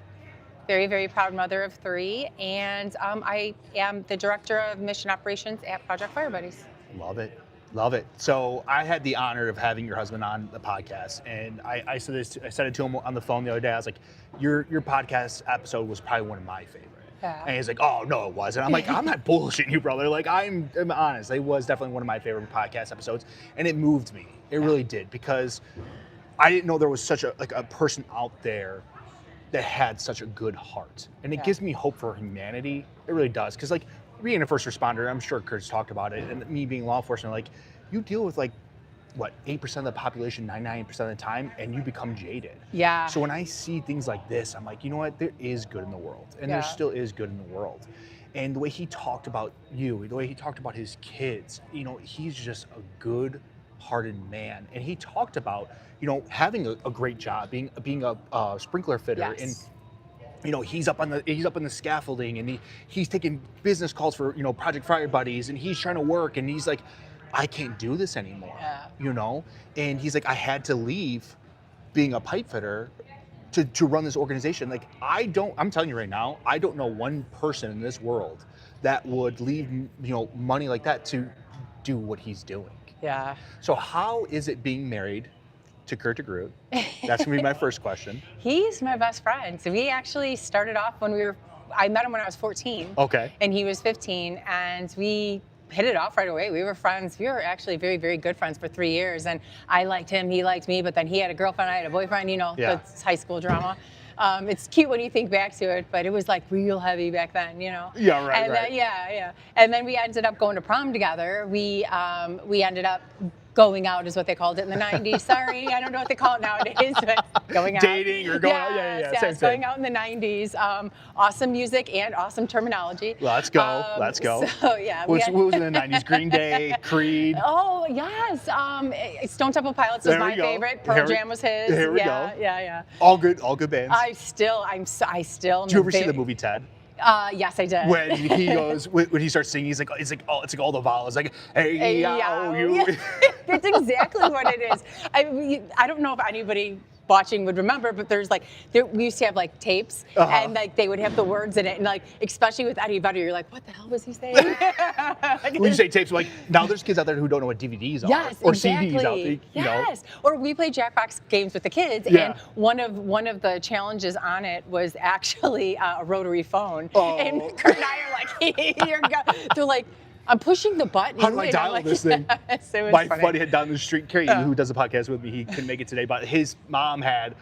Very, very proud mother of 3. And I am the director of mission operations at Project Fire Buddies. Love it. Love it. So I had the honor of having your husband on the podcast, and I said this. I said it to him on the phone the other day. I was like, "Your podcast episode was probably one of my favorite." Yeah. And he's like, "Oh no, it wasn't." I'm like, "I'm not bullshitting you, brother. Like I'm honest. It was definitely one of my favorite podcast episodes, and it moved me. It really did because I didn't know there was such a person out there that had such a good heart, and it Yeah. gives me hope for humanity. It really does, because like being a first responder, I'm sure Kurt's talked about it, and me being law enforcement, like you deal with like what, 8% of the population 99% of the time, and you become jaded. Yeah. So when I see things like this, I'm like, you know what, there is good in the world, and there still is good in the world. And the way he talked about you, the way he talked about his kids, you know, he's just a good-hearted man. And he talked about, you know, having a great job, being a sprinkler fitter, and you know, he's up on the scaffolding, and he's taking business calls for, you know, Project Fire Buddies, and he's trying to work, and he's like, I can't do this anymore, you know? And he's like, I had to leave being a pipe fitter to run this organization. Like, I'm telling you right now, I don't know one person in this world that would leave, you know, money like that to do what he's doing. Yeah. So how is it being married to Kurt DeGroot? That's gonna be my first question. He's my best friend. So we actually started off I met him when I was 14. Okay. And he was 15, and we hit it off right away. We were friends. We were actually very, very good friends for 3 years. And I liked him, he liked me, but then he had a girlfriend, I had a boyfriend, you know, that's high school drama. It's cute when you think back to it, but it was like real heavy back then, you know? Yeah, right, and right. Then, and then we ended up going to prom together. We ended up going out is what they called it in the 90s. Sorry, I don't know what they call it nowadays, but going out. Dating or going out, same thing. Going out in the 90s. Awesome music and awesome terminology. Let's go, let's go. So yeah. What was in the 90s? Green Day, Creed. Oh, yes. Stone Temple Pilots was my favorite. Pearl Jam was his. Here we go. Yeah. All good bands. I still. Did you ever see the movie Ted? Yes, I did. When he goes, when he starts singing, it's like all the vowels, like, hey, you. That's exactly what it is. I don't know if anybody watching would remember, but we used to have like tapes, and like they would have the words in it, and like especially with Eddie Vedder, you're like, what the hell was he saying? When you say tapes, like now there's kids out there who don't know what DVDs are, or CDs out there, you know. Or we plade Jackbox games with the kids, and one of the challenges on it was actually a rotary phone, and Kurt and I are like, they're like, I'm pushing the button. How do I dial this thing? Yes, it was My funny. buddy had down the street, Carrie, who does the podcast with me, he couldn't make it today, but his mom had,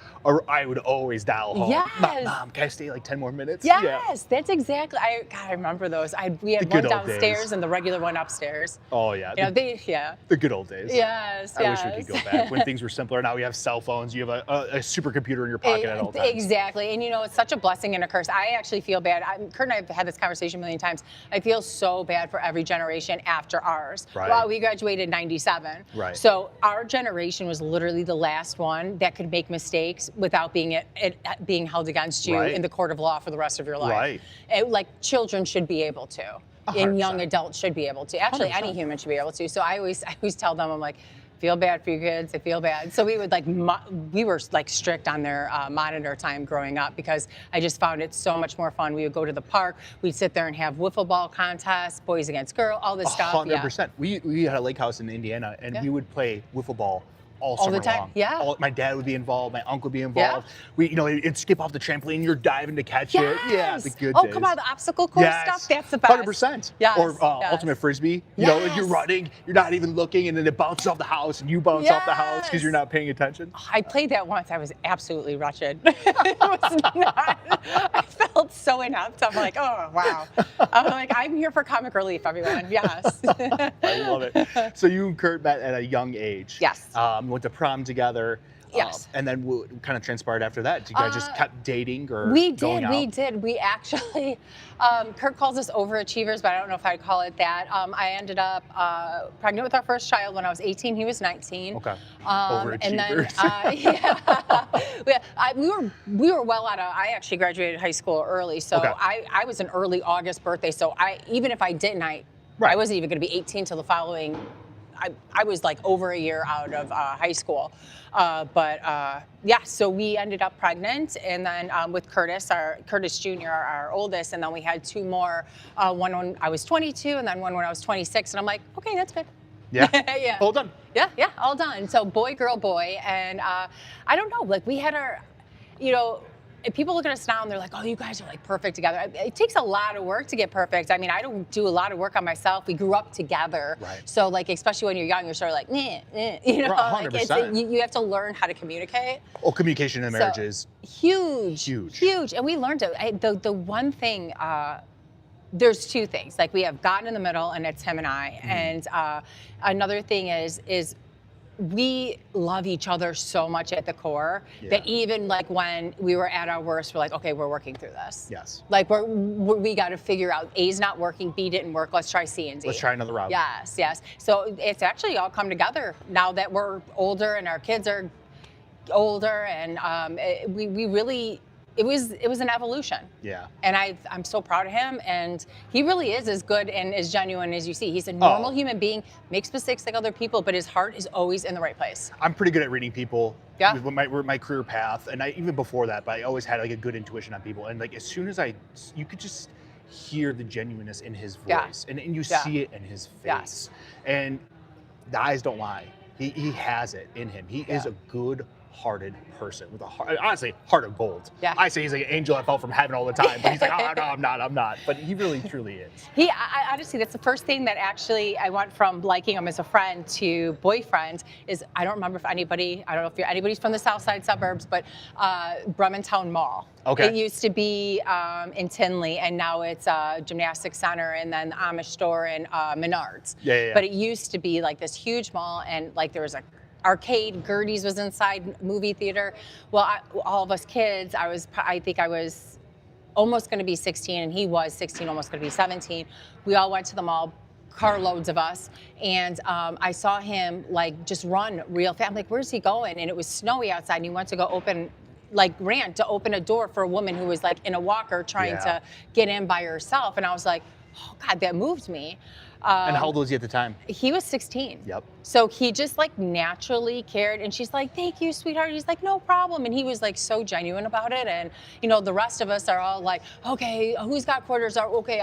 I would always dial home. Yes. Mom, can I stay like 10 more minutes? Yes, that's exactly. I remember those. We had one downstairs and the regular one upstairs. Oh yeah. You know, the good old days. Yes. I wish we could go back when things were simpler. Now we have cell phones. You have a supercomputer in your pocket at all times. Exactly, and you know, it's such a blessing and a curse. I actually feel bad. Kurt and I have had this conversation a million times. I feel so bad for every generation after ours. Right. Well, we graduated in '97. Right. So our generation was literally the last one that could make mistakes without being held against you in the court of law for the rest of your life. Right. Like children should be able to, 100%. And young adults should be able to. Actually, 100%. Any human should be able to. So I always tell them, I'm like, feel bad for your kids. I feel bad. So we would we were like strict on their monitor time growing up because I just found it so much more fun. We would go to the park. We'd sit there and have wiffle ball contests, boys against girls, all this stuff. 100%. We had a lake house in Indiana, and we would play wiffle ball all summer the time. long. Yeah. My dad would be involved. My uncle would be involved. We, it'd skip off the trampoline. You're diving to catch it. Yeah, the good days. Come on, the obstacle course stuff. That's the best. 100%. Yes. Or ultimate frisbee. You know, you're running, you're not even looking, and then it bounces off the house, and you bounce off the house because you're not paying attention. I played that once. I was absolutely wretched. It was not. I felt so inept. I'm like, oh wow. I'm like, I'm here for comic relief, everyone. Yes. I love it. So you and Kurt met at a young age. Yes. Went to prom together. Yes. And then what kind of transpired after that? Did you guys just kept dating or going out? We did. We actually, Kurt calls us overachievers, but I don't know if I'd call it that. I ended up pregnant with our first child when I was 18. He was 19. Okay. Overachievers. And then, we were well out of, I actually graduated high school early. So I was an early August birthday. So even if I didn't, I wasn't even going to be 18 till the following. I was like over a year out of high school. So we ended up pregnant, and then with Curtis Jr., our oldest, and then we had two more, one when I was 22 and then one when I was 26, and I'm like, okay, that's good. Yeah. Yeah. All done. Yeah, all done. So boy, girl, boy, and I don't know, like we had our, if people look at us now and they're like, oh, you guys are like perfect together. It takes a lot of work to get perfect. I mean, I don't do a lot of work on myself. We grew up together. Right. So like, especially when you're young, you're sort of like, like 100%. You have to learn how to communicate. Oh, communication in marriage is huge. And we learned it. The one thing, there's two things. Like we have God in the middle, and it's him and I. Mm-hmm. And another thing is we love each other so much at the core that even like when we were at our worst, we're like, okay, we're working through this. Yes. Like we got to figure out A's not working, B didn't work. Let's try C and D. Let's try another route. Yes, yes. So it's actually all come together now that we're older and our kids are older, and we really. It was an evolution. Yeah. And I'm so proud of him, and he really is as good and as genuine as you see. He's a normal human being, makes mistakes like other people, but his heart is always in the right place. I'm pretty good at reading people. Yeah. With my career path, and even before that, but I always had like a good intuition on people. And like as soon as you could just hear the genuineness in his voice, and you see it in his face. Yes. And the eyes don't lie. He has it in him. He is a good-hearted person with a heart, honestly, heart of gold. Yeah. I say he's like an angel that fell from heaven all the time, but he's like, oh no, I'm not. But he really, truly is. I honestly, that's the first thing that actually I went from liking him as a friend to boyfriend is, I don't remember if anybody, I don't know if anybody's from the south side suburbs, but Brementown Mall. Okay. It used to be in Tinley, and now it's a gymnastics center, and then the Amish store and Menards. Yeah. But it used to be like this huge mall, and like there was a arcade, Gertie's was inside, movie theater. Well, all of us kids, I think I was almost going to be 16, and he was 16, almost going to be 17. We all went to the mall, carloads of us, and I saw him like just run real fast. I'm like, where's he going? And it was snowy outside, and he went to go ran to open a door for a woman who was like in a walker trying to get in by herself. And I was like, oh God, that moved me. And how old was he at the time? He was 16. Yep. So he just like naturally cared, and she's like, thank you, sweetheart. He's like, no problem. And he was like so genuine about it. And the rest of us are all like, okay, who's got quarters? Okay,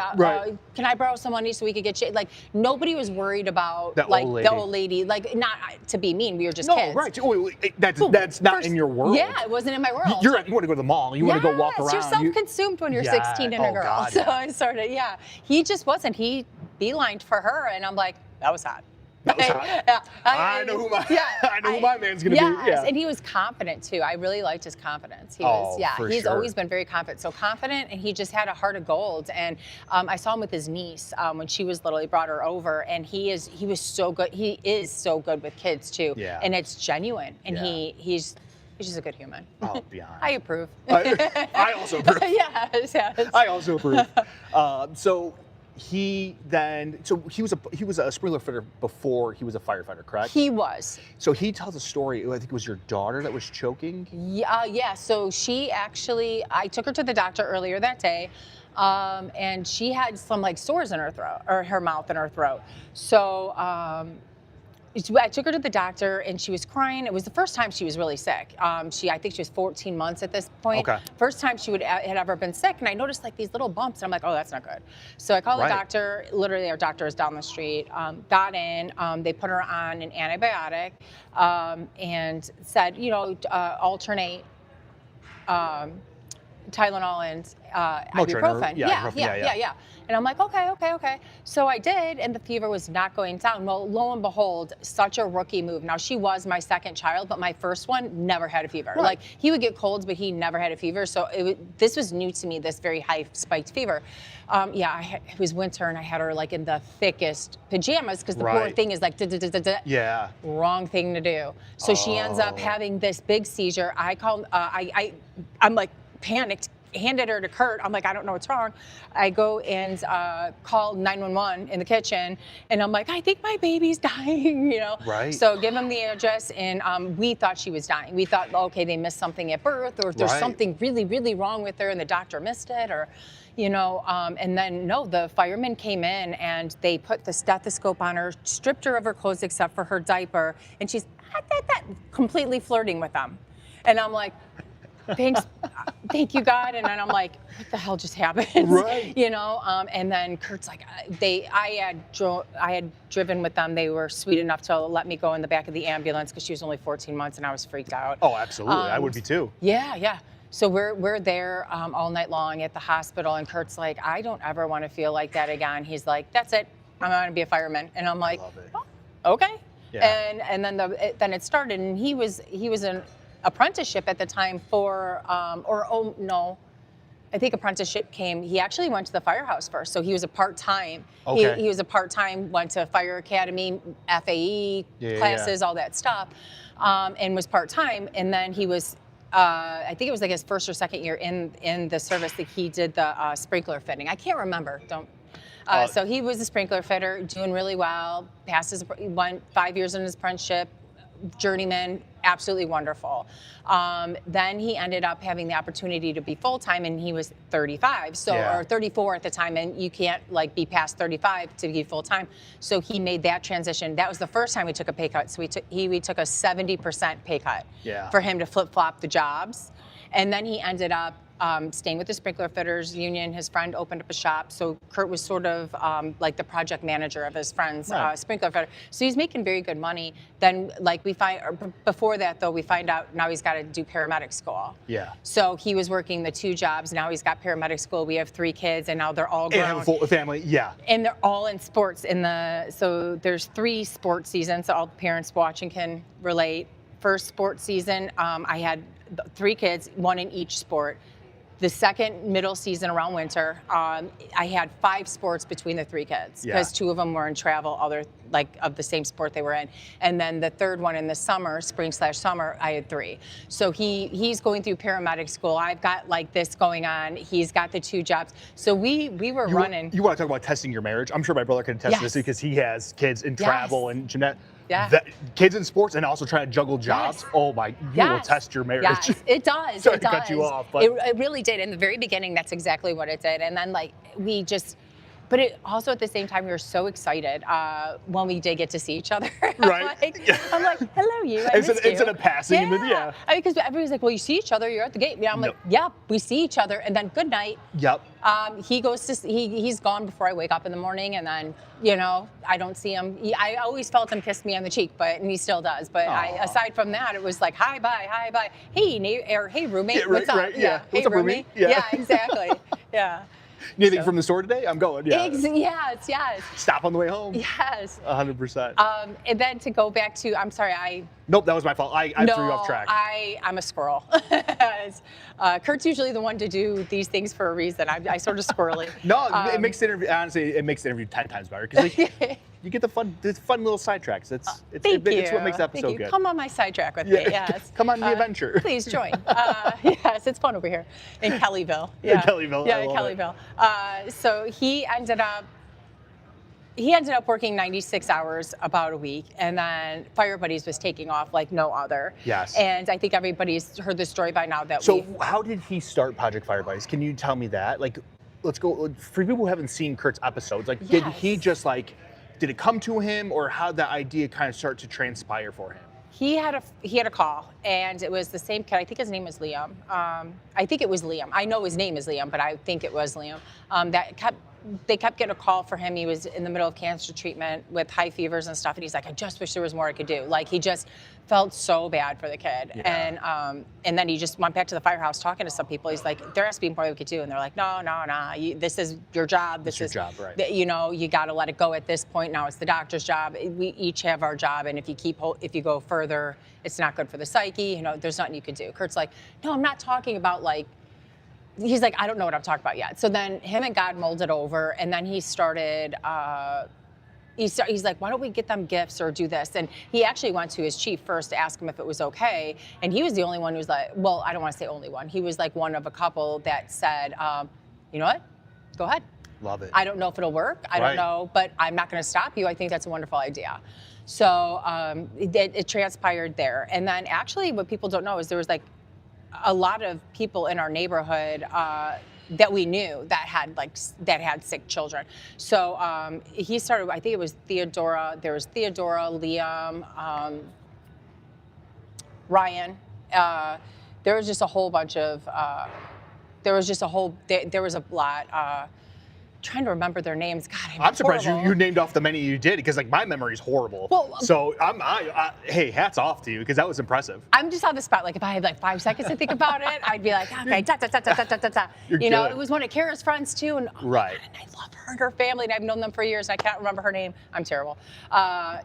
can I borrow some money so we could get you? Like nobody was worried about the old lady. Like not to be mean, we were just kids. Right. That's not in your world. Yeah, it wasn't in my world. You want to go to the mall. You want to go walk around. You're self-consumed when you're 16 and a girl. God, so I started, he just wasn't. He beelined for her, and I'm like, that was hot. That was hot. I know who my man's gonna be. Yeah. And he was confident too. I really liked his confidence. He's always been very confident. So confident, and he just had a heart of gold. And I saw him with his niece when she was little. He brought her over, and he was so good. He is so good with kids too. Yeah. And it's genuine, and he's just a good human. Oh, beyond. I approve. I also approve. Yes. I also approve. So he was a sprinkler fitter before he was a firefighter, correct? He was. So he tells a story. I think it was your daughter that was choking. Yeah. So I took her to the doctor earlier that day, and she had some like sores in her throat, or her mouth and her throat. So I took her to the doctor, and she was crying. It was the first time she was really sick. I think she was 14 months at this point. Okay. First time she had ever been sick, and I noticed like these little bumps, and I'm like, oh, that's not good. So I called the doctor. Literally, our doctor is down the street. Got in. They put her on an antibiotic, and said, alternate Tylenol and ibuprofen. Yeah. And I'm like, okay. So I did, and the fever was not going down. Well, lo and behold, such a rookie move. Now, she was my second child, but my first one never had a fever. Right. Like, he would get colds, but he never had a fever. So this was new to me, this very high spiked fever. It was winter, and I had her like in the thickest pajamas, because the poor thing is like, wrong thing to do. So she ends up having this big seizure. I'm like panicked, handed her to Kurt. I'm like, I don't know what's wrong. I go and call 911 in the kitchen, and I'm like, I think my baby's dying, Right. So give him the address, and we thought she was dying. We thought, okay, they missed something at birth, or if there's something really, really wrong with her, and the doctor missed it, or, and then no, the firemen came in, and they put the stethoscope on her, stripped her of her clothes except for her diaper, and she's completely flirting with them. And I'm like, thanks, thank you, God. And then I'm like, what the hell just happened? Right. And then Kurt's like, I had driven with them. They were sweet enough to let me go in the back of the ambulance, because she was only 14 months, and I was freaked out. Oh, absolutely. I would be too. Yeah. So we're there all night long at the hospital, and Kurt's like, I don't ever want to feel like that again. He's like, that's it. I'm going to be a fireman. And I'm like, oh, okay. Yeah. And then it started, and he was an apprenticeship at the time for, I think apprenticeship came, he actually went to the firehouse first. So he was a part-time. Okay. He was a part-time, went to fire academy, FAE classes, all that stuff, and was part-time. And then he was, I think it was like his first or second year in the service that he did the sprinkler fitting. I can't remember, so he was a sprinkler fitter, doing really well, went 5 years in his apprenticeship, journeyman, absolutely wonderful. Then he ended up having the opportunity to be full-time, and he was 35, or 34 at the time, and you can't like be past 35 to be full-time. So he made that transition. That was the first time we took a pay cut. So we took a 70% pay cut for him to flip-flop the jobs. And then he ended up staying with the Sprinkler Fitters Union. His friend opened up a shop, so Kurt was sort of like the project manager of his friend's sprinkler fitter. So he's making very good money. Then, like before that though, we find out now he's got to do paramedic school. Yeah. So he was working the 2 jobs. Now he's got paramedic school. We have 3 kids, and now they're all grown. And have a full family. Yeah. And they're all in sports. So there's 3 sports seasons. So all the parents watching can relate. First sports season, I had 3 kids, 1 in each sport. The second middle season around winter, I had 5 sports between the 3 kids because 2 of them were in travel, other like of the same sport they were in. And then the third one in the summer, spring/summer, I had 3. So he's going through paramedic school. I've got like this going on. He's got the 2 jobs. So we were running. You want to talk about testing your marriage? I'm sure my brother can attest to this because he has kids in travel and Jeanette. Yeah. Kids in sports and also trying to juggle jobs. Oh my, you will test your marriage. Yes, it does. Sorry it does. to cut you off, but it really did. In the very beginning, that's exactly what it did. And then like but it also at the same time, we were so excited when we did get to see each other. Right. I'm like, hello, you. I missed you. Instead of passing. Yeah. Because everybody's like, well, you see each other. You're at the gate. Yeah. I'm like, yeah, we see each other. And then good night. Yep. He goes to he's gone before I wake up in the morning, and then I don't see him. I always felt him kiss me on the cheek, and he still does. But aside from that, it was like hi bye, hey roommate, what's up? Right, yeah. Hey What's up, roommate? Yeah, exactly. Yeah. Anything from the store today? I'm going. Yeah. Yes. Stop on the way home. Yes. 100%. And then to go back to, I'm sorry, Nope, that was my fault. I threw you off track. I'm a squirrel. Kurt's usually the one to do these things for a reason. I sort of squirrely. No, it makes the interview, honestly, it makes the interview 10 times better because you get the fun little sidetracks. It's what makes the episode good. Come on my sidetrack with me, yes. Come on the adventure. Please join. Yes, it's fun over here in Kellyville. Yeah. In Kellyville. Yeah, in Kellyville. So he ended up working 96 hours about a week, and then Fire Buddies was taking off like no other. Yes. And I think everybody's heard the story by now that So how did he start Project Fire Buddies? Can you tell me that? Like, let's go, for people who haven't seen Kurt's episodes, like did he just like, did it come to him, or how did the idea kind of start to transpire for him? He had a call, and it was the same kid. I think his name was Liam. I think it was Liam. I know his name is Liam, but I think it was Liam. They kept getting a call for him. He was in the middle of cancer treatment with high fevers and stuff, and he's like, I just wish there was more I could do. Like, he just felt so bad for the kid. Yeah. And then he just went back to the firehouse talking to some people. He's like, there has to be more we could do. And they're like, no, this is your job. This is your job, right? You got to let it go at this point. Now it's the doctor's job. We each have our job, and if you go further, it's not good for the psyche. There's nothing you can do. Kurt's like, no, I'm not talking about like. He's like, I don't know what I'm talking about yet. So then him and God molded over, and then he started. He's like, why don't we get them gifts or do this? And he actually went to his chief first to ask him if it was okay. And he was the only one who was like, well, I don't want to say only one. He was like one of a couple that said, you know what? Go ahead. Love it. I don't know if it'll work. I don't know, but I'm not going to stop you. I think that's a wonderful idea. So it transpired there. And then actually what people don't know is there was like a lot of people in our neighborhood that we knew that had sick children. So he started, I think it was Theodora. There was Theodora, Liam, Ryan. There was just a whole bunch of. There was a lot. Trying to remember their names. God, I'm surprised you named off the many you did, because like my memory's horrible. Well, so hey, hats off to you, because that was impressive. I'm just on the spot. Like if I had like 5 seconds to think about it, I'd be like, okay, it was one of Kara's friends too, and right. God, and I love her and her family, and I've known them for years, and I can't remember her name. I'm terrible.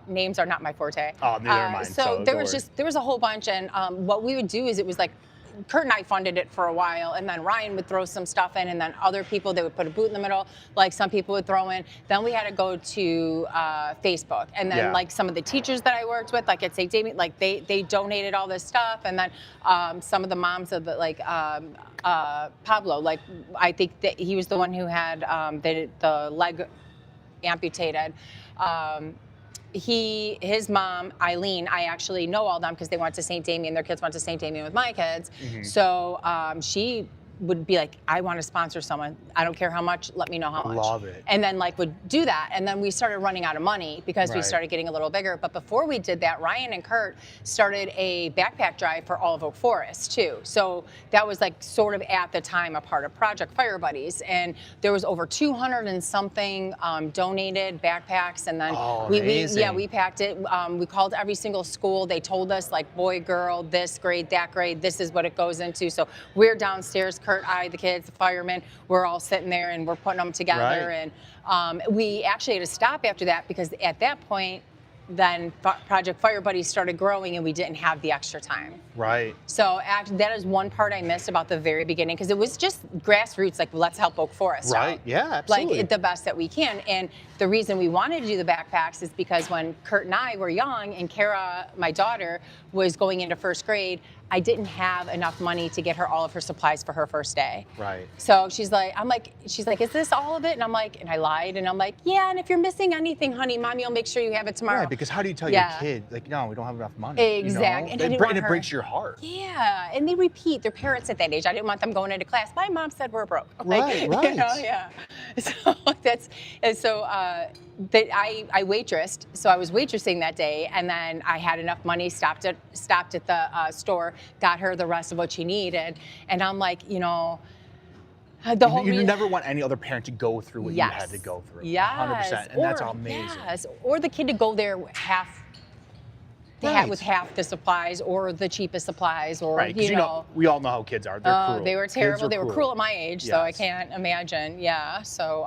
Names are not my forte. Oh, neither are mine. So there was a whole bunch, and what we would do is it was like, Kurt and I funded it for a while, and then Ryan would throw some stuff in, and then other people, they would put a boot in the middle, like some people would throw in. Then we had to go to Facebook, and then like some of the teachers that I worked with, like at St. Damien, like they donated all this stuff, and then some of the moms of the Pablo, like I think that he was the one who had the leg amputated. His mom, Eileen, I actually know all them because they went to St. Damien. Their kids went to St. Damien with my kids. So she would be like, I want to sponsor someone. I don't care how much, let me know how much. Love it. And then like would do that. And then we started running out of money because we started getting a little bigger. But before we did that, Ryan and Kurt started a backpack drive for all of Oak Forest too. So that was like sort of at the time a part of Project Fire Buddies. And there was over 200 and something donated backpacks. And then we packed it. We called every single school. They told us like boy, girl, this grade, that grade, this is what it goes into. So we're downstairs, Kurt, I, the kids, the firemen, we're all sitting there and we're putting them together. And we actually had to stop after that because at that point, then Project Fire Buddies started growing and we didn't have the extra time. Right. So that is one part I missed about the very beginning because it was just grassroots, like let's help Oak Forest Right, out. yeah, absolutely. Like the best that we can. And the reason we wanted to do the backpacks is because when Kurt and I were young and Kara, my daughter, was going into first grade, I didn't have enough money to get her all of her supplies for her first day. Right. So she's like, is this all of it? And I'm like, and I lied, and I'm like, yeah, and if you're missing anything, honey, mommy will make sure you have it tomorrow. Right, because how do you tell your kid, like, no, we don't have enough money? Exactly. You know? And it breaks your heart. Yeah, and they repeat, their parents at that age. I didn't want them going into class. My mom said we're broke. Right. You know, yeah. So I waitressed. So I was waitressing that day, and then I had enough money, stopped at the store, got her the rest of what she needed, and I'm like, you never want any other parent to go through what you had to go through. Yes. 100%. And that's amazing. Yes. Or the kid to go there with half the supplies or the cheapest supplies, or right, we all know how kids are. They're cruel. They were terrible. They were cruel at my age, so I can't imagine. Yeah. So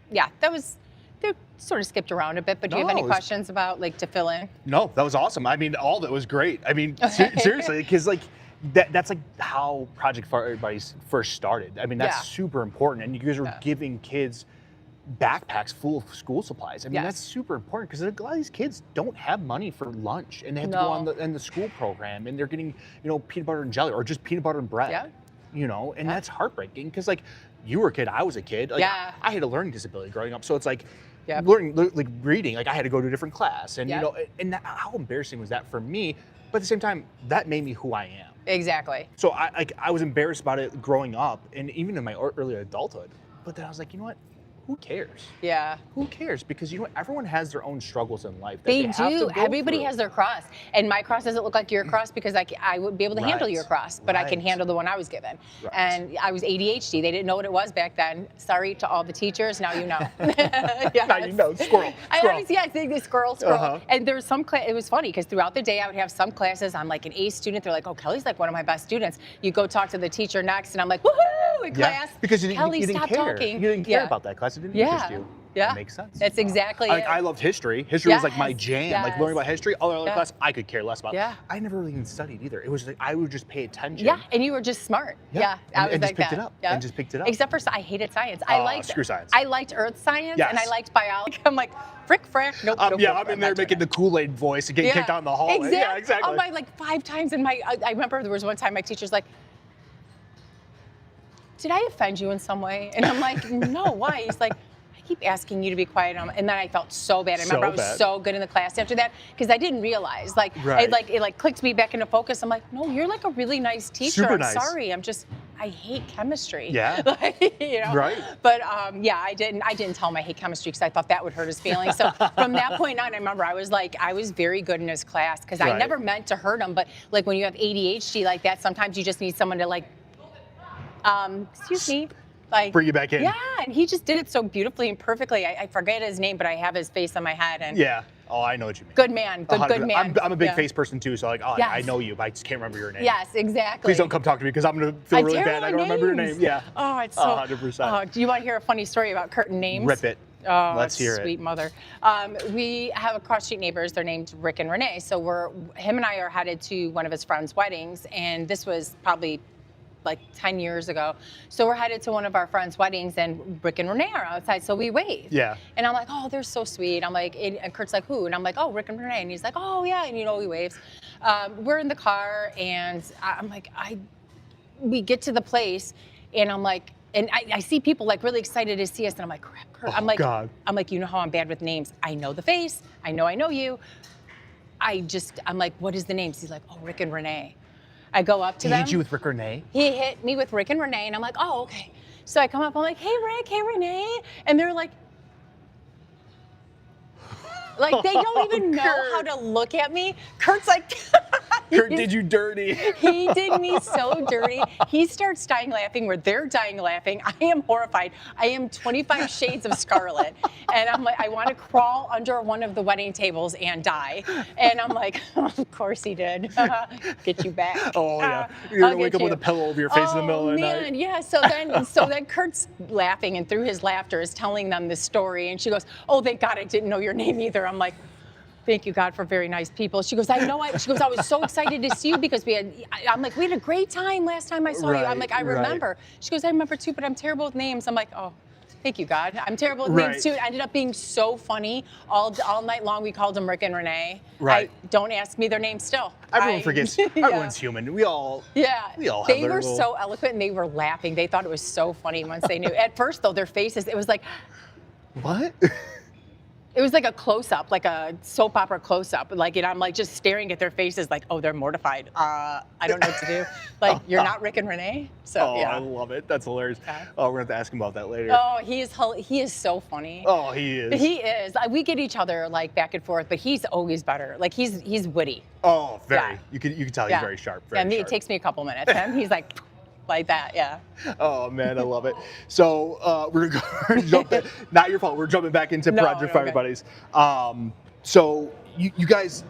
that was. They sort of skipped around a bit, but do you have any questions about like to fill in? No, that was awesome. I mean, all of it was great. I mean, seriously, because like that's like how Project Fire Buddies first started. I mean, that's super important, and you guys were giving kids backpacks full of school supplies. I mean, that's super important because a lot of these kids don't have money for lunch, and they have to go on the school program, and they're getting peanut butter and jelly or just peanut butter and bread. And that's heartbreaking because like you were a kid, I was a kid. Like, I had a learning disability growing up, so it's like learning, like reading. Like I had to go to a different class, and how embarrassing was that for me? But at the same time, that made me who I am. Exactly. So I was embarrassed about it growing up, and even in my early adulthood. But then I was like, you know what? Who cares? Yeah. Who cares? Because everyone has their own struggles in life. They do. Everybody has their cross. And my cross doesn't look like your cross because I wouldn't be able to handle your cross, but I can handle the one I was given. Right. And I was ADHD. They didn't know what it was back then. Sorry to all the teachers. Now you know. Now you know. Squirrel. The squirrel. And there was some class. It was funny because throughout the day I would have some classes. I'm like an A student. They're like, oh, Kelly's like one of my best students. You go talk to the teacher next, and I'm like, woohoo, in class. Because you Kelly, didn't stop care. talking. You didn't care about that class. It didn't interest you. Yeah. That makes sense. That's exactly it. I loved history. History was like my jam. Like learning about history. All the other class, I could care less about. Yeah. I never really even studied either. It was like I would just pay attention. Yeah, and you were just smart. I was and like just picked it up. Yeah. And just picked it up. Except for I hated science. Screw science. I liked earth science and I liked biology. I'm like, frick, frack. Nope. I'm in there making the Kool-Aid voice and getting kicked out in the hallway. Exactly. Yeah, exactly. Oh my, like 5 times in my. I remember there was one time my teacher's like, did I offend you in some way? And I'm like, no, why? He's like, I keep asking you to be quiet. And then I felt so bad. I remember I was so good in the class after that because I didn't realize. It clicked me back into focus. I'm like, no, you're like a really nice teacher. Super I'm nice. Sorry. I hate chemistry. Yeah. Right. But I didn't tell him I hate chemistry because I thought that would hurt his feelings. So from that point on, I remember I was very good in his class because I never meant to hurt him. But like when you have ADHD like that, sometimes you just need someone to like, excuse me. Like, bring you back in. Yeah, and he just did it so beautifully and perfectly. I forget his name, but I have his face on my head. And Oh, I know what you mean. Good man. Good man. I'm a big face person too, so like, I know you, but I just can't remember your name. Yes, exactly. Please don't come talk to me because I'm gonna feel really bad. I don't remember your name. Yeah. Oh, it's so. 100%. Do you want to hear a funny story about Kurt and names? Rip it. Oh, Let's hear it. sweet mother. We have a cross street neighbors. They're named Rick and Renee. So him and I are headed to one of his friends' weddings, and this was probably like 10 years ago. So we're headed to one of our friends' weddings, and Rick and Renee are outside. So we wave. Yeah. And I'm like, oh, they're so sweet. I'm like, and Kurt's like, who? And I'm like, oh, Rick and Renee. And he's like, oh yeah. And he waves. We're in the car, and I'm like, we get to the place, and I'm like. And I see people like really excited to see us, and I'm like, crap, Kurt. I'm like, God. you know how I'm bad with names. I know the face. I know you. I'm like, what is the name? He's like, oh, Rick and Renee. I go up to them. He hit you with Rick or Renee? He hit me with Rick and Renee, and I'm like, oh, okay. So I come up, I'm like, hey, Rick, hey, Renee. And they're like they don't even know how to look at me. Kurt's like, Kurt did you dirty. He did me so dirty. He starts dying laughing where they're dying laughing. I am horrified. I am 25 shades of scarlet. And I'm like, I want to crawl under one of the wedding tables and die. And I'm like, of course he did. Get you back. Oh, yeah. You're going to wake up with a pillow over your face in the middle of the night. Yeah. So then Kurt's laughing, and through his laughter is telling them this story. And she goes, oh, thank God I didn't know your name either. I'm like, thank you, God, for very nice people. She goes, I was so excited to see you because we had a great time last time I saw you. I'm like, I remember. Right. She goes, I remember too, but I'm terrible with names. I'm like, oh, thank you, God. I'm terrible with names too. It ended up being so funny. All night long, we called them Rick and Renee. Right. Don't ask me their names still. Everyone forgets. Everyone's human. We all have They were so eloquent, and they were laughing. They thought it was so funny once they knew. At first, though, their faces, it was like, what? It was like a close-up, like a soap opera close-up. And I'm like just staring at their faces like, oh, they're mortified. I don't know what to do. Like, you're not Rick and Renee? So, I love it. That's hilarious. Oh, we're going to have to ask him about that later. Oh, he is so funny. Oh, he is. He is. We get each other like back and forth, but he's always better. Like, he's witty. Oh, very. Yeah. You can tell he's very sharp. Very sharp. It takes me a couple minutes. He's like that, yeah. Oh man, I love it. So we're gonna jump in. Not your fault. We're jumping back into Project Fire Buddies. So you guys,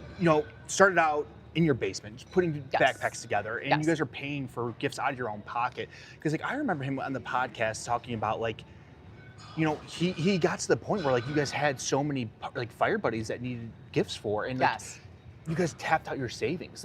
started out in your basement, just putting backpacks together, and you guys are paying for gifts out of your own pocket. Because I remember him on the podcast talking about he got to the point where you guys had so many fire buddies that needed gifts for, and you guys tapped out your savings.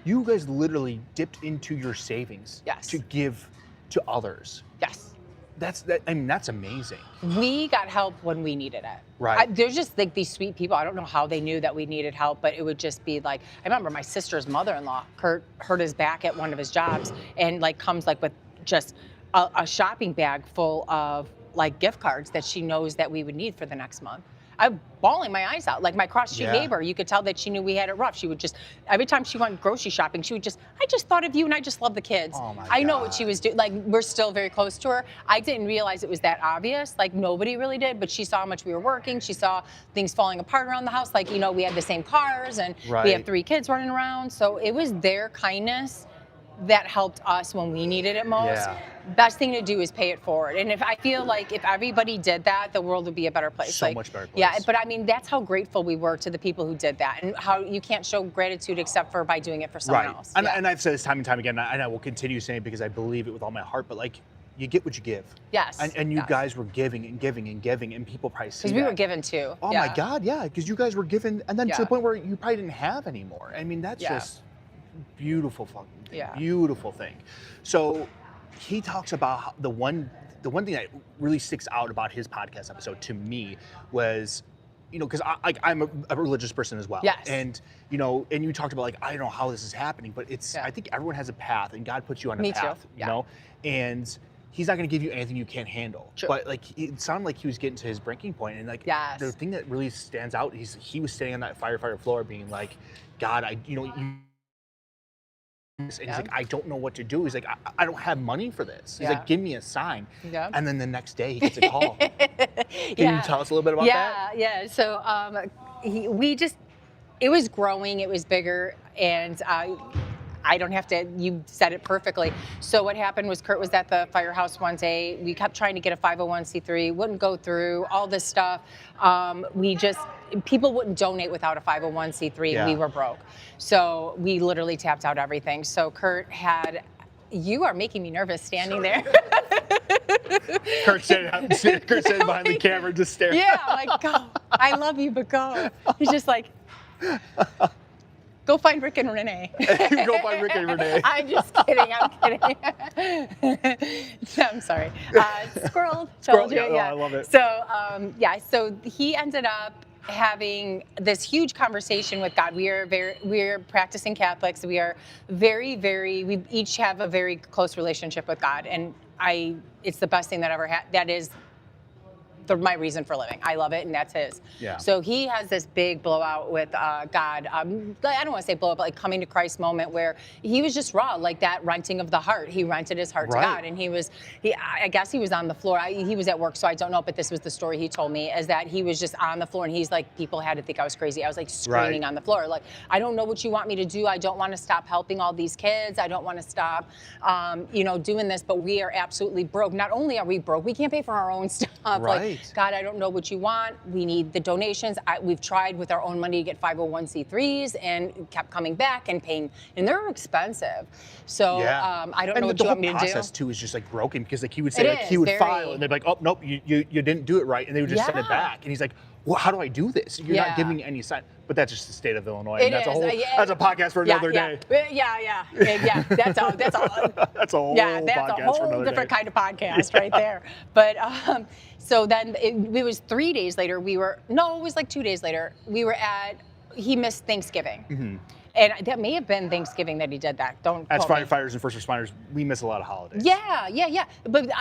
You guys literally dipped into your savings to give to others. Yes. That's amazing. We got help when we needed it. Right. There's just these sweet people. I don't know how they knew that we needed help, but it would just be I remember my sister's mother-in-law, Kurt, hurt his back at one of his jobs, and comes with just a shopping bag full of gift cards that she knows that we would need for the next month. I'm bawling my eyes out. My cross street neighbor, you could tell that she knew we had it rough. She would just, every time she went grocery shopping, she would I just thought of you, and I just love the kids. Oh my God. I know what she was doing. We're still very close to her. I didn't realize it was that obvious. Nobody really did, but she saw how much we were working. She saw things falling apart around the house. We had the same cars, and we have 3 kids running around. So it was their kindness that helped us when we needed it most. Yeah. Best thing to do is pay it forward. And if I feel if everybody did that, the world would be a better place. So much better place. Yeah, but that's how grateful we were to the people who did that, and how you can't show gratitude except for by doing it for someone else. And I've said this time and time again, and I will continue saying it because I believe it with all my heart, but you get what you give. Yes. And you guys were giving and giving and giving, and people probably see that. Because we were given too. Oh my God, yeah, because you guys were given, and then to the point where you probably didn't have anymore. I mean, that's just beautiful fucking thing. Beautiful thing. So he talks about how the one thing that really sticks out about his podcast episode to me was, because I'm a religious person as well. Yes. And and you talked about I don't know how this is happening, but it's I think everyone has a path, and God puts you on a path. Me too. And He's not going to give you anything you can't handle. True. But it sounded like he was getting to his breaking point, and the thing that really stands out, he was standing on that firefighter floor, being like, God, and he's like, I don't know what to do. He's like, I don't have money for this. He's like, give me a sign. Yeah. And then the next day he gets a call. Can you tell us a little bit about that? Yeah. So it was growing, it was bigger, and I don't have to, you said it perfectly. So what happened was Kurt was at the firehouse one day. We kept trying to get a 501c3, wouldn't go through, all this stuff. People wouldn't donate without a 501c3. Yeah. We were broke. So we literally tapped out everything. So Kurt you are making me nervous standing there. Kurt sitting behind the camera, just staring. Yeah, like, go. I love you, but go. He's just like, go find Rick and Renee. Go find Rick and Renee. I'm just kidding. I'm kidding. I'm sorry. Squirrel told you. Yeah, I love it. So, so he ended up having this huge conversation with God. We're practicing Catholics. We are we each have a very close relationship with God, and it's the best thing that ever happened. That is my reason for living. I love it, and that's his. Yeah. So he has this big blowout with God. I don't want to say blowout, but like coming to Christ moment where he was just raw, like that renting of the heart. He rented his heart to God, and I guess he was on the floor. He was at work, so I don't know, but this was the story he told me, is that he was just on the floor, and he's like, people had to think I was crazy. I was like screaming on the floor, like, I don't know what you want me to do. I don't want to stop helping all these kids. I don't want to stop, doing this, but we are absolutely broke. Not only are we broke, we can't pay for our own stuff. Right. Like, God, I don't know what you want. We need the donations. We've tried with our own money to get 501c3s and kept coming back and paying, and they're expensive. So I don't know what you want me to do. The whole process too is just like broken, because like he would say, like he would file, and they'd be like, oh nope, you didn't do it right, and they would just send it back, and he's like, well, how do I do this? You're not giving me any sign. But that's just the state of Illinois, and that's a podcast for another day. Yeah. That's a that's a whole different kind of podcast right there. But so then it was 3 days later. It was like 2 days later. He missed Thanksgiving. Mm-hmm. And that may have been Thanksgiving that he did that. As firefighters and first responders, we miss a lot of holidays. Yeah. But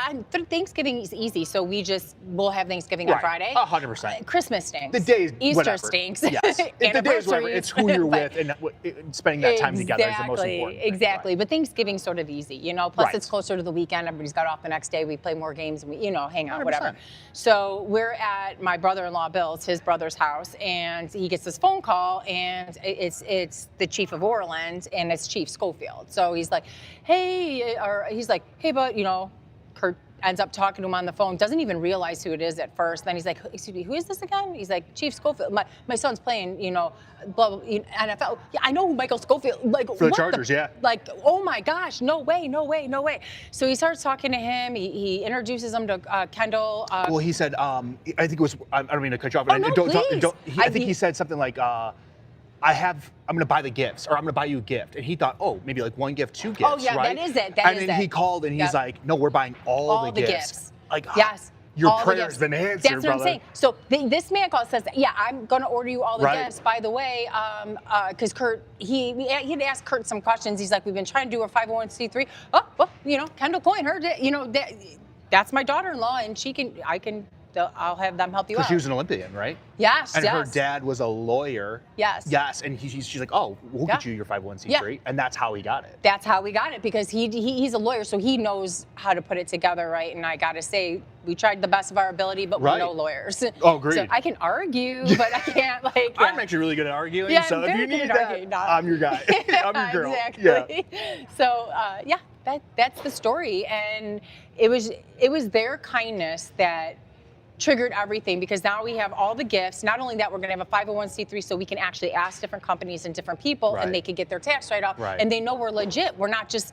Thanksgiving is easy, so we'll have Thanksgiving on Friday. 100%. Christmas stinks. The days, Easter stinks. Yes. The days, whatever. It's who you're with, and spending that time together is the most important thing. Exactly. But Thanksgiving's sort of easy, Plus it's closer to the weekend. Everybody's got off the next day. We play more games, and we, hang out, 100%. whatever. So we're at my brother-in-law Bill's, his brother's house, and he gets this phone call, and it's the chief of Orland, and it's Chief Schofield. So he's like, hey, bud, Kurt ends up talking to him on the phone, doesn't even realize who it is at first. Then he's like, excuse me, who is this again? He's like, Chief Schofield. My son's playing, blah, blah, NFL. Yeah, I know who Michael Schofield, like, for the Chargers, yeah. Like, oh my gosh, no way. So he starts talking to him. He introduces him to Kendall. Well, he said, I think it was, I don't mean to cut you off, but I think he said something like, I'm going to buy the gifts, or I'm going to buy you a gift. And he thought, oh, maybe like one gift, two gifts, right? That is it. And then he called, and he's like, no, we're buying all the gifts. Like, yes. Your prayer's been answered, That's what I'm saying. So this man calls, says, yeah, I'm going to order you all the gifts. By the way, because Kurt, he had asked Kurt some questions. He's like, we've been trying to do a 501c3. Oh, well, Kendall Coyne, that's my daughter-in-law, and I'll have them help you out. Because she was an Olympian, right? Yes, and her dad was a lawyer. Yes, and she's like, oh, we'll get you your 501c3, and that's how he got it. That's how we got it, because he's a lawyer, so he knows how to put it together, right? And I got to say, we tried the best of our ability, but we're no lawyers. Oh, agreed. So I can argue, but I can't I'm actually really good at arguing, so if you need that, I'm your guy. I'm your girl. Exactly. Yeah. So that's the story, and it was their kindness that triggered everything, because now we have all the gifts. Not only that, we're going to have a 501c3, so we can actually ask different companies and different people, and they can get their tax write-off, and they know we're legit. We're not just,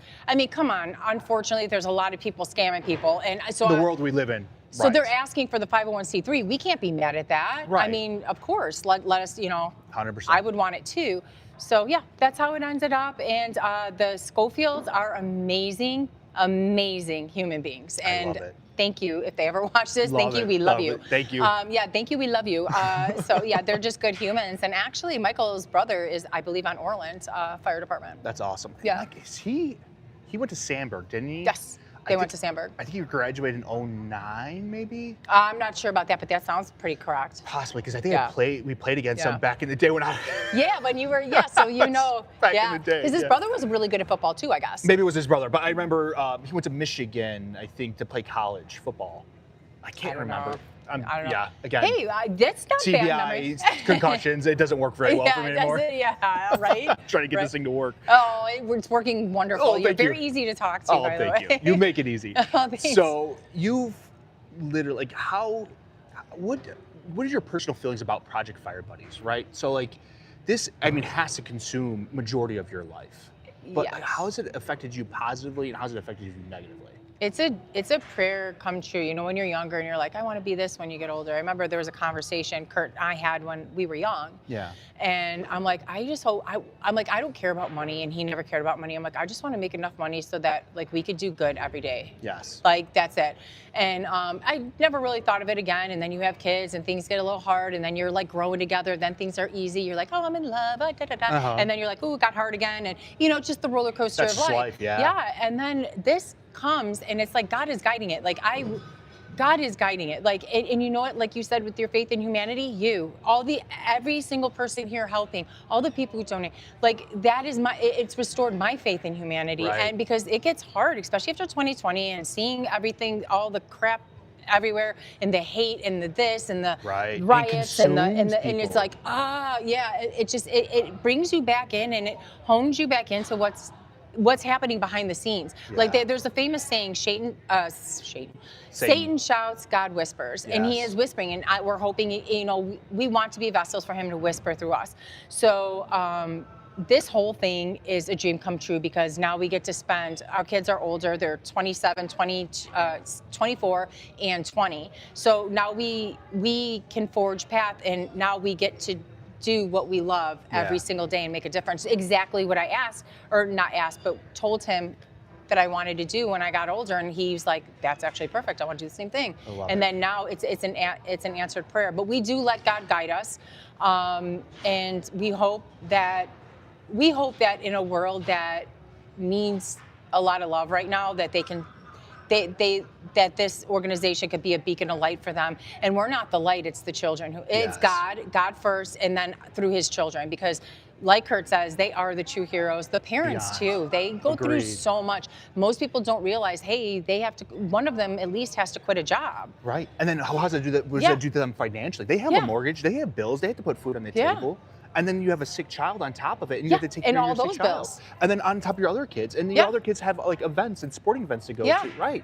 come on. Unfortunately, there's a lot of people scamming people, and so the world we live in. So they're asking for the 501c3. We can't be mad at that. Right. Of course, let us, 100%. I would want it too. So yeah, that's how it ended up. And the Schofields are amazing human beings. And I love it. Thank you. If they ever watch this, thank you. We love you. Thank you. Thank you. We love you. So yeah, they're just good humans. And actually, Michael's brother is, I believe, on Orland Fire Department. That's awesome. Yeah. Like, he went to Sandburg, didn't he? Yes. They went to Sandburg. I think he graduated in 09, maybe? I'm not sure about that, but that sounds pretty correct. Possibly, because I think we played against him back in the day when I... Yeah, when you were, so back in the day. Because his brother was really good at football too, I guess. Maybe it was his brother, but I remember he went to Michigan, I think, to play college football. I can't remember. I don't know. Yeah, again. Hey, that's not bad memory. Concussions, it doesn't work very well for me anymore. Right? Trying to get this thing to work. Oh, it's working wonderful. Oh, You're very easy to talk to, by the way. Thank you. You make it easy. Thanks. So you've literally, what is your personal feelings about Project Fire Buddies, right? So this, has to consume majority of your life. But Yes. like, how has it affected you positively and how has it affected you negatively? It's a prayer come true. You know, when you're younger and you're like, I want to be this when you get older. I remember there was a conversation Kurt and I had when we were young. Yeah. And I'm like, I just hope I'm like, I don't care about money, and he never cared about money. I'm like, I just want to make enough money so that like we could do good every day. Yes. Like that's it. And I never really thought of it again. And then you have kids and things get a little hard, and then you're like growing together. Then things are easy. You're like, oh, I'm in love. Da, da, da. And then you're like, oh, it got hard again. And you know, just the roller coaster That's of just life. life, yeah. Yeah. And then this comes, and it's like God is guiding it. Like God is guiding it. Like, and you know what, like you said, with your faith in humanity, every single person here helping, all the people who donate, like that is it's restored my faith in humanity. Right. And because it gets hard, especially after 2020 and seeing everything, all the crap everywhere and the hate and the this and the Right. riots And and it's consumes like, it brings you back in and it hones you back into what's happening behind the scenes. Yeah. Like there's a famous saying, Satan shouts, God whispers, and he Yes. is whispering, and we're hoping, you know, we want to be vessels for him to whisper through us. So this whole thing is a dream come true because now we get to spend, our kids are older, they're 27, 24, and 20. So now we can forge path, and now we get to do what we love every single day and make a difference. Exactly what I asked, or not asked, but told him that I wanted to do when I got older, and he was like, "That's actually perfect. I want to do the same thing." And then now it's an answered prayer. But we do let God guide us, and we hope that in a world that needs a lot of love right now, that that this organization could be a beacon of light for them. And we're not the light, it's the children. It's God first, and then through his children. Because like Kurt says, they are the true heroes. The parents too, they go through so much. Most people don't realize, hey, one of them at least has to quit a job. Right. And then how does that do that? What does that do to them financially? They have a mortgage, they have bills, they have to put food on the table. And then you have a sick child on top of it, and you have to take care of your sick child. Bills. And then on top of your other kids, and the other kids have like events and sporting events to go to, right?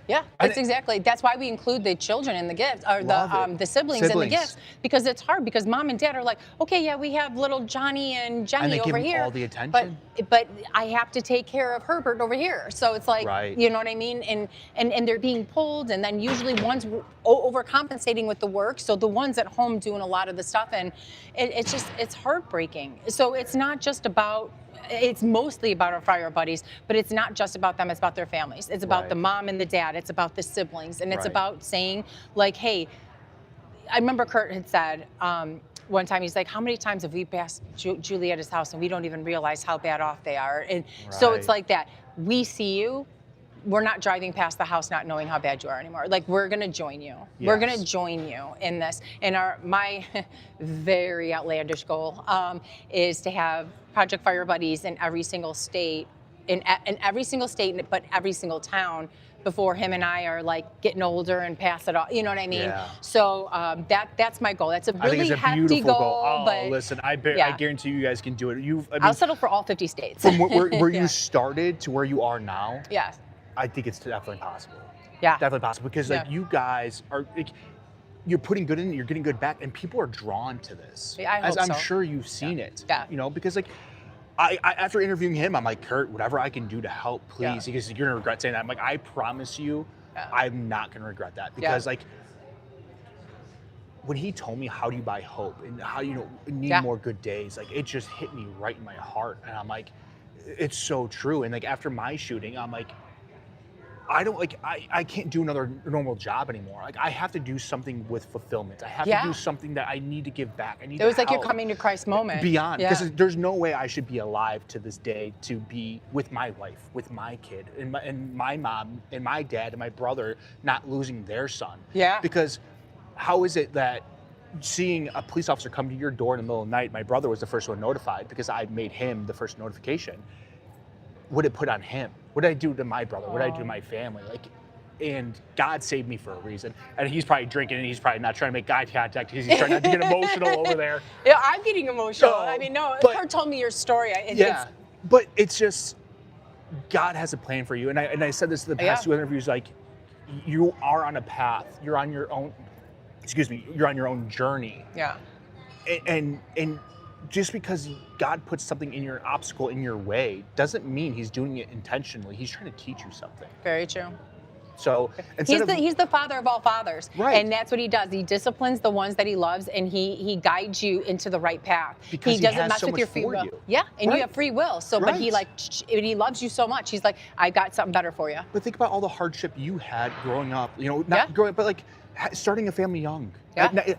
Yeah, that's exactly. That's why we include the children in the gifts, or the siblings in the gifts, because it's hard. Because mom and dad are like, okay, yeah, we have little Johnny and Jenny and they over give here, all the attention. But I have to take care of Herbert over here. So it's like, you know what I mean? And they're being pulled, and then usually one's overcompensating with the work, so the one's at home doing a lot of the stuff, and it's heartbreaking. So it's not just about. It's mostly about our fire buddies, but it's not just about them, it's about their families. It's about the mom and the dad, it's about the siblings, and it's about saying, like, hey, I remember Kurt had said one time, he's like, how many times have we passed Julietta's house and we don't even realize how bad off they are? And so it's like that. We see you, we're not driving past the house not knowing how bad you are anymore. Like, we're gonna join you. Yes. We're gonna join you in this. And my very outlandish goal is to have Project Fire Buddies in every single state, but every single town, before him and I are like getting older and pass it off. You know what I mean? Yeah. So that's my goal. That's a really hefty goal. Oh, but listen, I guarantee you guys can do it. I'll settle for all 50 states. From where you started to where you are now. Yeah. I think it's definitely possible. Yeah. Definitely possible, because like you guys are, like, you're putting good in, you're getting good back, and people are drawn to this. I hope I'm so. sure you've seen it. Yeah. You know, because like, I after interviewing him, I'm like, Kurt, whatever I can do to help, please, because you're gonna regret saying that. I'm like, I promise you, I'm not gonna regret that, because like, when he told me, how do you buy hope, and how need more good days, like, it just hit me right in my heart, and I'm like, it's so true. And like, after my shooting, I'm like, I can't do another normal job anymore. Like, I have to do something with fulfillment. I have to do something that I need to give back. I need. It was like your coming to Christ moment. Beyond, because there's no way I should be alive to this day to be with my wife, with my kid, and my mom, and my dad, and my brother not losing their son. Yeah. Because how is it that seeing a police officer come to your door in the middle of the night, my brother was the first one notified because I made him the first notification, what it put on him? What did I do to my brother? What did I do to my family? Like, and God saved me for a reason. And he's probably drinking, and he's probably not trying to make eye contact because he's trying not to get emotional over there. Yeah, I'm getting emotional. I mean, no, Kurt told me your story. But it's just, God has a plan for you. And I said this in the past two interviews, like, you are on a path. You're on your own, you're on your own journey. Yeah. And just because God puts something in your obstacle in your way doesn't mean he's doing it intentionally. He's trying to teach you something. Very true. So He's the father of all fathers, right? And that's what he does. He disciplines the ones that he loves, and he guides you into the right path. Because he doesn't has mess so with much your free for will. you. Yeah, and Right. you have free will. So, but he Right. he loves you so much. He's like, I got something better for you. But think about all the hardship you had growing up. You know, not growing up, but like starting a family young. Yeah.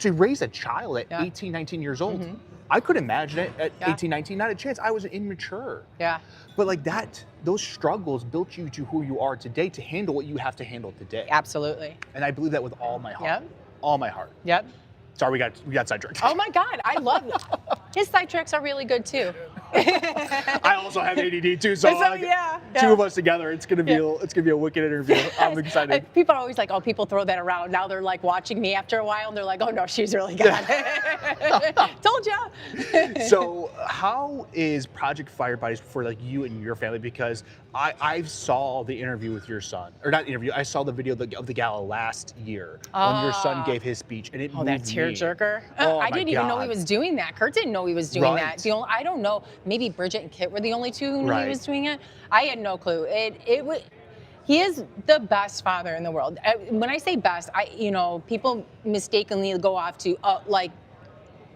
To raise a child at Yeah. 18, 19 years old. I couldn't imagine it at Yeah. 18, 19, not a chance. I was immature. Yeah. But like those struggles built you to who you are today to handle what you have to handle today. Absolutely. And I believe that with all my heart. Yep. All my heart. Yep. Sorry, we got sidetracked. Oh my God, I love it. His sidetracks are really good too. I also have ADD too, so, yeah, two of us together, it's gonna be a wicked interview. I'm excited. People are always like, oh, people throw that around. Now they're like watching me after a while, and they're like, oh no, she's really got it. Told ya. So how is Project Fire Buddies for like you and your family? Because I saw the interview with your son, or not interview. I saw the video of the gala last year when your son gave his speech, and it moved that tearjerker. me. Oh, I my didn't even know he God. was doing that. Kurt didn't know he was doing Right. that. I don't know. Maybe Bridget and Kit were the only two who knew Right. he was doing it. I had no clue. He is the best father in the world. When I say best, people mistakenly go off to like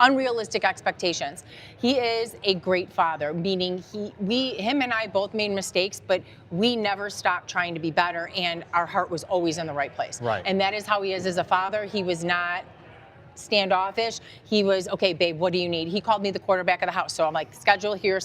unrealistic expectations. He is a great father, meaning him and I both made mistakes, but we never stopped trying to be better, and our heart was always in the right place. Right. And that is how he is as a father. He was not standoffish. He was, okay, babe, what do you need? He called me the quarterback of the house. So I'm like, schedule here.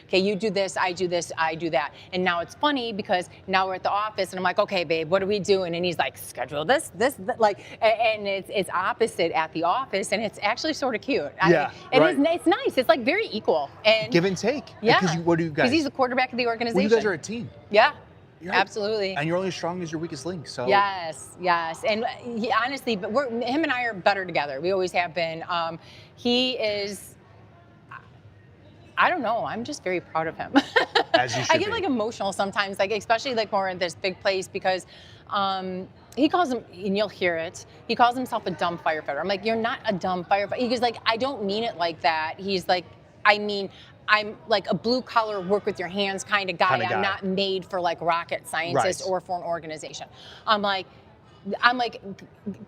Okay, you do this, I do that. And now it's funny because now we're at the office and I'm like, okay, babe, what are we doing? And he's like, schedule this, like, and it's opposite at the office, and it's actually sort of cute. Yeah, It's nice. It's like very equal. And Give and take. yeah. Because what do you guys? Because he's the quarterback of the organization. Well, you guys are a team. Yeah. You're- Absolutely. And you're only as strong as your weakest link. So Yes. And honestly, but him and I are better together. We always have been. He is. I don't know. I'm just very proud of him. As you should I get be. like emotional sometimes, like especially like more in this big place because he calls him, and you'll hear it. He calls himself a dumb firefighter. I'm like, you're not a dumb firefighter. He's like, I don't mean it like that. He's like, I mean, I'm like a blue collar, work with your hands kind of guy. I'm not made for like rocket scientists or for an organization. I'm like,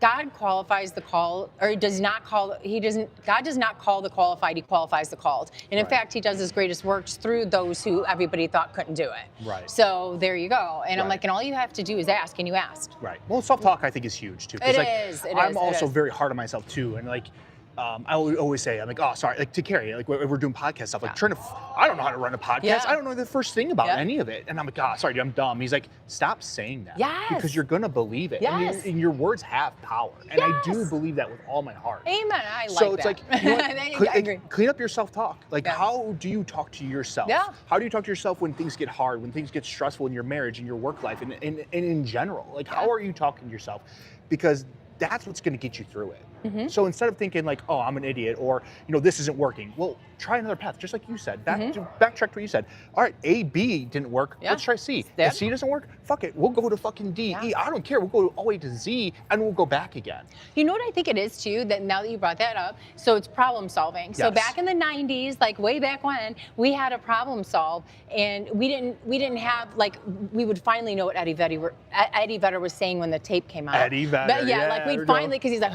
God qualifies the call, or God does not call the qualified, he qualifies the called. And in fact, he does his greatest works through those who everybody thought couldn't do it. Right. So there you go. And I'm like, and all you have to do is ask, and you asked. Right. Well, self-talk I think is huge too. 'Cause, I'm also very hard on myself too, and like. I always say, I'm like, oh, sorry, like to Carrie, like we're doing podcast stuff, like I don't know how to run a podcast. Yeah. I don't know the first thing about any of it. And I'm like, oh, sorry, dude, I'm dumb. He's like, stop saying that. Yes. Because you're going to believe it. Yes. And your words have power. And I do believe that with all my heart. Amen. I like so it's that. like, you know what? I agree. Clean up your self-talk. Like, how do you talk to yourself? Yeah. How do you talk to yourself when things get hard, when things get stressful in your marriage, in your work life, and in general? Like, how are you talking to yourself? Because that's what's going to get you through it. Mm-hmm. So instead of thinking like, oh, I'm an idiot, or this isn't working, well, try another path, just like you said. Backtrack to what you said. All right, A, B didn't work. Yeah. Let's try C. Yeah. If C doesn't work, fuck it. We'll go to fucking D, E. I don't care. We'll go all the way to Z, and we'll go back again. You know what I think it is too, that now that you brought that up, so it's problem solving. So back in the 90s, like way back when, we had a problem solve, and we didn't have, like, we would finally know what Eddie Vedder was saying when the tape came out. Eddie Vedder, but like we'd finally, because he's like,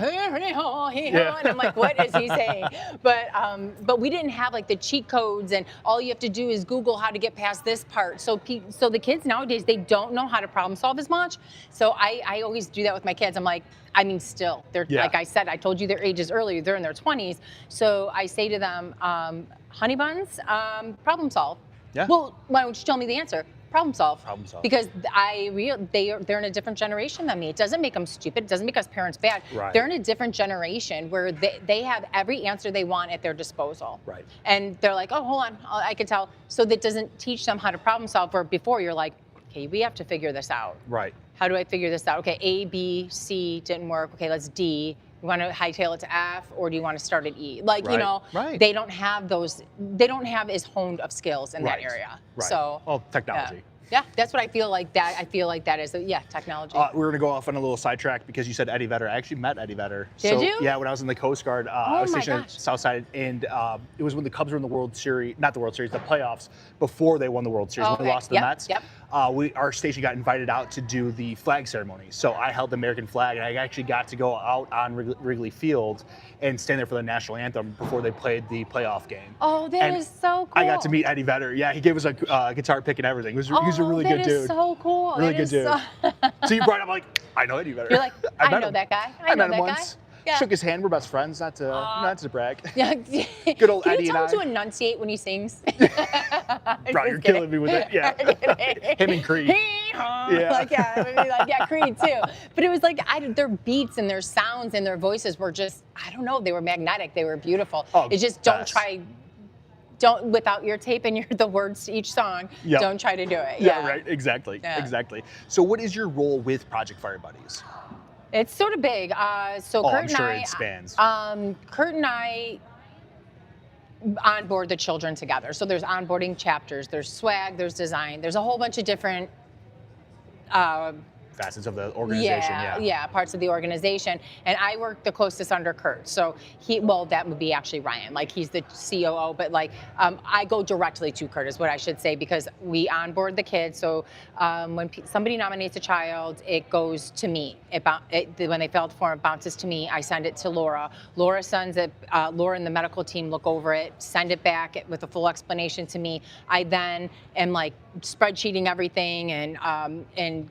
and I'm like, what is he saying? But we didn't have like the cheat codes, and all you have to do is Google how to get past this part. So the kids nowadays, they don't know how to problem solve as much. So I always do that with my kids. I'm like, I mean, still, they're like I said, I told you their ages earlier, they're in their 20s. So I say to them, honey buns, problem solve. Yeah. Well, why don't you tell me the answer? Problem solve. Problem solve. Because they're in a different generation than me. It doesn't make them stupid. It doesn't make us parents bad. Right. They're in a different generation where they have every answer they want at their disposal. Right. And they're like, oh, hold on, I can tell. So that doesn't teach them how to problem solve. Where before you're like, okay, we have to figure this out. Right. How do I figure this out? Okay, A, B, C didn't work. Okay, let's D. You want to hightail it to F, or do you want to start at E? Like, Right. they don't have those. They don't have as honed of skills in that area. Right. So, technology. Yeah, that's what I feel like. I feel like that is technology. We're gonna go off on a little sidetrack because you said Eddie Vedder. I actually met Eddie Vedder. Did you? Yeah, when I was in the Coast Guard, I was my stationed at gosh. Southside, and it was when the Cubs were in the World Series, not the World Series, the playoffs before they won the World Series when Okay. they lost to the Yep, Mets. yep. Our station got invited out to do the flag ceremony, so I held the American flag, and I actually got to go out on Wrigley Field and stand there for the national anthem before they played the playoff game. Oh, that is And so cool. I got to meet Eddie Vedder. Yeah, he gave us a guitar pick and everything. He was a really good dude. That is so cool. Really That good is dude. so- So you brought up like, I know Eddie Vedder. You're like, I met know him. that guy. I know met him that once. guy. Yeah. Shook his hand. We're best friends. Not to brag. Yeah. Good old Can Eddie you and tell I. him to enunciate when he sings? Bro, you're killing me with it. Yeah. Him and Creed. Like, yeah, Creed too. But it was like their beats and their sounds and their voices were just, I don't know, they were magnetic. They were beautiful. Oh, it's just don't without your tape and the words to each song. Yep. Don't try to do it. Yeah, right. Exactly. Yeah. Exactly. So what is your role with Project Fire Buddies? It's sort of big. So Kurt I'm sure and it spans. Kurt and I onboard the children together. So there's onboarding chapters, there's swag, there's design, there's a whole bunch of different Facets of the organization. Yeah. parts of the organization. And I work the closest under Kurt. So that would be actually Ryan. Like he's the COO, but I go directly to Kurt is what I should say, because we onboard the kids. So when somebody nominates a child, it goes to me. When they fill out the form, it bounces to me. I send it to Laura. Laura sends it. Laura and the medical team look over it, send it back with a full explanation to me. I then am spreadsheeting everything and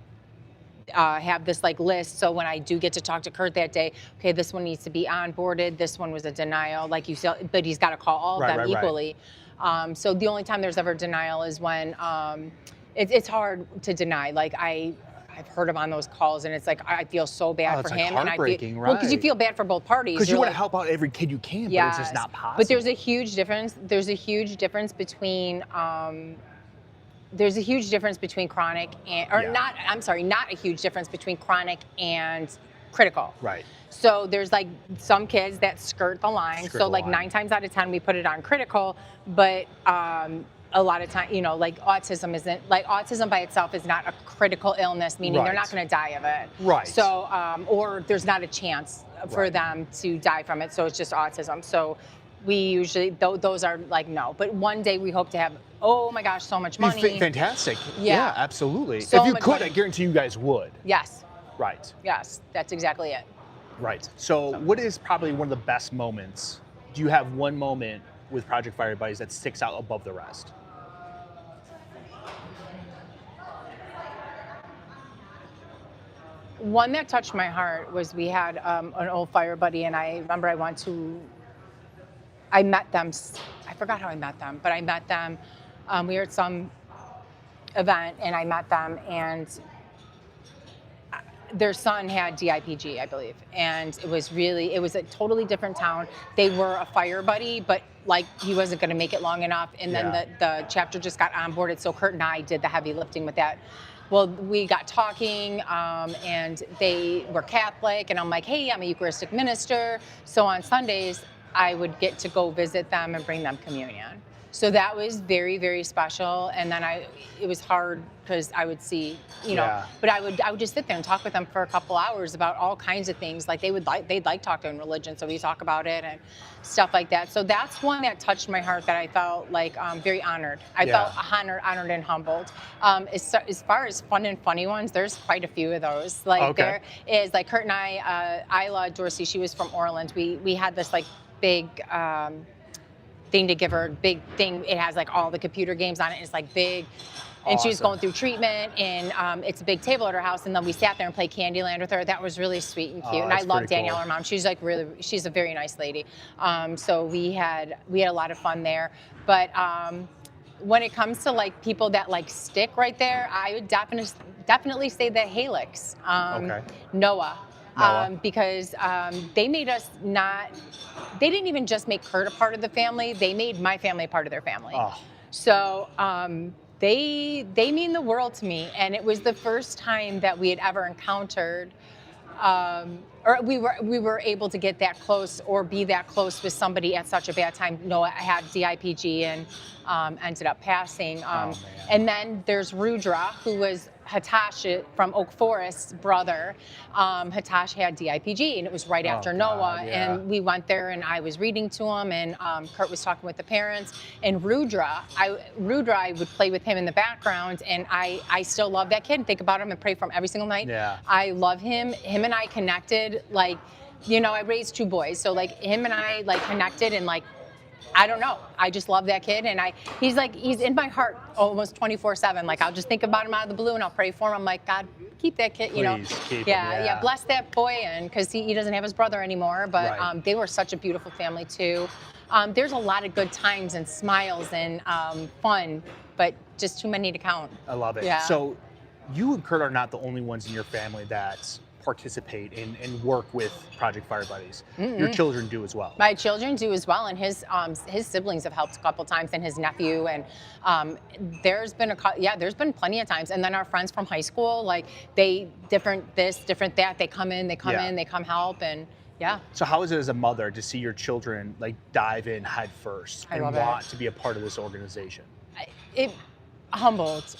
have this list. So when I do get to talk to Kurt that day, okay, this one needs to be onboarded. This one was a denial, like you said, but he's got to call all of them equally. Right. So the only time there's ever denial is when it's hard to deny. I've heard him on those calls, and it's I feel so bad for him. Heartbreaking, Well, because you feel bad for both parties. Because you want to help out every kid you can, but it's just not possible. But there's a huge difference. There's a huge difference between chronic and, not a huge difference between chronic and critical. Right. So there's some kids that skirt the line. 9 times out of 10 we put it on critical, but a lot of time, autism isn't, autism by itself is not a critical illness, meaning they're not going to die of it. Right. So, or there's not a chance for them to die from it. So it's just autism. So we usually, those are no. But one day we hope to have, oh my gosh, so much money. Fantastic. Yeah. Yeah, absolutely. So if you much could, money. I guarantee you guys would. Yes. Right. Yes, that's exactly it. Right. So what is probably one of the best moments? Do you have one moment with Project Fire Buddies that sticks out above the rest? One that touched my heart was we had an old fire buddy, and I remember I met them. I forgot how I met them, but I met them. We were at some event, and I met them, and their son had DIPG, I believe, and it was a totally different town. They were a fire buddy, but he wasn't going to make it long enough, and then the chapter just got onboarded. So Kurt and I did the heavy lifting with that. Well, we got talking, and they were Catholic, and I'm like, hey, I'm a Eucharistic minister. So on Sundays, I would get to go visit them and bring them communion. So that was very, very special. And then it was hard because I would see, but I would just sit there and talk with them for a couple hours about all kinds of things. They'd like talking religion, so we talk about it and stuff like that. So that's one that touched my heart that I felt very honored. I felt honored and humbled. As far as fun and funny ones, there's quite a few of those. There is Kurt and I, Isla Dorsey, she was from Orland. We had this big thing to give her, big thing. It has all the computer games on it. It's big. And she was going through treatment, and it's a big table at her house. And then we sat there and played Candyland with her. That was really sweet and cute. And I love Danielle, her mom. She's she's a very nice lady. So we had a lot of fun there. But when it comes to people that stick right there, I would definitely say the Halix, Noah. Because they made us they didn't even just make Kurt a part of the family, they made my family a part of their family. Oh. So they mean the world to me, and it was the first time that we had ever encountered or we were able to get that close or be that close with somebody at such a bad time. Noah had DIPG and ended up passing. And then there's Rudra, who was Hatash from Oak Forest's brother. Hatash had DIPG, and it was right after Noah. And we went there, and I was reading to him, and Kurt was talking with the parents. And Rudra, I would play with him in the background, and I still love that kid and think about him and pray for him every single night. Yeah. I love him. Him and I connected, like, you know, I raised 2 boys, so like him and I like connected, and like, I don't know. I just love that kid, and he's in my heart almost 24/7. Like, I'll just think about him out of the blue, and I'll pray for him. I'm like, God, keep that kid, you know. Please keep him, yeah, bless that boy, and because he doesn't have his brother anymore. But Right. they were such a beautiful family too. There's a lot of good times and smiles and fun, but just too many to count. I love it. Yeah. So you and Kurt are not the only ones in your family that participate and work with Project Fire Buddies. Your children do as well. My children do as well, and his siblings have helped a couple times, and his nephew, and there's been plenty of times. And then our friends from high school, like different that, they come in, they come help, and yeah. So how is it as a mother to see your children like dive in head first and love want to be a part of this organization? It humbled.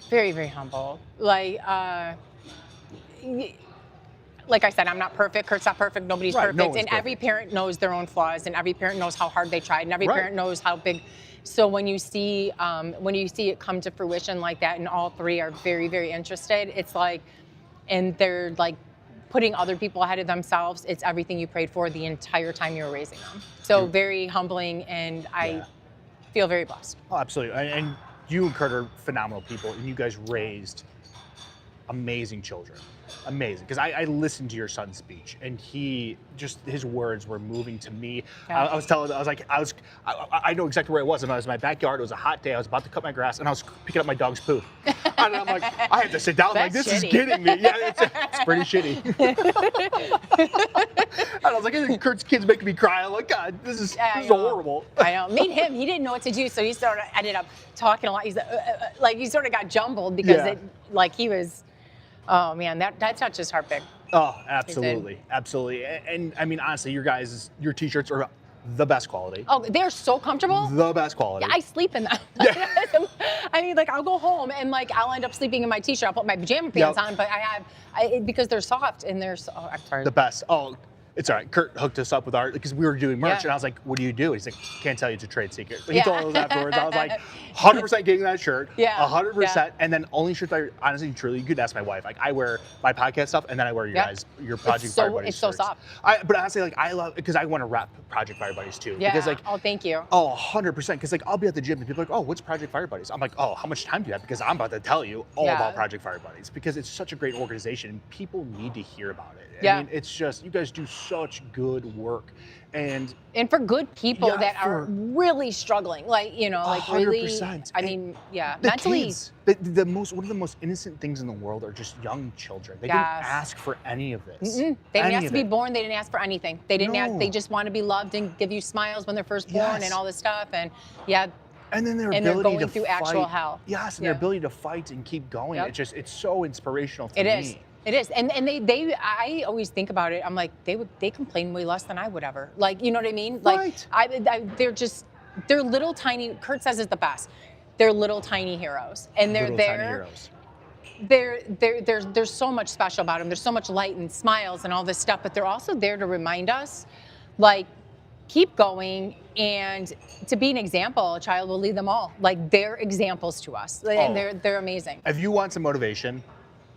Very, very humble. Like I said, I'm not perfect. Kurt's not perfect. Nobody's Right, perfect. no one's And every parent knows their own flaws, and every parent knows how hard they tried, and every Right. parent knows how big. So when you see it come to fruition like that, and all 3 are very, very interested, it's like, and they're like putting other people ahead of themselves. It's everything you prayed for the entire time you were raising them. So very humbling, and I feel very blessed. Oh, absolutely. And you and Kurt are phenomenal people, and you guys raised amazing children. Amazing. Because I listened to your son's speech, and his words were moving to me. Yeah. I know exactly where I was. I was in my backyard. It was a hot day. I was about to cut my grass, and I was picking up my dog's poo. And I'm like, I have to sit down. Like, That's this shitty. is getting me. Yeah, it's pretty shitty. And I was like, Kurt's kid's making me cry. I'm like, God, this is horrible. I know. Me and him, he didn't know what to do, so he sort of ended up talking a lot. He's like, he sort of got jumbled because he was. Oh man, that touched his heart big. Oh, absolutely, absolutely. And I mean, honestly, your t-shirts are the best quality. Oh, they're so comfortable. The best quality. Yeah, I sleep in them. Yeah. I mean, like, I'll go home and like I'll end up sleeping in my t-shirt. I'll put my pajama pants on, but because they're soft and they're so. Oh, I'm sorry. The best. Oh, it's all right. Kurt hooked us up with because we were doing merch, Yeah. and I was like, "What do you do?" He's like, "Can't tell you, it's a trade secret." But he Yeah. told us afterwards. I was like, "100% getting that shirt." Yeah. 100%. And then only shirts I honestly, truly, you could ask my wife. Like, I wear my podcast stuff, and then I wear your Project Fire Buddies. It's so shirts. soft. But honestly, like, I love because I want to rep Project Fire Buddies too. Yeah. Because like, oh, thank you. oh, 100%. Because like, I'll be at the gym and people are like, "Oh, what's Project Fire Buddies?" I'm like, "Oh, how much time do you have?" Because I'm about to tell you all Yeah. about Project Fire Buddies because it's such a great organization and people need to hear about it. Yeah. I mean, it's just you guys do such good work, and for good people Yeah, that are for- really struggling, like, you know, like really. 100%. I mean, yeah, the mentally. kids, one of the most innocent things in the world are just young children. They didn't Yes. ask for any of this. They didn't Any ask of to be it. born. They didn't ask for anything. They didn't ask. No. They just want to be loved and give you smiles when they're first born Yes. and all this stuff. And yeah, And then their And they're ability going to through fight. actual hell. Yes, and Yeah. their ability to fight and keep going. Yep. It's so inspirational to it me. is. It is. And I always think about it. I'm like, they complain way less than I would ever. Like, you know what I mean? Like, Right. they're little tiny. Kurt says it's the best. They're little tiny heroes, and they're Little there. tiny heroes. There's so much special about them. There's so much light and smiles and all this stuff, but they're also there to remind us, like, keep going and to be an example. A child will lead them all. Like, they're examples to us, and they're amazing. If you want some motivation,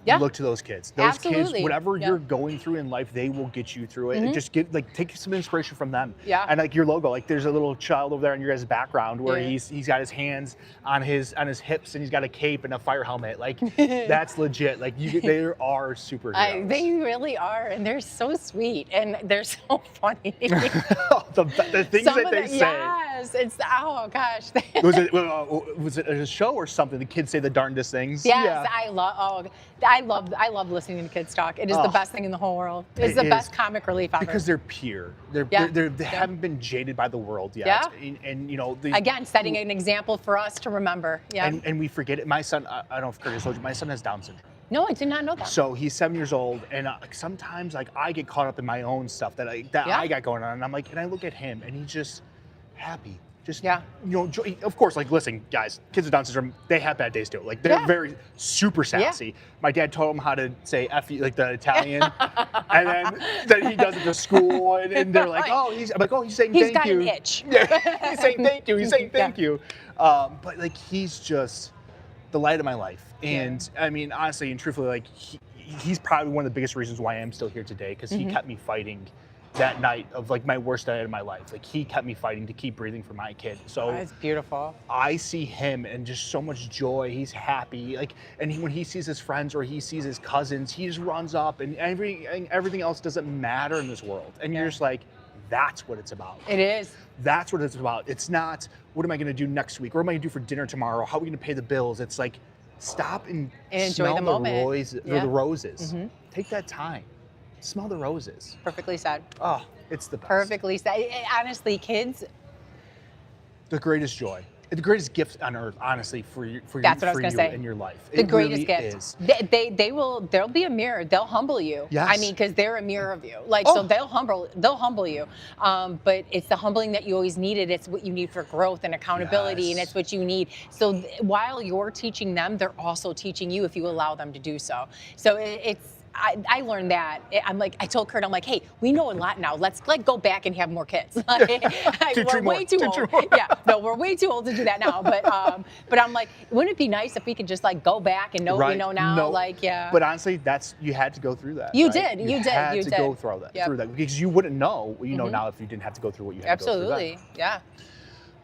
Yeah. look to those kids. Those kids, Absolutely. whatever Yeah. you're going through in life, they will get you through it. And just take some inspiration from them. Yeah. And like your logo, like there's a little child over there in your guys' background where Yeah. he's got his hands on his hips and he's got a cape and a fire helmet. Like that's legit. Like they are superheroes. They really are, and they're so sweet, and they're so funny. the things Some that of they the- say. Yes, it's oh gosh. Was it a show or something? The kids say the darndest things. Yes, Yeah. I love listening to kids talk. It is the Oh. best thing in the whole world. It's It the is. best comic relief ever. Because they're pure. They Yeah. haven't been jaded by the world yet. Yeah. And you know, Again, setting an example for us to remember. Yeah. And we forget it. My son, I don't know if Curtis told you, my son has Down syndrome. No, I did not know that. So he's 7 years old, and like sometimes like I get caught up in my own stuff that I got going on, and I'm like, and I look at him, and he's just happy. Just, you know, of course, like, listen, guys, kids with Down syndrome, they have bad days too. Like, they're very super sassy. My dad taught him how to say F you, like the Italian, and then he does it to school, and they're like, oh, he's saying He's thank got you. an itch. Yeah, he's saying thank you. He's saying thank you. But like, he's just the light of my life. And I mean, honestly and truthfully, like, he's probably one of the biggest reasons why I'm still here today, because he kept me fighting that night of like my worst night of my life. Like, he kept me fighting to keep breathing for my kid. So That's beautiful. I see him and just so much joy. He's happy. Like, and when he sees his friends or he sees his cousins, he just runs up, and everything else doesn't matter in this world. And you're just like, that's what it's about. It is. That's what it's about. It's not, what am I going to do next week? What am I going to do for dinner tomorrow? How are we going to pay the bills? It's like, stop and enjoy smell the moment. the roses. Take that time. Smell the roses. Perfectly said. Oh, it's the best. Perfectly said. Honestly, kids. The greatest joy. The greatest gift on earth, honestly, for you in your life. The It greatest really gift. is. They'll be a mirror. They'll humble you. Yes. I mean, because they're a mirror of you. Like, so they'll humble you. But it's the humbling that you always needed. It's what you need for growth and accountability, and it's what you need. So while you're teaching them, they're also teaching you if you allow them to do so. So I learned that. I told Kurt, I'm like, hey, we know a lot now. Let's like go back and have more kids. We're way too old. Yeah, no, we're way too old to do that now. But I'm like, wouldn't it be nice if we could just like go back and know what we know now? No. Like, yeah. But honestly, you had to go through that. You right? did. You had did. to go through that. Yep. Through that, because you wouldn't know what you know now if you didn't have to go through what you had to go through. Absolutely. Yeah.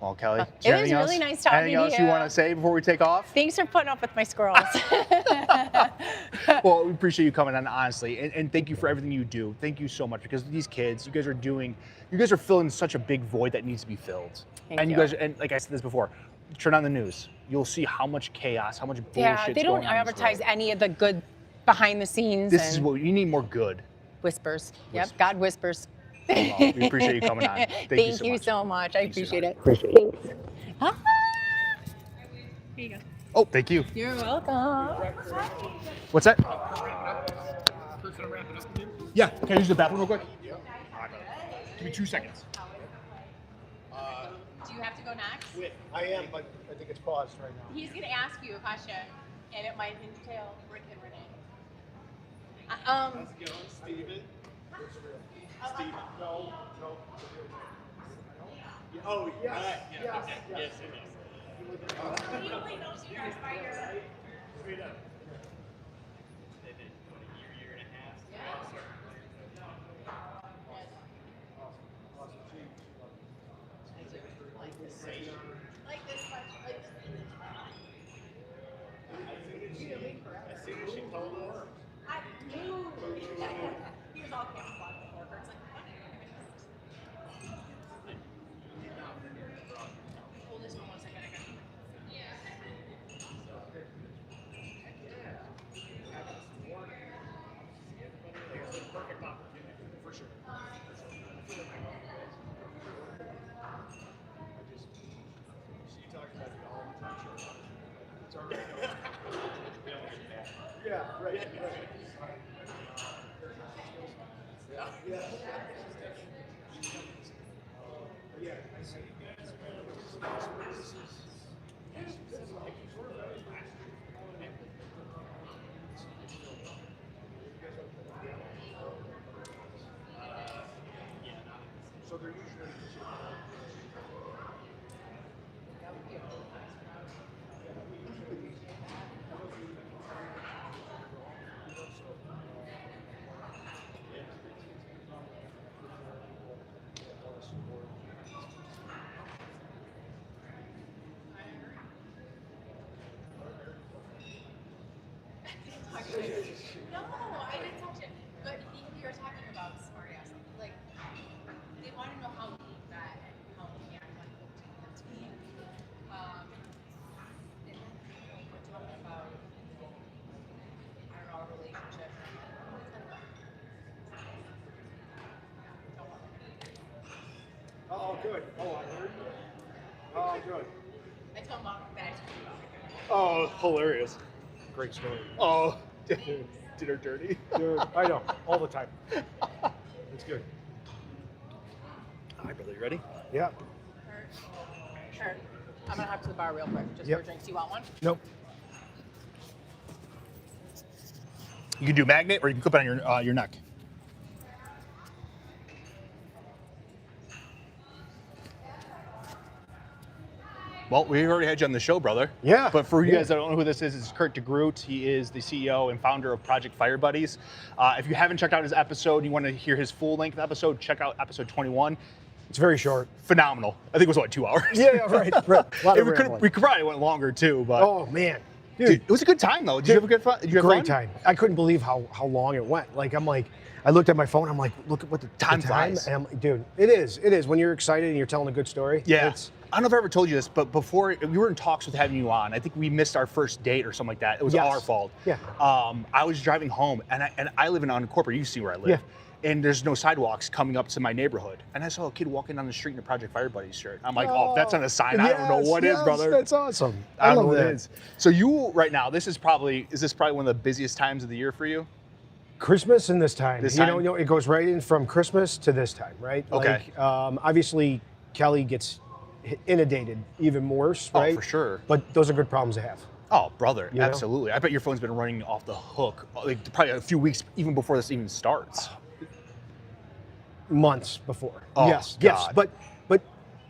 Well, Kelly, is It there was anything really else? nice talking to you. Anything else you want to say before we take off? Thanks for putting up with my squirrels. Well, we appreciate you coming on, honestly, and thank you for everything you do. Thank you so much, because these kids, you guys are filling such a big void that needs to be filled. Thank you. And like I said this before, turn on the news. You'll see how much chaos, how much bullshit. Yeah, they don't advertise any of the good behind the scenes. This is what you need, more good. Whispers. Yep, God whispers. Well, we appreciate you coming on. Thank you so much. I appreciate it. Appreciate it. Thanks. Here you go. Oh, thank you. You're welcome. What's that? Yeah, can I use the bathroom real quick? Yeah. Give me 2 seconds. Do you have to go next? I am, but I think it's paused right now. He's going to ask you a question, and it might entail Rick and Renee. How's it going, Steven? Steven. No. Oh, yes. Yes. He only knows you guys by your... Straight up. Like this much. As soon as she told us. I knew. He was all camouflaged before. Kurt's like, what? Hold this one second. I got it. Perfect opportunity, for sure. She talks about it all the time. It's already yeah, right. Yeah. Yeah, I see. So they're usually No, I didn't touch it. But you were talking about smart ass. Like, they want to know how we met and how we act like the team. And then we're talking about, I don't know, our relationship. Oh, good. Oh, I heard. Oh, good. I told Mom that I told you about it. Oh, hilarious. Great story. Oh, Did her dirty. Dude, I know, all the time. It's good. All right, brother, you ready? Yeah. Sure. I'm gonna hop to the bar real quick just Yep. for drinks. You want one? Nope. You can do magnet, or you can clip it on your neck. Well, we already had you on the show, brother. Yeah. But for you Yeah. guys that don't know who this is Kurt DeGroot. He is the CEO and founder of Project Fire Buddies. If you haven't checked out his episode and you want to hear his full-length episode, check out episode 21. It's very short. Phenomenal. I think it was, what, 2 hours? Yeah, right. Right. A lot of we rambling. could probably went longer, too. But Oh, man. dude, it was a good time, though. Did you have a good fun? Did you have Great fun? time. I couldn't believe how long it went. I looked at my phone. I'm like, look at what the Time the flies. And I'm like, dude, it is. It is. When you're excited and you're telling a good story. Yeah. It's, I don't know if I ever told you this, but before we were in talks with having you on, I think we missed our first date or something like that. It was Yes. our fault. Yeah. I was driving home, and I live in unincorporated. You see where I live. Yeah. And there's no sidewalks coming up to my neighborhood. And I saw a kid walking down the street in a Project Fire Buddies shirt. I'm like, oh, if that's not a sign. I don't know what is, brother. That's awesome. I don't know love what that. it is. So you right now, is this probably one of the busiest times of the year for you? Christmas and this time. This You time? know, it goes right in from Christmas to this time, right? Okay. Obviously, Kelly gets inundated even worse, right? Oh, for sure. But those are good problems to have. Oh, brother, You know? absolutely. I bet your phone's been running off the hook, like probably a few weeks even before this even starts. Months before. Oh, yes, God. yes. But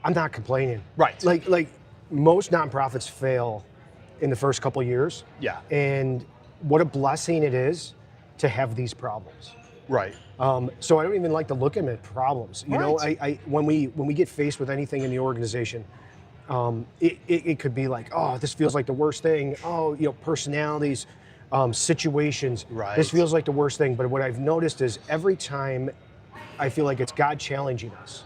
I'm not complaining. Right. Like most nonprofits fail in the first couple years. Yeah. And what a blessing it is to have these problems. Right. So I don't even like to look at them as problems. You know, Right. when we get faced with anything in the organization, it could be like, oh, this feels like the worst thing. Oh, you know, personalities, situations. Right. This feels like the worst thing. But what I've noticed is every time I feel like it's God challenging us.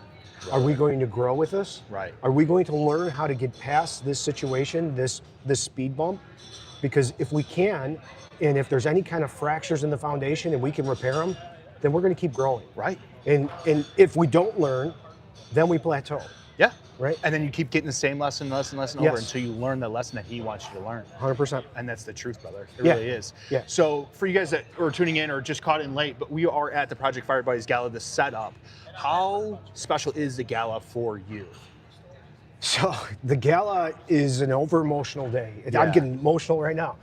Are we going to grow with this? Right. Are we going to learn how to get past this situation, this speed bump? Because if we can, and if there's any kind of fractures in the foundation and we can repair them, then we're going to keep growing. Right. And if we don't learn, then we plateau. Yeah. Right. And then you keep getting the same lesson over Yes. until you learn the lesson that he wants you to learn. 100%. And that's the truth, brother. It Yeah. really is. Yeah. So for you guys that are tuning in or just caught in late, but we are at the Project Fire Buddies Gala, the setup. How special is the gala for you? So the gala is an over emotional day. Yeah. I'm getting emotional right now.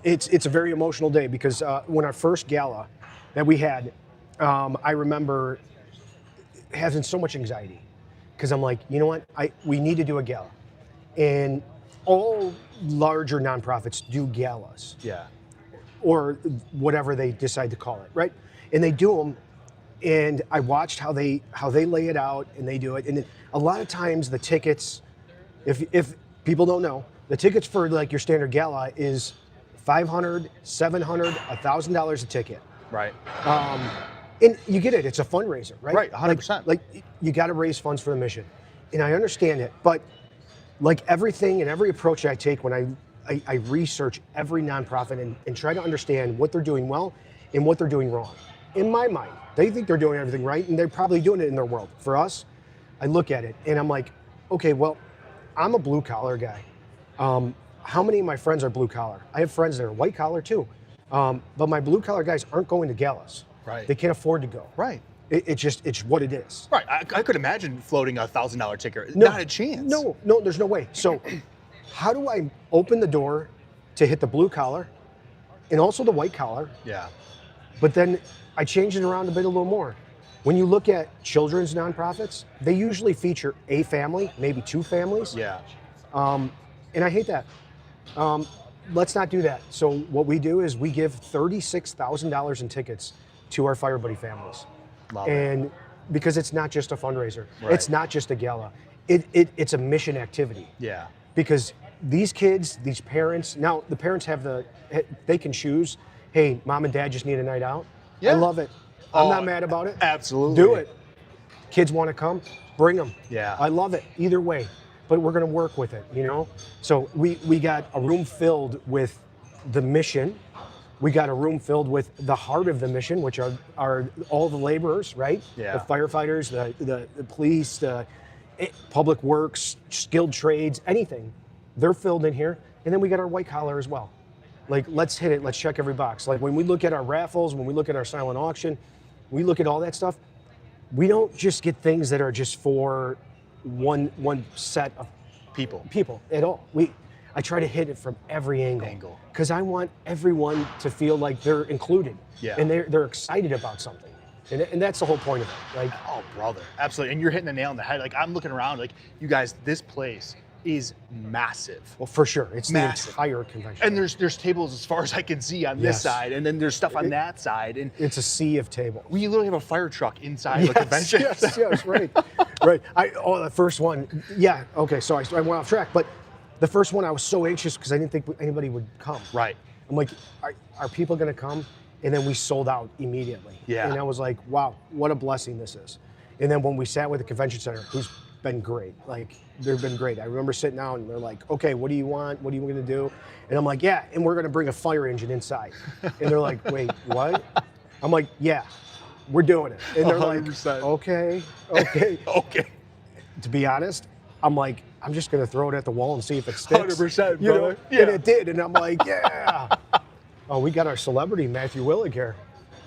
It's a very emotional day because when our first gala that we had, I remember having so much anxiety because I'm like, you know what, we need to do a gala, and all larger nonprofits do galas Yeah. or whatever they decide to call it, right? And they do them, and I watched how they lay it out and they do it, and a lot of times the tickets, if people don't know, the tickets for like your standard gala is $500, $700, $1,000 a ticket. Right. And you get it, it's a fundraiser, right? Right, 100%. Like you got to raise funds for the mission. And I understand it, but like everything and every approach I take when I research every nonprofit and try to understand what they're doing well and what they're doing wrong. In my mind, they think they're doing everything right and they're probably doing it in their world. For us, I look at it and I'm like, okay, well, I'm a blue collar guy. How many of my friends are blue collar? I have friends that are white collar too. But my blue collar guys aren't going to galas. Right. They can't afford to go. Right. It's what it is. Right. I could imagine floating a $1,000 ticket. Not a chance. No, there's no way. So how do I open the door to hit the blue collar and also the white collar? Yeah. But then I change it around a little more. When you look at children's nonprofits, they usually feature a family, maybe two families. Yeah. And I hate that. Let's not do that. So what we do is we give $36,000 in tickets to our Fire Buddy families. Love it. And because it's not just a fundraiser, Right. it's not just a gala, it's a mission activity. Yeah. Because these kids, these parents, now the parents they can choose, hey, mom and dad just need a night out. Yeah. I love it. I'm Oh, not mad about it. Absolutely. Do it. Kids want to come, bring them. Yeah. I love it either way, but we're going to work with it, you know? So we got a room filled with the mission. We got a room filled with the heart of the mission, which are all the laborers, right? Yeah. The firefighters, the police, public works, skilled trades, anything. They're filled in here. And then we got our white collar as well. Like, let's hit it. Let's check every box. Like, when we look at our raffles, when we look at our silent auction, we look at all that stuff. We don't just get things that are just for one set of people at all. I try to hit it from every angle because I want everyone to feel like they're included and they're excited about something. And that's the whole point of it. Like, oh, brother, absolutely. And you're hitting the nail on the head. Like, I'm looking around, like, you guys, this place is massive. Well, for sure, it's massive. The entire convention. And there's tables as far as I can see on this side, and then there's stuff on that side, and it's a sea of tables. We literally have a fire truck inside the convention. Yes, right, right. The first one, okay. So I went off track, but the first one I was so anxious because I didn't think anybody would come. Right. I'm like, are people going to come? And then we sold out immediately. Yeah. And I was like, wow, what a blessing this is. And then when we sat with the convention center, who's been great. Like, they've been great. I remember sitting down and they're like, okay, what do you want? What are you going to do? And I'm like, yeah, and we're going to bring a fire engine inside. And they're like, wait, what? I'm like, yeah, we're doing it. And they're 100%. Like, okay. Okay. To be honest, I'm like, I'm just going to throw it at the wall and see if it sticks. 100%, you know? brother. Yeah. And it did. And I'm like, yeah. Oh, we got our celebrity, Matthew Willig here.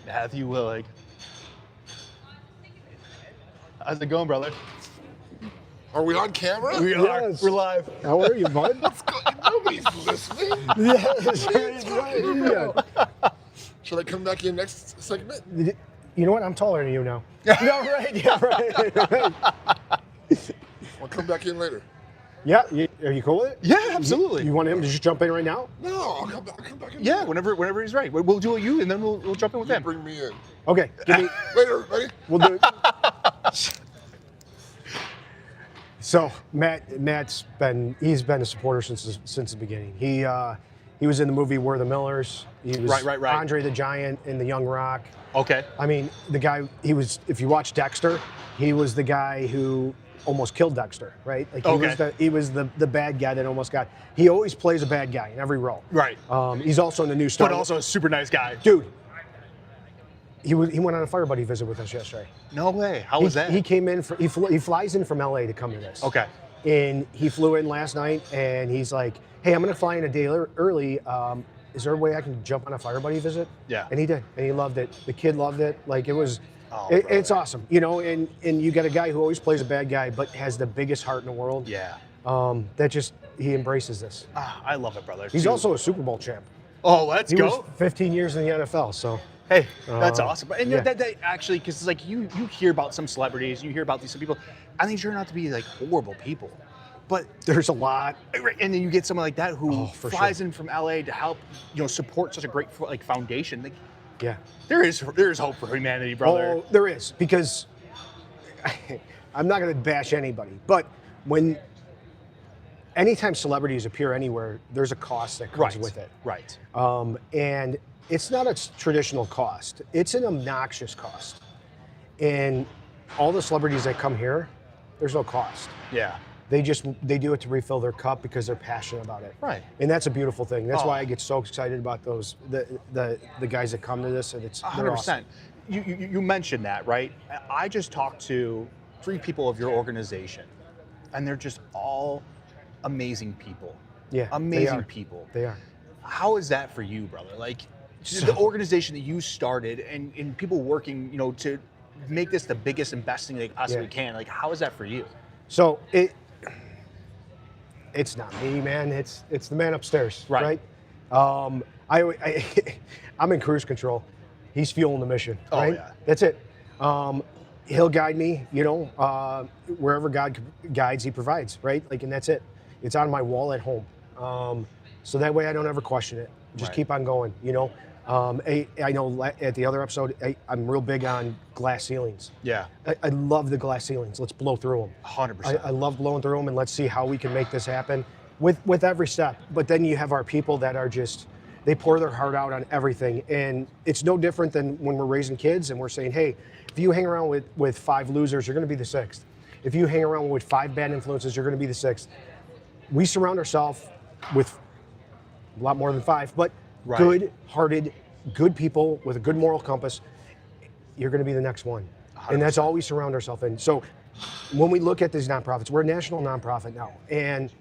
Matthew Willig. How's it going, brother? Are we on camera? We are. We're live. How are you, bud? What's going on? Nobody's listening. Yeah. Should I come back in next segment? You know what? I'm taller than you now. No, right. Yeah, right. I'll come back in later. Yeah. Are you cool with it? Yeah, absolutely. You want him to just jump in right now? No, I'll come back in. Yeah, whenever he's ready. We'll do you, and then we'll jump in with him. Bring me in. Okay. Later, everybody. We'll do it. So Matt's been a supporter since the beginning. He was in the movie We're the Millers. He was right. Andre the Giant in The Young Rock. Okay. I mean, the guy, if you watch Dexter, he was the guy who almost killed Dexter, right? Like he was the bad guy that almost got. He always plays a bad guy in every role. Right. He's also in the new Star. But also a super nice guy. Dude. He went on a Fire Buddy visit with us yesterday. No way. How was that? He came in. He flies in from LA to come to this. Okay. And he flew in last night, and he's like, "Hey, I'm going to fly in a day early. Is there a way I can jump on a Fire Buddy visit?" Yeah. And he did, and he loved it. The kid loved it. Like, it was. It's awesome, you know. And you got a guy who always plays a bad guy, but has the biggest heart in the world. Yeah. He embraces this. I love it, brother. He's also a Super Bowl champ. Oh, let's go. He was 15 years in the NFL, so. Hey, that's awesome. And that actually, because it's like you hear about some celebrities, you hear about some people, and they turn out to be like horrible people. But there's a lot. And then you get someone like that who flies in from LA to help, support such a great foundation. Like, yeah. There is hope for humanity, brother. Oh, there is, because I'm not going to bash anybody, but anytime celebrities appear anywhere, there's a cost that comes with it. Right. And it's not a traditional cost. It's an obnoxious cost. And all the celebrities that come here, there's no cost. Yeah. They do it to refill their cup because they're passionate about it. Right. And that's a beautiful thing. That's why I get so excited about the guys that come to this, and it's 100%. Awesome. You mentioned that, right? I just talked to 3 people of your organization, and they're just all amazing people. Yeah. Amazing people. They are. How is that for you, brother? Like, the organization that you started and people working, to make this the biggest and best thing they possibly can. Like, how is that for you? So it's not me, man. It's the man upstairs, right? I'm in cruise control. He's fueling the mission, right? Yeah. That's it. He'll guide me, wherever God guides, he provides, right? Like, and that's it. It's on my wall at home. So that way I don't ever question it. Just keep on going, I know at the other episode, I'm real big on glass ceilings. Yeah. I love the glass ceilings. Let's blow through them. 100%. I love blowing through them, and let's see how we can make this happen with every step. But then you have our people that are they pour their heart out on everything. And it's no different than when we're raising kids and we're saying, hey, if you hang around with 5 losers, you're going to be the 6th. If you hang around with 5 bad influences, you're going to be the 6th. We surround ourselves with a lot more than 5, but good-hearted, good people with a good moral compass. You're going to be the next one. 100%. And that's all we surround ourselves in. So when we look at these nonprofits, we're a national nonprofit now. And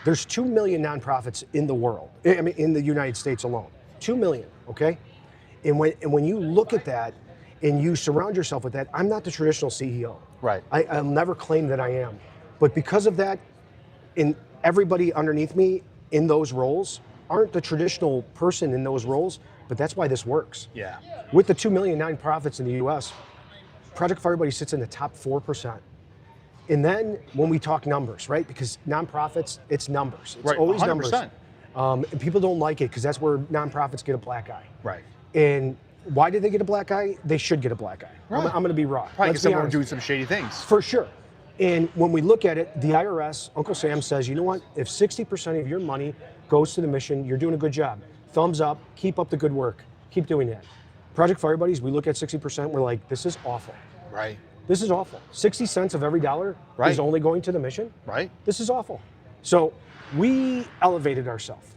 There's 2 million nonprofits in the world. I mean, in the United States alone, 2 million. Okay, and when you look at that, and you surround yourself with that, I'm not the traditional CEO. Right. I'll never claim that I am, but because of that, in everybody underneath me in those roles aren't the traditional person in those roles. But that's why this works. Yeah. With the 2 million nonprofits in the U.S., Project Fire Buddies sits in the top 4%. And then when we talk numbers, right? Because nonprofits, it's numbers. It's Right, always 100%. numbers. And people don't like it because that's where nonprofits get a black eye. Right. And why did they get a black eye? They should get a black eye. Right. I'm going to be raw. Right, Let's because be someone honest. doing some shady things. For sure. And when we look at it, the IRS, Uncle Sam says, you know what? If 60% of your money goes to the mission, you're doing a good job. Thumbs up, keep up the good work. Keep doing that. Project Fire Buddies, we look at 60%, we're like, this is awful. Right. This is awful. 60 cents of every dollar Right. is only going to the mission. Right. This is awful. So we elevated ourselves.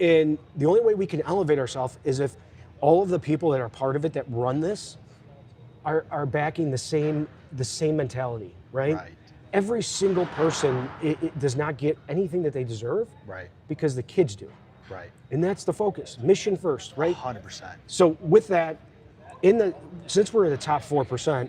And the only way we can elevate ourselves is if all of the people that are part of it that run this are backing the same mentality, right? Right. Every single person it does not get anything that they deserve Right. because the kids do. Right. And that's the focus. Mission first, right? 100%. So with that, since we're in the top 4%,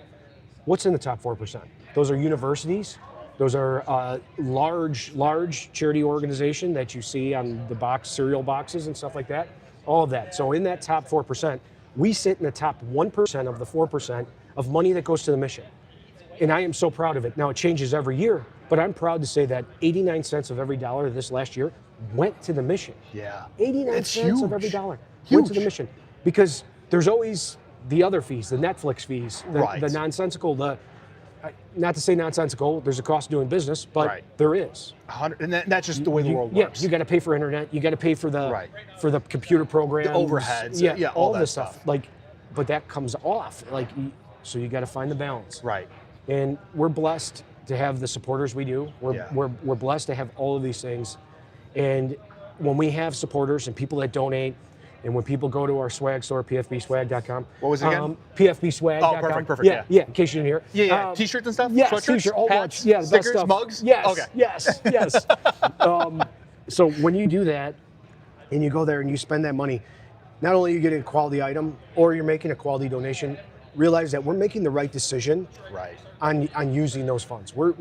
what's in the top 4%? Those are universities. Those are large charity organization that you see on the cereal boxes and stuff like that. All of that. So in that top 4%, we sit in the top 1% of the 4% of money that goes to the mission. And I am so proud of it. Now it changes every year, but I'm proud to say that 89 cents of every dollar this last year went to the mission. Yeah. 89 It's cents of huge. every dollar Huge. went to the mission. Because there's always the other fees, the Netflix fees, Right. the nonsensical, not to say nonsensical, there's a cost of doing business, but Right. there is. 100, and that's just the way the world Yeah, works. you got to pay for internet, you got to pay for the Right. computer programs, overheads, yeah, all all that this stuff. stuff. Like, but that comes off. So you got to find the balance. Right. And we're blessed to have the supporters we do. Yeah. We're blessed to have all of these things. And when we have supporters and people that donate, and when people go to our swag store, pfbswag.com. What was it again? pfbswag.com. Oh, perfect, Yeah, in case you didn't hear. Yeah. T-shirts and stuff? Yeah, Sweatshirts? t-shirt, all hats, much. Yeah, the stickers, best stuff. mugs? Yes, Okay. yes. So when you do that, and you go there and you spend that money, not only are you getting a quality item, or you're making a quality donation, realize that we're making the right decision Right. on using those funds. We're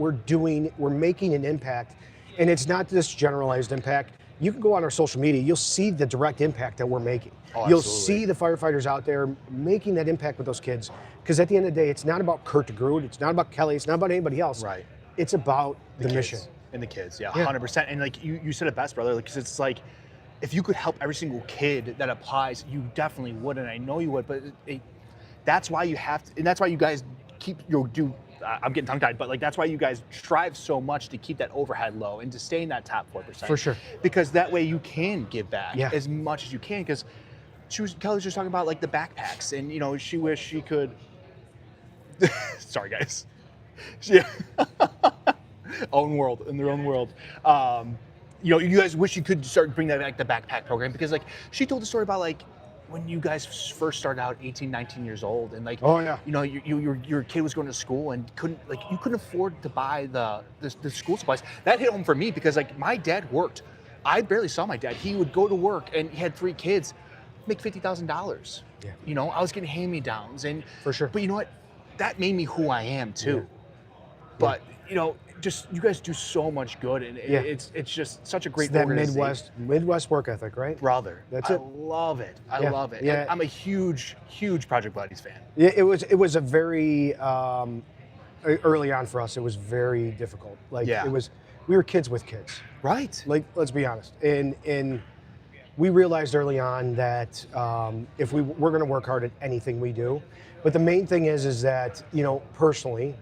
making an impact, and it's not this generalized impact. You can go on our social media, you'll see the direct impact that we're making. Oh, You'll absolutely. see the firefighters out there making that impact with those kids. Because at the end of the day, it's not about Kurt DeGroot, it's not about Kelly, it's not about anybody else. Right. It's about the kids. mission. And the kids, yeah, Yeah. 100%. And like you said it best, brother, because it's like, if you could help every single kid that applies, you definitely would, and I know you would, but that's why you have to, and that's why you guys I'm getting tongue-tied, but like that's why you guys strive so much to keep that overhead low and to stay in that top 4%. For sure. Because that way you can give back Yeah. as much as you can. Because Kelly was just talking about like the backpacks, and she wished she could. Sorry, guys. Yeah. Own world in their own world. You guys wish you could start bring that back, the backpack program, because like she told the story about like when you guys first started out 18, 19 years old, and like, Oh, yeah. your kid was going to school and you couldn't afford to buy the school supplies. That hit home for me because like my dad worked. I barely saw my dad. He would go to work and he had 3 kids, make $50,000. Yeah. I was getting hand-me-downs, and For sure. But you know what? That made me who I am too. But just you guys do so much good, and Yeah. it's just such a great It's that organization. Midwest work ethic, right? Brother. That's I it. love it. I Yeah. love it. Yeah. And I'm a huge Project Buddies fan. Yeah, it was a very early on for us. It was very difficult. Like Yeah. we were kids with kids. Right. Like, let's be honest. And we realized early on that if we're going to work hard at anything we do, but the main thing is that personally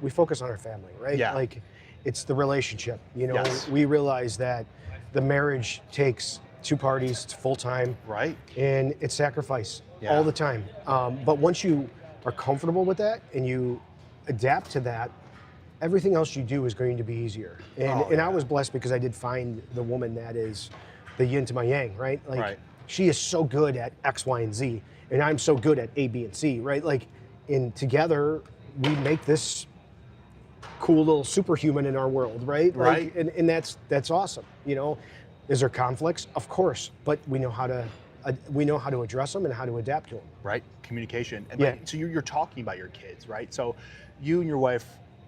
we focus on our family, right? Yeah. Like, it's the relationship. Yes. We realize that the marriage takes 2 parties, it's full time. Right. And it's sacrifice Yeah. all the time. But once you are comfortable with that and you adapt to that, everything else you do is going to be easier. And I was blessed because I did find the woman that is the yin to my yang, right? Like, Right. she is so good at X, Y, and Z, and I'm so good at A, B, and C, right? Like, together we make this cool little superhuman in our world, right? Right. And that's awesome. You know, is there conflicts? Of course, but we know how to address them and how to adapt to them. Right, communication. And Yeah. so you're talking about your kids, right? So you and your wife,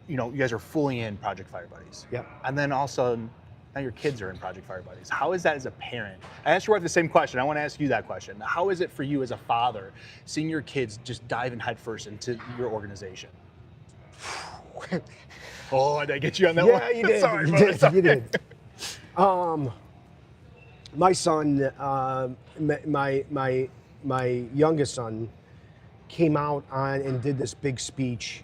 you know, you guys are fully in Project Fire Buddies. Yep. And then all of a sudden, now your kids are in Project Fire Buddies. How is that as a parent? I asked your wife the same question. I want to ask you that question. How is it for you as a father, seeing your kids just diving headfirst into your organization? Oh, did I get you on that one? Yeah, you did. Sorry, you brother. did. Sorry. You did. My son, my youngest son, came out on and did this big speech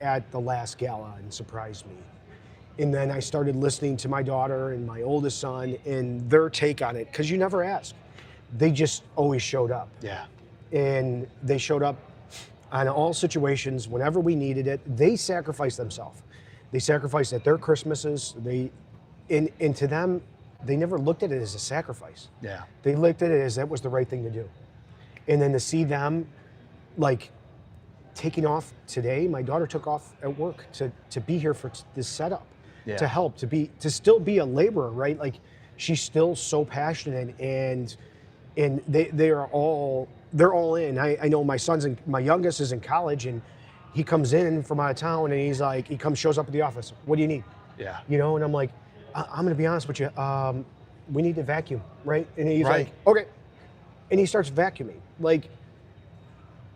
at the last gala and surprised me. And then I started listening to my daughter and my oldest son and their take on it, because you never ask. They just always showed up. Yeah. And they showed up on all situations whenever we needed it. They sacrificed themselves. They sacrificed at their Christmases. And to them, they never looked at it as a sacrifice. Yeah. They looked at it as that was the right thing to do. And then to see them like taking off today, my daughter took off at work to be here for this setup, Yeah. to help, to still be a laborer, right? Like she's still so passionate and they're all in. I know my youngest is in college and he comes in from out of town and he's like, shows up at the office. What do you need? Yeah. You know, and I'm like, I'm gonna be honest with you. We need to vacuum, right? And he's Right. like, okay. And he starts vacuuming. Like,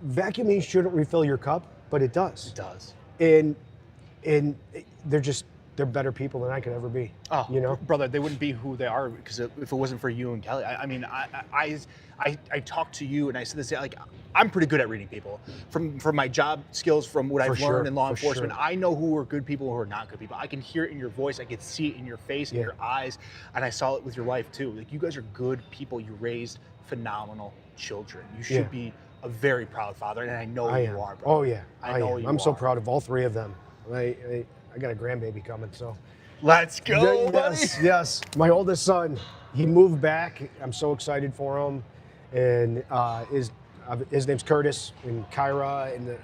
vacuuming shouldn't refill your cup, but it does. It does. And they're better people than I could ever be. Oh, you know, brother, they wouldn't be who they are because if it wasn't for you and Kelly. I mean, I talked to you and I said this, like, I'm pretty good at reading people from my job skills, from what For I've sure, learned in law for enforcement. sure. I know who are good people, who are not good people. I can hear it in your voice. I can see it in your face, in Yeah. your eyes. And I saw it with your wife too. Like, you guys are good people. You raised phenomenal children. You should Yeah. be a very proud father. And I know I you am. are, brother. Oh yeah, I know am. you I'm so are. proud of all three of them. I got a grandbaby coming, so. Let's go, buddy. Yes. My oldest son, he moved back. I'm so excited for him, and his name's Curtis and Kyra, and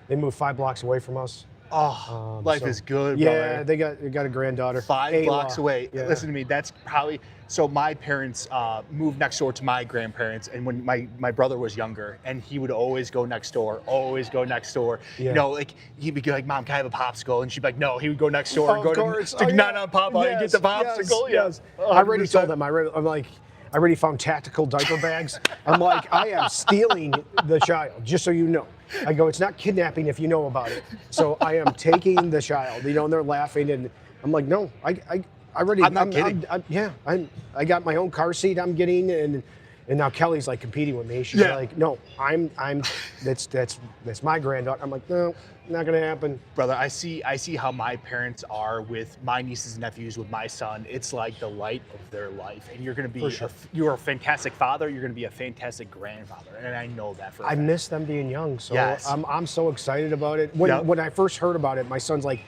they moved 5 blocks away from us. Oh, life so- is good, Yeah, brother. they got a granddaughter. 5 Ayla. blocks away. Yeah. Listen to me. That's probably so. My parents moved next door to my grandparents, and when my brother was younger, and he would always go next door. Yeah. You know, like he'd be like, "Mom, can I have a popsicle?" And she'd be like, "No." He would go next door and Of go course. to Oh, yeah. Nana and Papa and get the popsicle. Yes. Yeah. I already 100%. told them. I'm like, I already found tactical diaper bags. I'm like, I am stealing the child, just so you know. I go, it's not kidnapping if you know about it. So I am taking the child. You know, and they're laughing, and I'm like, no, I already. I'm not kidding. I got my own car seat. I'm getting, and now Kelly's like competing with me. She's Yeah. like, no, that's my granddaughter. I'm like, no, not gonna happen. Brother, I see how my parents are with my nieces and nephews, with my son. It's like the light of their life, and you're going to be For sure. you're a fantastic father. You're going to be a fantastic grandfather, and I know that for a I fact. miss them being young, so Yes. I'm so excited about it. Yep. When I first heard about it, my son's like,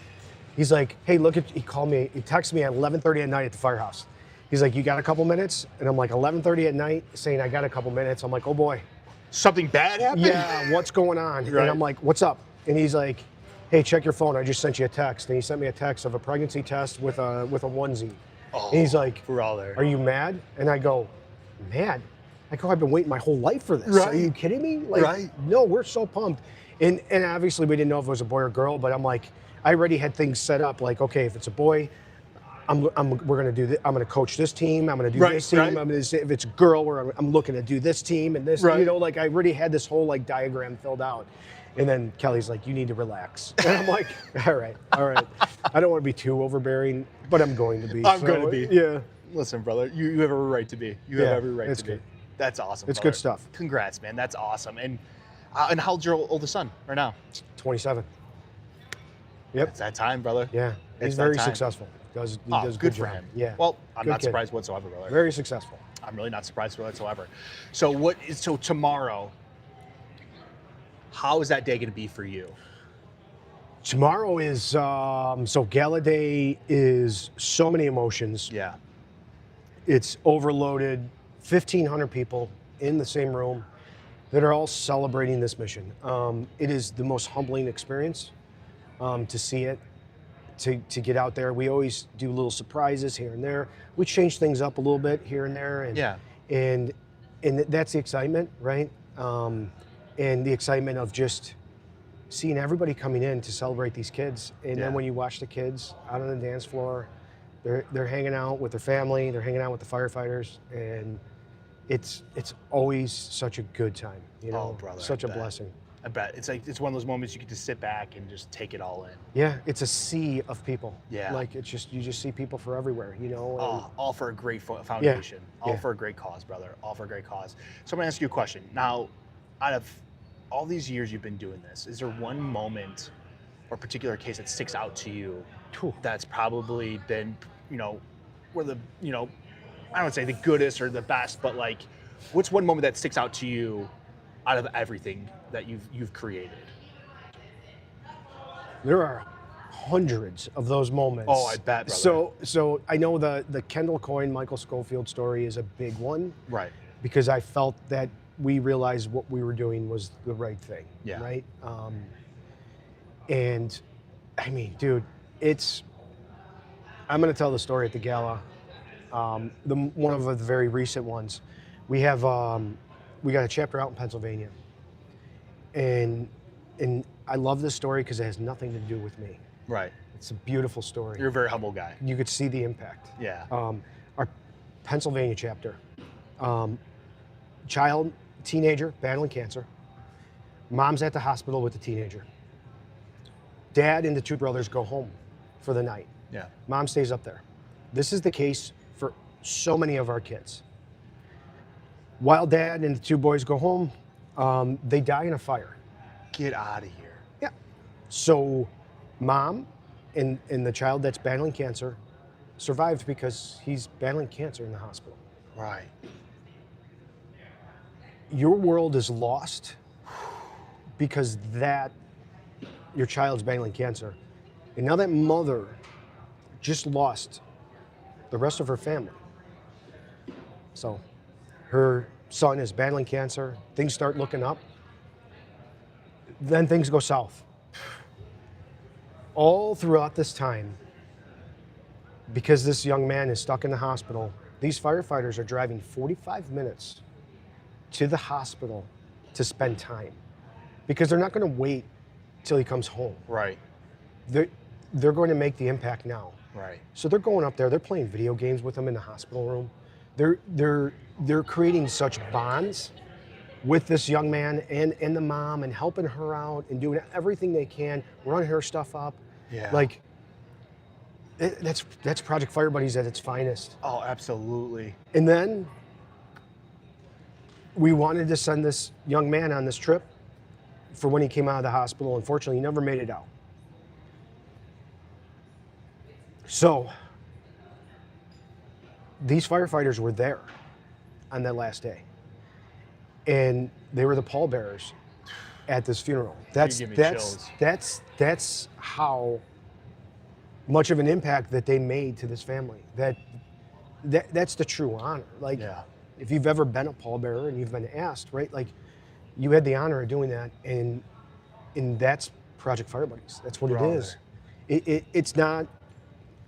he's like, hey, he called me, he texted me at 11:30 at night at the firehouse. He's like, you got a couple minutes? And I'm like, 11:30 at night, saying I got a couple minutes. I'm like, oh boy, Something bad happened. yeah, what's going on? Right. And I'm like, what's up? And he's like, hey, check your phone. I just sent you a text. And he sent me a text of a pregnancy test with a onesie. Oh, And he's like, we're all there. are you mad? And I go, mad? I go, I've been waiting my whole life for this. Right. Are you kidding me? Like, Right. no, we're so pumped. And obviously we didn't know if it was a boy or girl, but I'm like, I already had things set up. Like, okay, if it's a boy, we're gonna do this. I'm gonna coach this team. I'm gonna do Right, this team. right. I'm gonna say, if it's a girl, I'm looking to do this team and this. Right. You know, like I already had this whole like diagram filled out. And then Kelly's like, you need to relax. And I'm like, all right. I don't want to be too overbearing, but I'm going to be. I'm going to be. Yeah. Listen, brother, you have every right to be. You have Yeah, every right it's to be. good. That's awesome. It's brother. good stuff. Congrats, man. That's awesome. And how old's your oldest son right now? 27. Yep. It's that time, brother. Yeah. It's He's that very time. successful. He does a Good good for job. him. Yeah. Well, I'm Good not kid. surprised whatsoever, brother. Very successful. I'm really not surprised whatsoever. So tomorrow, how is that day going to be for you? Tomorrow is so Gala Day is so many emotions. Yeah. It's overloaded. 1,500 people in the same room that are all celebrating this mission. It is the most humbling experience to see it. to get out there. We always do little surprises here and there. We change things up a little bit here and there, and that's the excitement, right? And the excitement of just seeing everybody coming in to celebrate these kids. And then when you watch the kids out on the dance floor, they're hanging out with their family, they're hanging out with the firefighters, and it's always such a good time, you know. Oh, brother, such a blessing. I bet it's one of those moments you get to sit back and just take it all in. Yeah, it's a sea of people. Yeah, like you just see people for everywhere, you know. All for a great foundation. Yeah. All for a great cause, brother. All for a great cause. So I'm gonna ask you a question now. Out of all these years you've been doing this, is there one moment or particular case that sticks out to you that's probably been, you know, where the, you know, I don't say the goodest or the best, but like, what's one moment that sticks out to you out of everything that you've created? There are hundreds of those moments. Oh, I bet, brother. So I know the Kendall Coyne, Michael Schofield story is a big one. Right. Because I felt that we realized what we were doing was the right thing. Yeah. Right. And I mean, dude, I'm going to tell the story at the gala. One of the very recent ones. We got a chapter out in Pennsylvania, and I love this story because it has nothing to do with me. Right. It's a beautiful story. You're a very humble guy. You could see the impact. Yeah. Our Pennsylvania chapter, teenager battling cancer. Mom's at the hospital with the teenager. Dad and the two brothers go home for the night. Yeah. Mom stays up there. This is the case for so many of our kids. While Dad and the two boys go home, they die in a fire. Get out of here. Yeah. So Mom and the child that's battling cancer survived because he's battling cancer in the hospital. Right. Your world is lost because your child's battling cancer. And now that mother just lost the rest of her family. So her son is battling cancer. Things start looking up. Then things go south. All throughout this time, because this young man is stuck in the hospital, these firefighters are driving 45 minutes to the hospital to spend time because they're not going to wait till he comes home. Right. They're going to make the impact now. Right. So they're going up there. They're playing video games with him in the hospital room. They're creating such bonds with this young man and the mom and helping her out and doing everything they can, running her stuff up. Yeah. Like that's Project Fire Buddies at its finest. Oh, absolutely. And then we wanted to send this young man on this trip for when he came out of the hospital. Unfortunately, he never made it out. So these firefighters were there on that last day, and they were the pallbearers at this funeral. That's how much of an impact that they made to this family. That's the true honor. Like, if you've ever been a pallbearer and you've been asked, right? Like, you had the honor of doing that, and that's Project Fire Buddies. That's what it is. It's not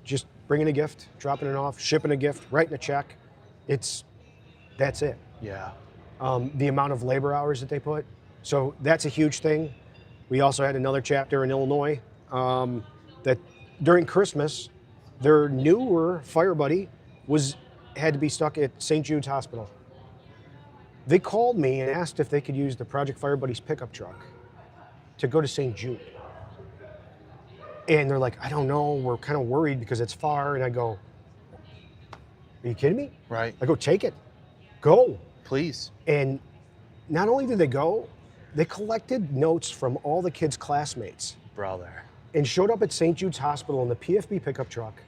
just bringing a gift, dropping it off, shipping a gift, writing a check. That's it. Yeah. The amount of labor hours that they put. So that's a huge thing. We also had another chapter in Illinois that during Christmas, their newer fire buddy had to be stuck at St. Jude's Hospital. They called me and asked if they could use the Project Fire Buddies pickup truck to go to St. Jude. And they're like, I don't know, we're kind of worried because it's far. And I go, are you kidding me? Right. I go, take it, go. Please. And not only did they go, they collected notes from all the kids' classmates. Brother. And showed up at St. Jude's Hospital in the PFB pickup truck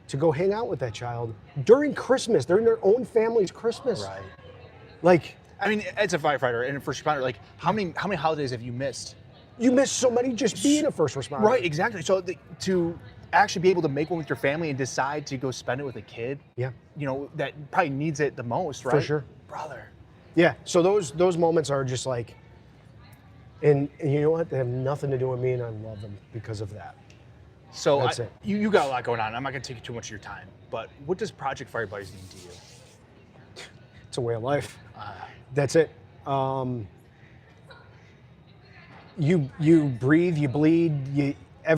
to go hang out with that child during Christmas, during their own family's Christmas. Right. Like, I mean, as a firefighter and a first responder, like, how many holidays have you missed? You miss so many just being a first responder. Right, exactly. So to actually be able to make one with your family and decide to go spend it with a kid, you know, that probably needs it the most, right? For sure. Brother. Yeah, so those moments are just like, and you know what? They have nothing to do with me, and I love them because of that. So That's it. You got a lot going on. I'm not going to take too much of your time, but what does Project Fire Buddies mean to you? It's a way of life. That's it. You breathe, you bleed,